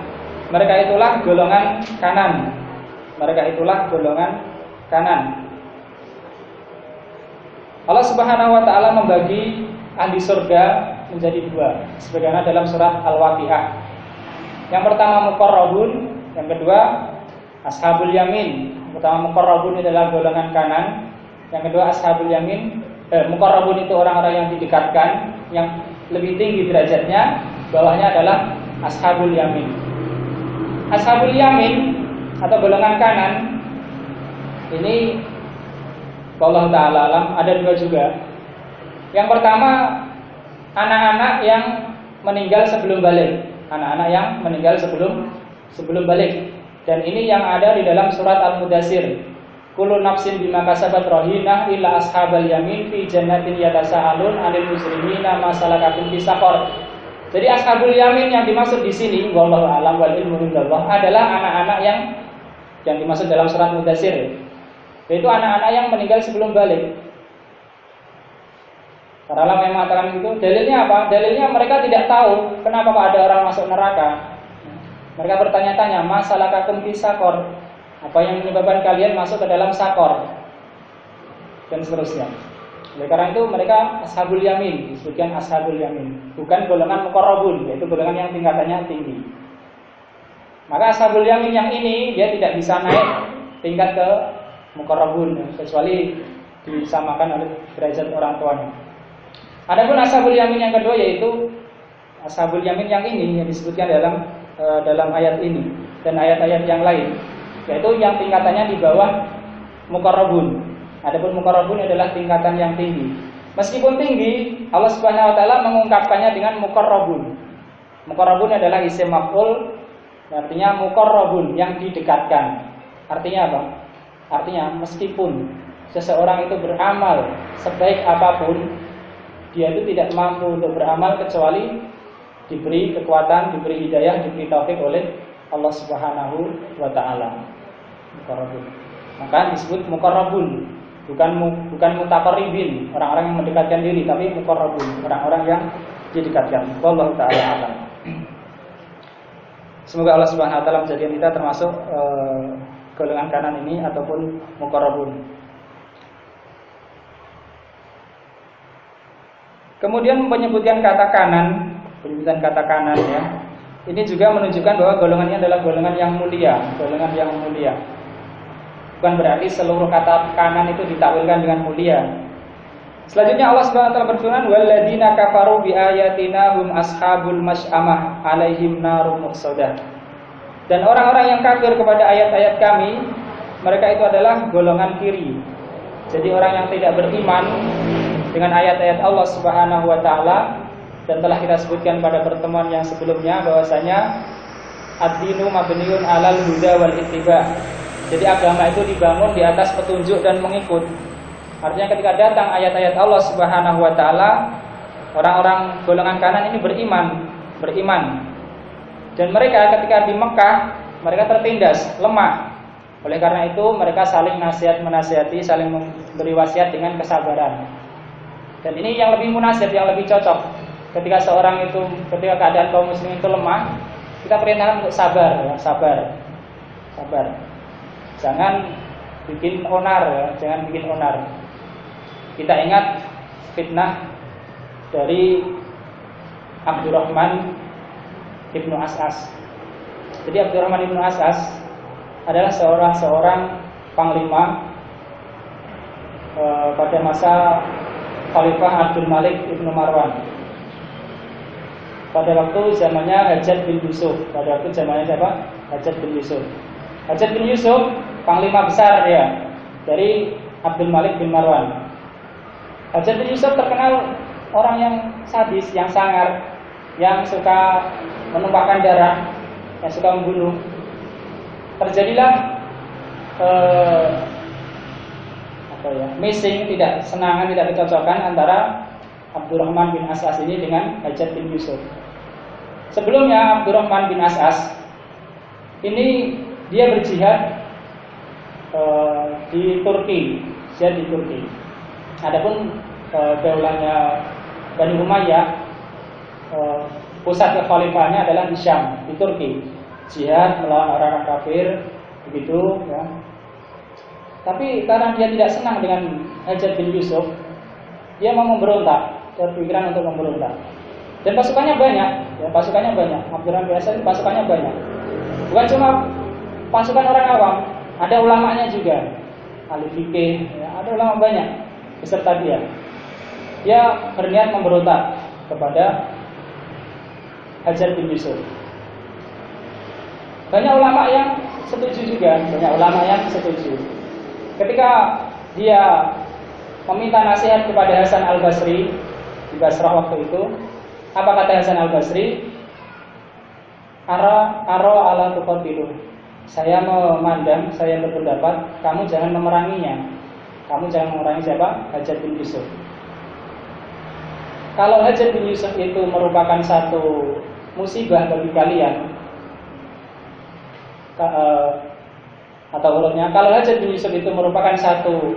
Mereka itulah golongan kanan. Allah Subhanahu wa taala membagi ahli surga menjadi dua, sebagaimana dalam surat Al-Waqiah. Yang pertama muqarrabun, yang kedua ashabul yamin. Yang pertama muqarrabun adalah golongan kanan, yang kedua ashabul yamin. Muqarrabun itu orang-orang yang didekatkan, yang lebih tinggi derajatnya, bawahnya adalah ashabul yamin. Ashabul yamin atau golongan kanan ini wallahu ta'ala alam ada dua juga. Yang pertama anak-anak yang meninggal sebelum balik. Anak-anak yang meninggal sebelum balik. Dan ini yang ada di dalam surat Al-Mudaththir. Kullu nafsin bima kasabat rahinah illa ashabal yamin fi jannatin yatasaalun 'anil mujrimina ma salakakum fi saqar. Jadi ashabul yamin yang dimaksud di sini wallahu a'lam wal ilmu indallah adalah anak-anak yang dimaksud dalam surat Mudaththir. Yaitu anak-anak yang meninggal sebelum balik. Para ulama yang mengatakan itu, dalilnya apa? Dalilnya mereka tidak tahu kenapa ada orang masuk neraka. Mereka bertanya-tanya, masalakakum fi saqar? Apa yang menyebabkan kalian masuk ke dalam sakor? dan seterusnya. Oleh karena itu mereka ashabul yamin, disebutkan ashabul yamin, bukan golongan muqarrabun, yaitu golongan yang tingkatannya tinggi. Maka ashabul yamin yang ini dia tidak bisa naik tingkat ke muqarrabun kecuali disamakan oleh derajat orang tuanya. Adapun ashabul yamin yang kedua yaitu ashabul yamin yang ini yang disebutkan dalam ayat ini dan ayat-ayat yang lain, yaitu yang tingkatannya di bawah muqarrabun. Adapun muqarrabun adalah tingkatan yang tinggi. Meskipun tinggi, Allah Subhanahu wa taala mengungkapkannya dengan muqarrabun. Muqarrabun adalah isim maf'ul, artinya muqarrabun yang didekatkan. Artinya apa? Artinya meskipun seseorang itu beramal sebaik apapun, dia itu tidak mampu untuk beramal kecuali diberi kekuatan, diberi hidayah, diberi taufik oleh Allah Subhanahu wa taala. Muqarrabun. Maka disebut muqarrabun, bukan mutaqarribin, orang-orang yang mendekatkan diri, tapi muqarrabun, orang-orang yang didekatkan. Wallahu taala alam. Semoga Allah Subhanahu wa taala menjadikan kita termasuk golongan kanan ini ataupun muqarrabun. Kemudian menyebutkan kata kanan, penyebutan kata kanan ya. Ini juga menunjukkan bahwa golongannya adalah golongan yang mulia, golongan yang mulia. Bukan berarti seluruh kata kanan itu ditakwilkan dengan mulia. Selanjutnya Allah Subhanahu wa taala berfirman, "Walladzina kafaru biayatina hum ashabul masy'amah 'alaihim narun muqsadah." Dan orang-orang yang kafir kepada ayat-ayat kami, mereka itu adalah golongan kiri. Jadi orang yang tidak beriman dengan ayat-ayat Allah Subhanahu wa taala, dan telah kita sebutkan pada pertemuan yang sebelumnya bahwasanya ad-dinu mabniun 'alal huda wal ittiba'. Jadi agama itu dibangun di atas petunjuk dan mengikut. Artinya ketika datang ayat-ayat Allah Subhanahu wa taala, orang-orang golongan kanan ini beriman. Dan mereka ketika di Mekah, mereka tertindas, lemah. Oleh karena itu mereka saling menasihati, saling memberi wasiat dengan kesabaran. Dan ini yang lebih munasib, yang lebih cocok. Ketika keadaan kaum muslimin itu lemah, kita perintahkan untuk sabar, ya, sabar. Jangan bikin onar, ya, jangan bikin onar. Kita ingat fitnah dari Abdurrahman ibnu As'as. Jadi Abdurrahman ibnu As'as adalah seorang panglima pada masa Khalifah Abdul Malik ibnu Marwan. Pada waktu zamannya Hajjaj bin Yusuf. Pada waktu zamannya siapa? Hajjaj bin Yusuf. Hajjaj bin Yusuf panglima besar ya dari Abdul Malik bin Marwan. Hajjaj bin Yusuf terkenal orang yang sadis, yang sangar, yang suka menumpahkan darah, yang suka membunuh. Terjadilah missing, tidak senangan, tidak kecocokan antara Abdurrahman bin As'as ini dengan Hajjaj bin Yusuf. Sebelumnya Abdurrahman bin As'as ini dia berjihad di Turki, Adapun daulahnya Bani Umayyah, pusat kekhalifahannya adalah di Syam, di Turki. Jihad melawan orang-orang kafir, begitu ya. Tapi karena dia tidak senang dengan Hajjaj bin Yusuf, dia mau memberontak, berpikiran untuk memberontak. Dan pasukannya banyak, ya, Abdurrahman bin As'as pasukannya banyak. Bukan cuma pasukan orang awam, ada ulamanya juga, ahli fikih, ya, ada ulama banyak beserta dia. Dia berniat memberontak kepada Hajjaj bin Yusuf. Banyak ulama yang setuju juga, Ketika dia meminta nasihat kepada Hasan al-Basri di Basrah waktu itu, apa kata Hasan al-Basri? Ara ala tuqatilu. Saya memandang, saya berpendapat, kamu jangan memeranginya. Kamu jangan memerangi siapa? Hajjaj bin Yusuf. Kalau Hajjaj bin Yusuf itu merupakan satu musibah bagi kalian, atau urutnya, kalau Hajjaj bin Yusuf itu merupakan satu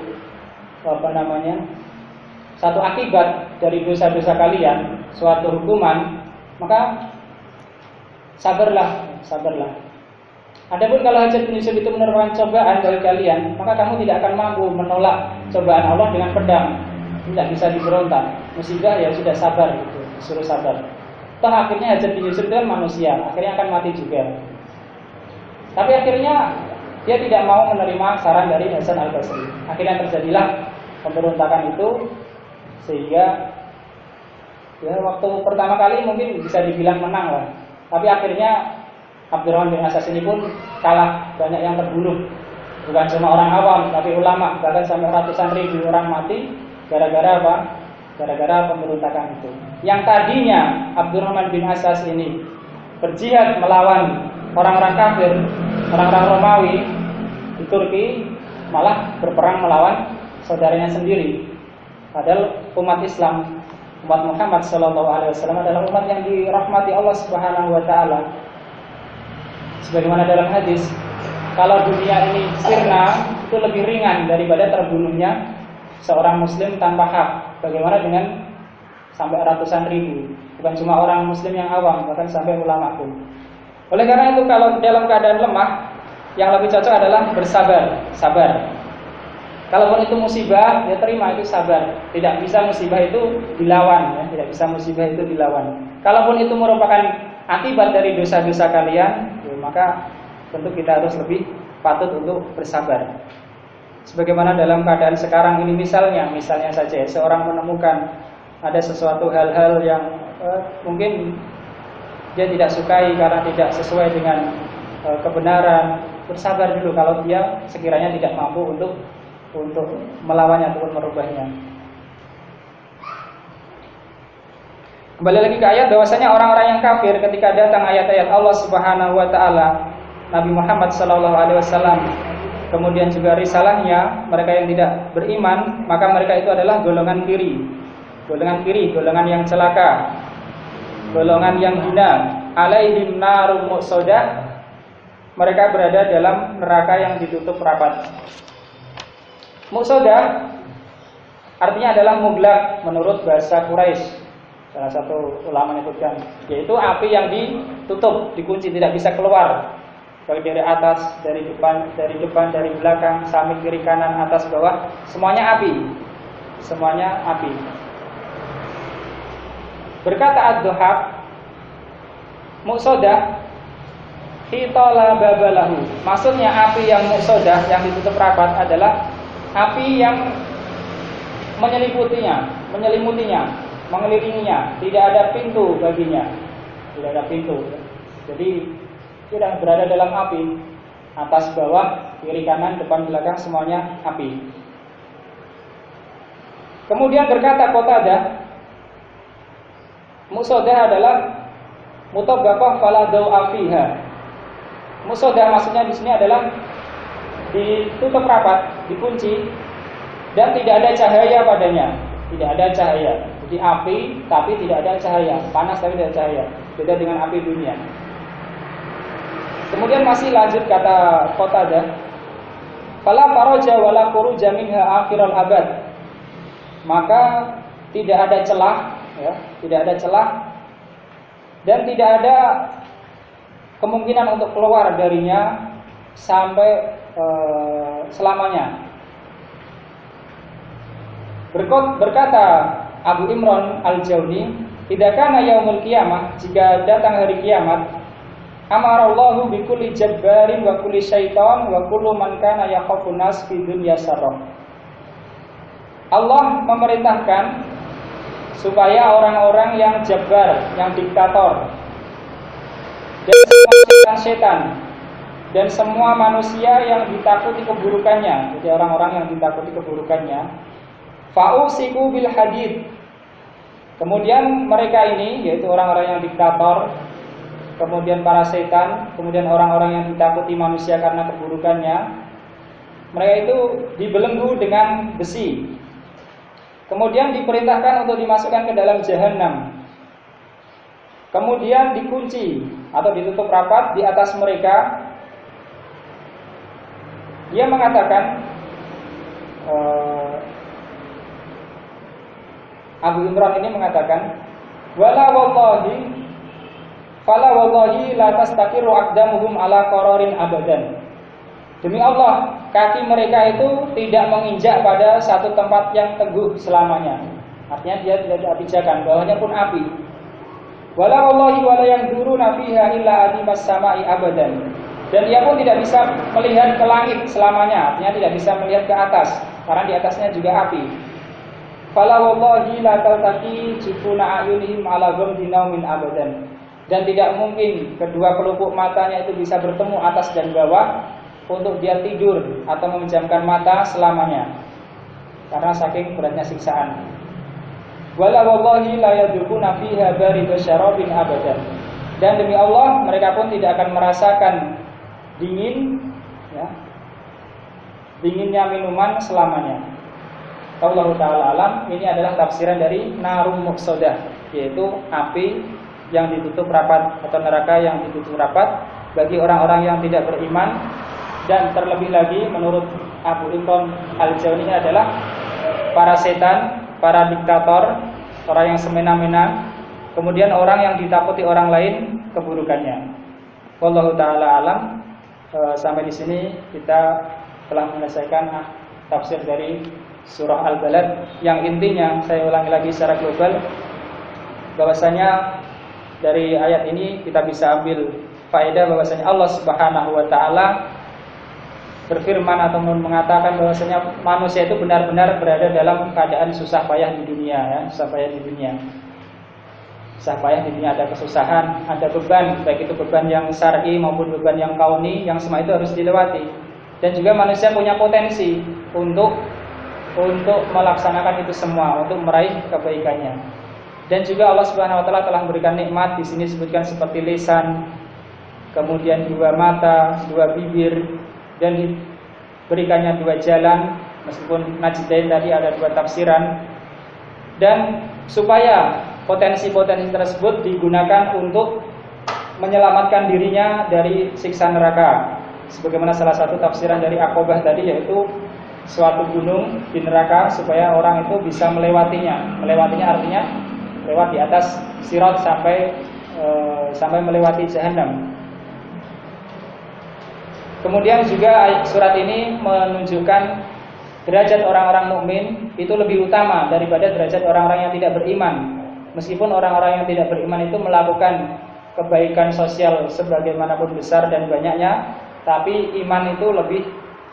akibat dari dosa-dosa kalian, suatu hukuman, maka sabarlah. Adapun kalau hajat penyusup itu merupakan cobaan bagi kalian, maka kamu tidak akan mampu menolak cobaan Allah dengan pedang. Tidak bisa diberontak. Musibah ya sudah sabar gitu, disuruh sabar. Toh akhirnya hajat penyusup itu kan manusia, akhirnya akan mati juga. Tapi akhirnya dia tidak mau menerima saran dari Hasan Al-Basri. Akhirnya terjadilah pemberontakan itu, sehingga ya waktu pertama kali mungkin bisa dibilang menang lah. Tapi akhirnya Abdurrahman bin As ini pun kalah, banyak yang terbunuh. Bukan cuma orang awam, tapi ulama, bahkan sampai ratusan ribu orang mati gara-gara apa? Gara-gara pemberontakan itu. Yang tadinya Abdurrahman bin As ini berjihad melawan orang-orang kafir, orang-orang Romawi di Turki, malah berperang melawan saudaranya sendiri. Padahal umat Islam, umat Muhammad SAW adalah umat yang dirahmati Allah Subhanahu Wa Taala. Sebagaimana dalam hadis, kalau dunia ini sirna, itu lebih ringan daripada terbunuhnya seorang muslim tanpa hak. Bagaimana dengan sampai ratusan ribu? Bukan cuma orang muslim yang awam, bahkan sampai ulama pun. Oleh karena itu, kalau dalam keadaan lemah, yang lebih cocok adalah bersabar, sabar. Kalaupun itu musibah, ya terima, itu sabar. Tidak bisa musibah itu dilawan, ya. Tidak bisa musibah itu dilawan. Kalaupun itu merupakan akibat dari dosa-dosa kalian, ya, maka tentu kita harus lebih patut untuk bersabar. Sebagaimana dalam keadaan sekarang ini, misalnya saja seorang menemukan ada sesuatu hal-hal yang mungkin dia tidak sukai karena tidak sesuai dengan kebenaran, bersabar dulu kalau dia sekiranya tidak mampu untuk melawannya ataupun merubahnya. Kembali lagi ke ayat, bahwasanya orang-orang yang kafir ketika datang ayat-ayat Allah Subhanahu Wa Taala, Nabi Muhammad SAW, kemudian juga risalahnya, mereka yang tidak beriman, maka mereka itu adalah golongan kiri, golongan yang celaka, golongan yang hina. Alaihim narum muqsadah, mereka berada dalam neraka yang ditutup rapat. Muqsadah artinya adalah muglak menurut bahasa Quraisy. Salah satu ulama menyebutkan, yaitu api yang ditutup, dikunci, tidak bisa keluar. Baik dari atas, dari depan, dari belakang, samping, kiri, kanan, atas, bawah, semuanya api. Semuanya api. Berkata Ad-Duhab, muqsadah hitala babalahu. Maksudnya api yang muqsadah, yang ditutup rapat, adalah api yang menyelimuti-nya, mengelilinginya, tidak ada pintu baginya, tidak ada pintu. Jadi sudah berada dalam api, atas bawah, kiri kanan, depan belakang, semuanya api. Kemudian berkata Qatadah, muqsadah adalah mutabbaqah fala daw'a fiha. Muqsadah maksudnya di sini adalah ditutup rapat, dikunci, dan tidak ada cahaya padanya, tidak ada cahaya. Jadi api tapi tidak ada cahaya, panas tapi tidak ada cahaya. Beda dengan api dunia. Kemudian masih lanjut kata Qatadah, fala faraja wala khuruja minha akhiral abad. Maka tidak ada celah, ya, tidak ada celah, dan tidak ada kemungkinan untuk keluar darinya sampai selamanya. Berkata Abu Imran Al-Jawni, tidak kana yaumul qiyamah, jika datang hari kiamat, amarallahu bi kulli jabbarin wa kulli syaitan wa kullu man kana yakhafun nas fi dunya sarrah. Allah memerintahkan supaya orang-orang yang jabbar, yang diktator, dan semua setan-setan, dan semua manusia yang ditakuti keburukannya, jadi orang-orang yang ditakuti keburukannya, fa'usiku bil hadid. Kemudian mereka ini, yaitu orang-orang yang diktator, kemudian para setan, kemudian orang-orang yang ditakuti manusia karena keburukannya, mereka itu dibelenggu dengan besi. Kemudian diperintahkan untuk dimasukkan ke dalam jahanam. Kemudian dikunci atau ditutup rapat di atas mereka. Dia mengatakan, Abu Imran ini mengatakan, wala wallahi Fala wallahi la tastaqiru aqdamuhum ala qararin abadan. Demi Allah, kaki mereka itu tidak menginjak pada satu tempat yang teguh selamanya. Artinya dia tidak ada pijakan, bawahnya pun api. Wala wallahi wala yanzuruna fiha illa adimas samai abadan. Dan dia pun tidak bisa melihat ke langit selamanya, artinya tidak bisa melihat ke atas, karena di atasnya juga api. Fala wallahi la taltaqi jufuna ayunihim ala ghamdi naumin abadan. Dan tidak mungkin kedua pelupuk matanya itu bisa bertemu atas dan bawah untuk dia tidur atau memejamkan mata selamanya, karena saking beratnya siksaan. Wala wallahi la yadukuna fiha barida syarabin abadan. Dan demi Allah, mereka pun tidak akan merasakan dingin, ya, dinginnya minuman selamanya. Allah Ta'ala alam. Ini adalah tafsiran dari narum muqsadah, yaitu api yang ditutup rapat atau neraka yang ditutup rapat bagi orang-orang yang tidak beriman. Dan terlebih lagi menurut Abu Imran Al-Jawni adalah para setan, para diktator, orang yang semena-mena, kemudian orang yang ditakuti orang lain keburukannya. Wallahu Ta'ala alam. Sampai di sini kita telah menyelesaikan tafsir dari surah Al-Balad, yang intinya saya ulangi lagi secara global bahwasanya dari ayat ini kita bisa ambil faedah bahwasanya Allah Subhanahu wa taala berfirman atau mengatakan bahwasanya manusia itu benar-benar berada dalam keadaan susah payah di dunia, ya, susah payah di dunia. Susah payah di dunia, ada kesusahan, ada beban, baik itu beban yang syar'i maupun beban yang kauni, yang semua itu harus dilewati. Dan juga manusia punya potensi untuk melaksanakan itu semua, untuk meraih kebaikannya. Dan juga Allah Subhanahu wa taala telah memberikan nikmat, di sini disebutkan seperti lisan, kemudian 2 mata, 2 bibir, dan diberikannya 2 jalan, meskipun Najdain tadi ada 2 tafsiran. Dan supaya potensi-potensi tersebut digunakan untuk menyelamatkan dirinya dari siksa neraka. Sebagaimana salah satu tafsiran dari Aqobah tadi, yaitu suatu gunung di neraka supaya orang itu bisa melewatinya. Melewatinya artinya lewat di atas sirat sampai melewati jahanam. Kemudian juga surat ini menunjukkan derajat orang-orang mukmin itu lebih utama daripada derajat orang-orang yang tidak beriman. Meskipun orang-orang yang tidak beriman itu melakukan kebaikan sosial sebagaimanapun besar dan banyaknya, tapi iman itu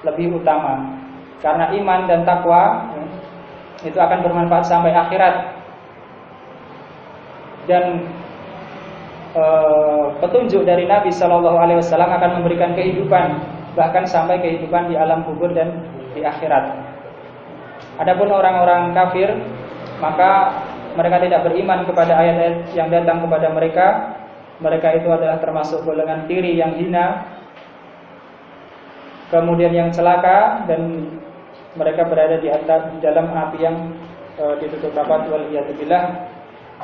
lebih utama. Karena iman dan takwa itu akan bermanfaat sampai akhirat. Dan petunjuk dari Nabi Shallallahu Alaihi Wasallam akan memberikan kehidupan, bahkan sampai kehidupan di alam kubur dan di akhirat. Adapun orang-orang kafir, maka mereka tidak beriman kepada ayat-ayat yang datang kepada mereka. Mereka itu adalah termasuk golongan kiri yang hina, kemudian yang celaka, dan mereka berada di dalam api yang ditutup rapat. Waliyadzubillah.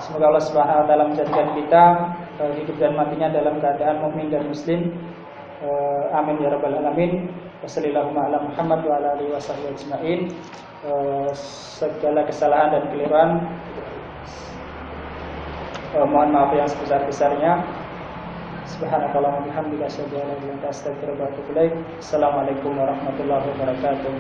Semoga Allah Subhanahu wa taala menjadikan kita hidup dan matinya dalam keadaan mukmin dan muslim. Amin ya rabbal alamin. Wassallallahu ala Muhammad wa ala alihi washabbihi ajmain. Segala kesalahan dan kekeliruan mohon maaf yang sebesar-besarnya. Subhanakallahumma wa bihamdika asyhadu an la ilaha illa anta astaghfiruka wa atubu ilaik. Assalamualaikum warahmatullahi wabarakatuh.